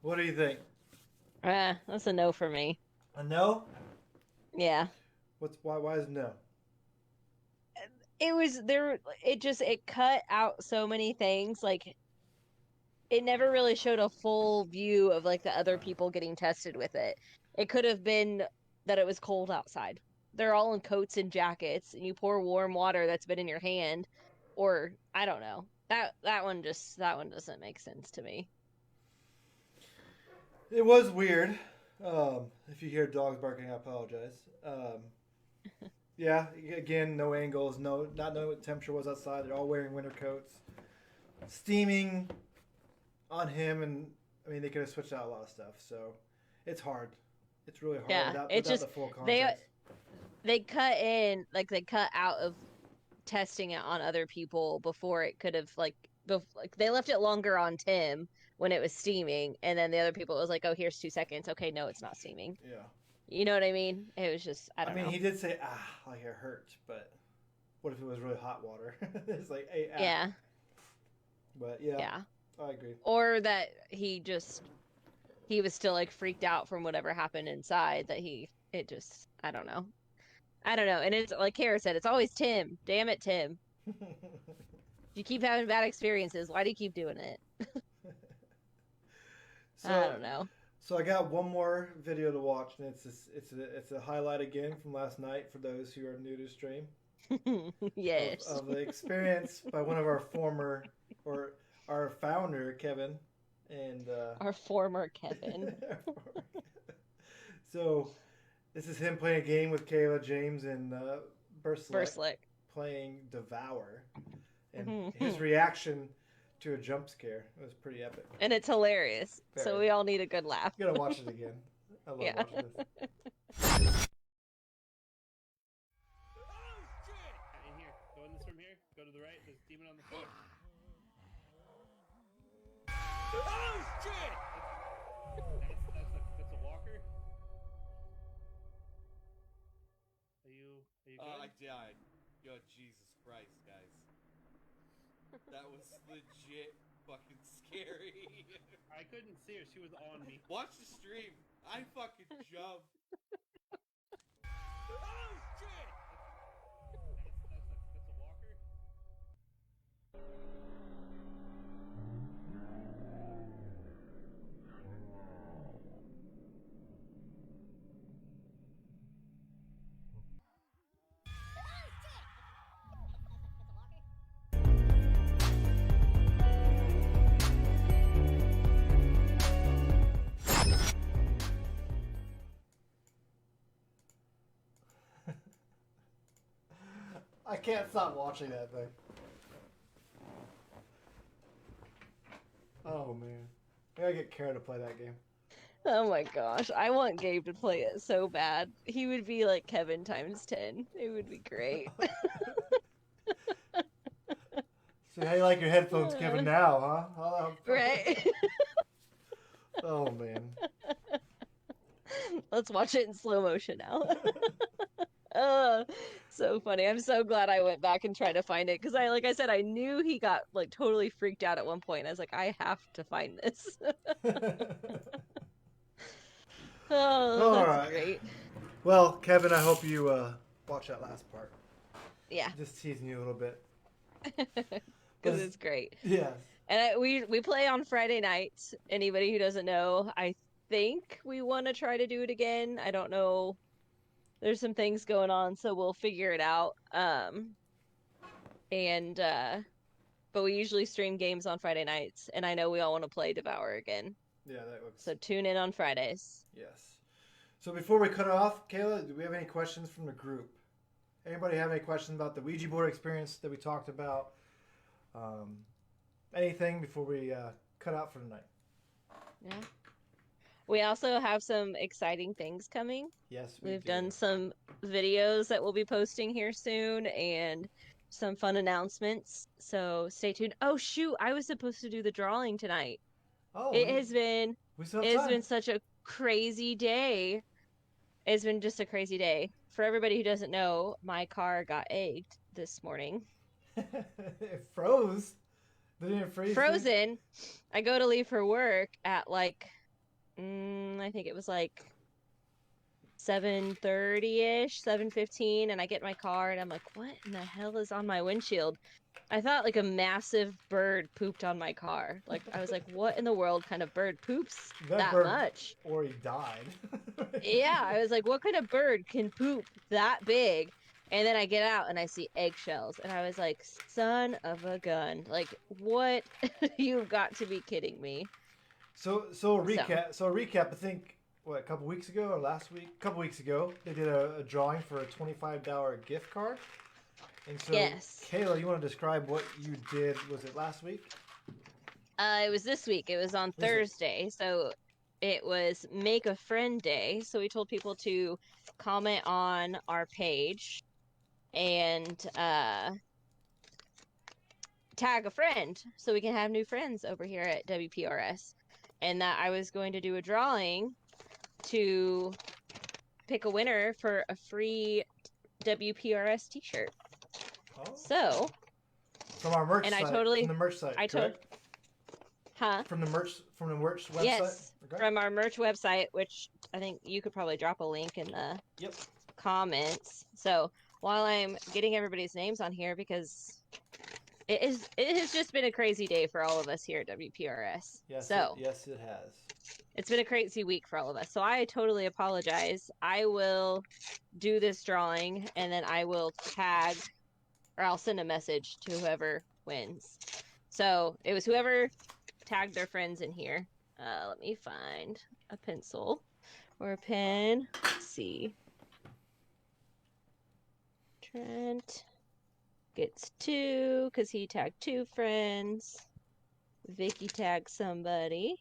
[SPEAKER 1] What do you think?
[SPEAKER 2] That's a no for me.
[SPEAKER 1] A no?
[SPEAKER 2] Yeah.
[SPEAKER 1] Why is it no?
[SPEAKER 2] It was there. It cut out so many things. Like, it never really showed a full view of like the other people getting tested with it. It could have been that it was cold outside. They're all in coats and jackets, and you pour warm water that's been in your hand, or I don't know. That one doesn't make sense to me.
[SPEAKER 1] It was weird. If you hear dogs barking, I apologize. Yeah, again, no angles, not knowing what the temperature was outside. They're all wearing winter coats. Steaming on him, and I mean, they could have switched out a lot of stuff. So it's hard. It's really hard
[SPEAKER 2] Yeah,
[SPEAKER 1] without
[SPEAKER 2] it's
[SPEAKER 1] the
[SPEAKER 2] just
[SPEAKER 1] full context.
[SPEAKER 2] they cut in, like they cut out of testing it on other people before it could have like they left it longer on Tim when it was steaming, and then the other people it was like, oh, here's 2 seconds. Okay, no, it's not steaming.
[SPEAKER 1] Yeah.
[SPEAKER 2] You know what I mean? It was just I don't know.
[SPEAKER 1] He did say like it hurt, but what if it was really hot water? It's like
[SPEAKER 2] Yeah.
[SPEAKER 1] But yeah.
[SPEAKER 2] Yeah.
[SPEAKER 1] I agree.
[SPEAKER 2] Or that he was still like freaked out from whatever happened inside that I don't know. And it's like Kara said, it's always Tim. Damn it, Tim. You keep having bad experiences. Why do you keep doing it?
[SPEAKER 1] So,
[SPEAKER 2] I don't know.
[SPEAKER 1] So I got one more video to watch, and it's a highlight again from last night for those who are new to stream.
[SPEAKER 2] Yes.
[SPEAKER 1] Of the experience by one of our former or our founder Kevin and
[SPEAKER 2] our former Kevin.
[SPEAKER 1] So this is him playing a game with Kayla, James, and Burslick playing Devour, and his reaction to a jump scare was pretty epic.
[SPEAKER 2] And it's hilarious.
[SPEAKER 1] Very.
[SPEAKER 2] So we all need a good laugh.
[SPEAKER 1] You gotta watch it again. I love watching this.
[SPEAKER 3] In here. Go in this room here. Go to the right. There's a demon on the floor. Oh shit! That's a walker. Are you good?
[SPEAKER 4] I died. Yo, Jesus Christ, guys. That was legit fucking scary.
[SPEAKER 3] I couldn't see her. She was on me.
[SPEAKER 4] Watch the stream. I fucking jumped.
[SPEAKER 3] Oh shit! That's a walker.
[SPEAKER 1] I can't stop watching that thing. Oh man, I gotta get Kara to play that game.
[SPEAKER 2] Oh my gosh, I want Gabe to play it so bad. He would be like Kevin times 10. It would be great.
[SPEAKER 1] So how you like your headphones, Kevin? Now, huh?
[SPEAKER 2] Right.
[SPEAKER 1] Oh man.
[SPEAKER 2] Let's watch it in slow motion now. So funny. I'm so glad I went back and tried to find it because like I said, I knew he got like totally freaked out at one point. I was like, I have to find this. Oh, that's
[SPEAKER 1] right.
[SPEAKER 2] great.
[SPEAKER 1] Well, Kevin, I hope you watch that last part.
[SPEAKER 2] Yeah.
[SPEAKER 1] Just teasing you a little bit.
[SPEAKER 2] Because it's great.
[SPEAKER 1] Yes.
[SPEAKER 2] And we play on Friday nights. Anybody who doesn't know, I think we want to try to do it again. I don't know. There's some things going on, so we'll figure it out. But we usually stream games on Friday nights, and I know we all want to play Devour again.
[SPEAKER 1] Yeah, that looks.
[SPEAKER 2] So tune in on Fridays.
[SPEAKER 1] Yes. So before we cut off, Kayla, do we have any questions from the group? Anybody have any questions about the Ouija board experience that we talked about? Anything before we cut out for tonight?
[SPEAKER 2] Yeah. We also have some exciting things coming.
[SPEAKER 1] Yes,
[SPEAKER 2] we've done some videos that we'll be posting here soon and some fun announcements. So stay tuned. Oh shoot, I was supposed to do the drawing tonight.
[SPEAKER 1] Oh,
[SPEAKER 2] it has been such a crazy day. It's been just a crazy day. For everybody who doesn't know, my car got egged this morning.
[SPEAKER 1] It froze. Didn't it freeze?
[SPEAKER 2] Frozen. I go to leave for work at like I think it was like 7:30-ish, 7:15, and I get in my car and I'm like, what in the hell is on my windshield? I thought like a massive bird pooped on my car. Like I was like, what in the world kind of bird poops that
[SPEAKER 1] bird
[SPEAKER 2] much?
[SPEAKER 1] Or he died.
[SPEAKER 2] Yeah, I was like, what kind of bird can poop that big? And then I get out and I see eggshells, and I was like, son of a gun! Like, what? You've got to be kidding me.
[SPEAKER 1] So a recap. I think a couple weeks ago or last week, a couple weeks ago, they did a drawing for a $25 gift card. And so,
[SPEAKER 2] yes.
[SPEAKER 1] Kayla, you want to describe what you did? Was it last week?
[SPEAKER 2] It was this week. It was on Thursday. So it was Make a Friend Day. So we told people to comment on our page and tag a friend so we can have new friends over here at WPRS, and that I was going to do a drawing to pick a winner for a free WPRS t-shirt.
[SPEAKER 1] Oh.
[SPEAKER 2] So
[SPEAKER 1] from our merch
[SPEAKER 2] and
[SPEAKER 1] site.
[SPEAKER 2] I totally
[SPEAKER 1] From the merch site.
[SPEAKER 2] Huh?
[SPEAKER 1] From the merch website.
[SPEAKER 2] Yes,
[SPEAKER 1] Okay.
[SPEAKER 2] from our merch website, which I think you could probably drop a link in the comments. So while I'm getting everybody's names on here, because it has just been a crazy day for all of us here at WPRS.
[SPEAKER 1] Yes,
[SPEAKER 2] yes,
[SPEAKER 1] it has.
[SPEAKER 2] It's been a crazy week for all of us. So I totally apologize. I will do this drawing, and then I will tag, or I'll send a message to whoever wins. So it was whoever tagged their friends in here. Let me find a pencil or a pen. Let's see. Trent gets 2 because he tagged 2 friends. Vicky tagged somebody.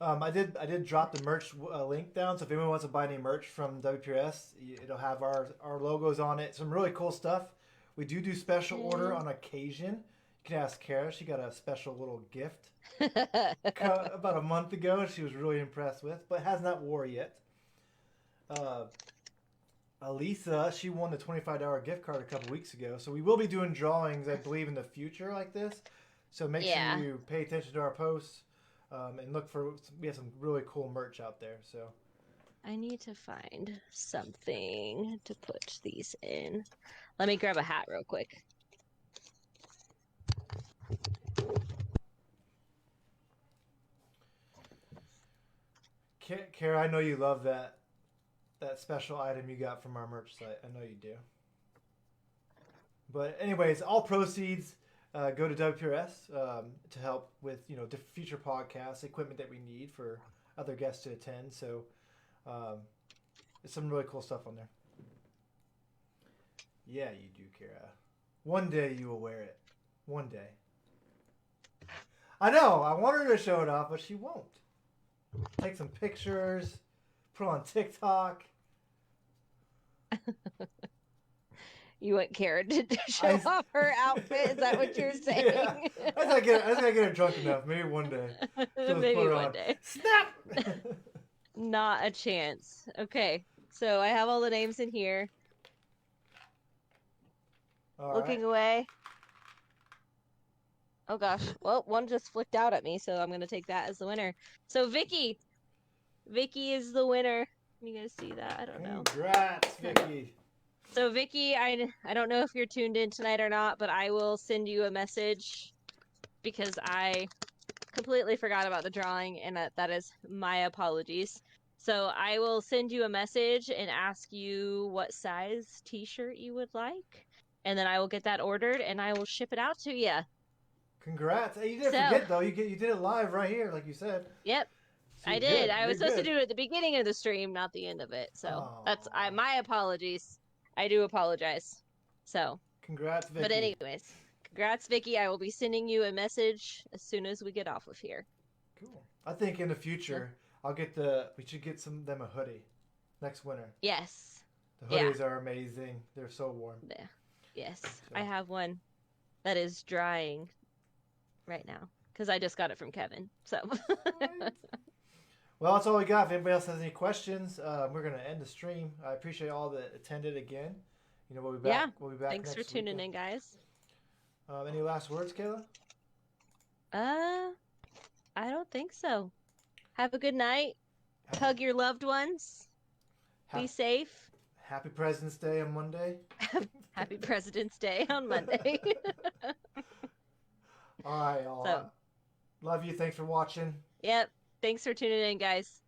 [SPEAKER 1] I did drop the merch link down, so if anyone wants to buy any merch from WPRS, it'll have our logos on it. Some really cool stuff. We do special order on occasion. You can ask Kara. She got a special little gift about a month ago. She was really impressed with, but has not wore yet. Elisa, she won the $25 gift card a couple weeks ago. So we will be doing drawings, I believe, in the future like this. So make sure you pay attention to our posts and look for. We have some really cool merch out there. So
[SPEAKER 2] I need to find something to put these in. Let me grab a hat real quick.
[SPEAKER 1] Kara, I know you love that special item you got from our merch site. I know you do. But anyways, all proceeds go to WPRS to help with future podcasts, equipment that we need for other guests to attend. So there's some really cool stuff on there. Yeah, you do, Kara. One day you will wear it. One day. I know. I want her to show it off, but she won't. Take some pictures. Put it on TikTok.
[SPEAKER 2] You want Kara to show off her outfit? Is that what you're saying?
[SPEAKER 1] Yeah. I just gotta get her drunk enough. Maybe one day.
[SPEAKER 2] Maybe one day.
[SPEAKER 1] Snap!
[SPEAKER 2] Not a chance. Okay, so I have all the names in here. Looking away. Oh gosh. Well, one just flicked out at me, so I'm gonna take that as the winner. So Vicky is the winner. You gonna see that? I don't know.
[SPEAKER 1] Congrats, Vicky.
[SPEAKER 2] So Vicky, I don't know if you're tuned in tonight or not, but I will send you a message because I completely forgot about the drawing, and that is my apologies. So I will send you a message and ask you what size t-shirt you would like, and then I will get that ordered and I will ship it out to you.
[SPEAKER 1] Congrats. Hey, you didn't forget though. You did it live right here, like you said.
[SPEAKER 2] Yep.
[SPEAKER 1] So
[SPEAKER 2] I did.
[SPEAKER 1] good.
[SPEAKER 2] I was
[SPEAKER 1] You're
[SPEAKER 2] supposed to
[SPEAKER 1] good.
[SPEAKER 2] do it at the beginning of the stream, not the end of it. So that's my apologies. I do apologize. So
[SPEAKER 1] Congrats, Vicky.
[SPEAKER 2] But anyways, congrats, Vicky. I will be sending you a message as soon as we get off of here.
[SPEAKER 1] Cool. I think in the future, we should get them a hoodie next winter.
[SPEAKER 2] Yes.
[SPEAKER 1] The hoodies are amazing. They're so warm.
[SPEAKER 2] Yeah. Yes. I have one that is drying right now because I just got it from Kevin. So.
[SPEAKER 1] Well, that's all we got. If anybody else has any questions, we're going to end the stream. I appreciate all that attended again. We'll be back.
[SPEAKER 2] Yeah.
[SPEAKER 1] We'll be back.
[SPEAKER 2] Thanks for tuning in, guys.
[SPEAKER 1] Any last words, Kayla?
[SPEAKER 2] I don't think so. Have a good night. Hug your loved ones. Be safe.
[SPEAKER 1] Happy President's Day on Monday.
[SPEAKER 2] Happy President's Day on Monday.
[SPEAKER 1] All right, all.
[SPEAKER 2] So,
[SPEAKER 1] love you. Thanks for watching.
[SPEAKER 2] Yep. Thanks for tuning in, guys.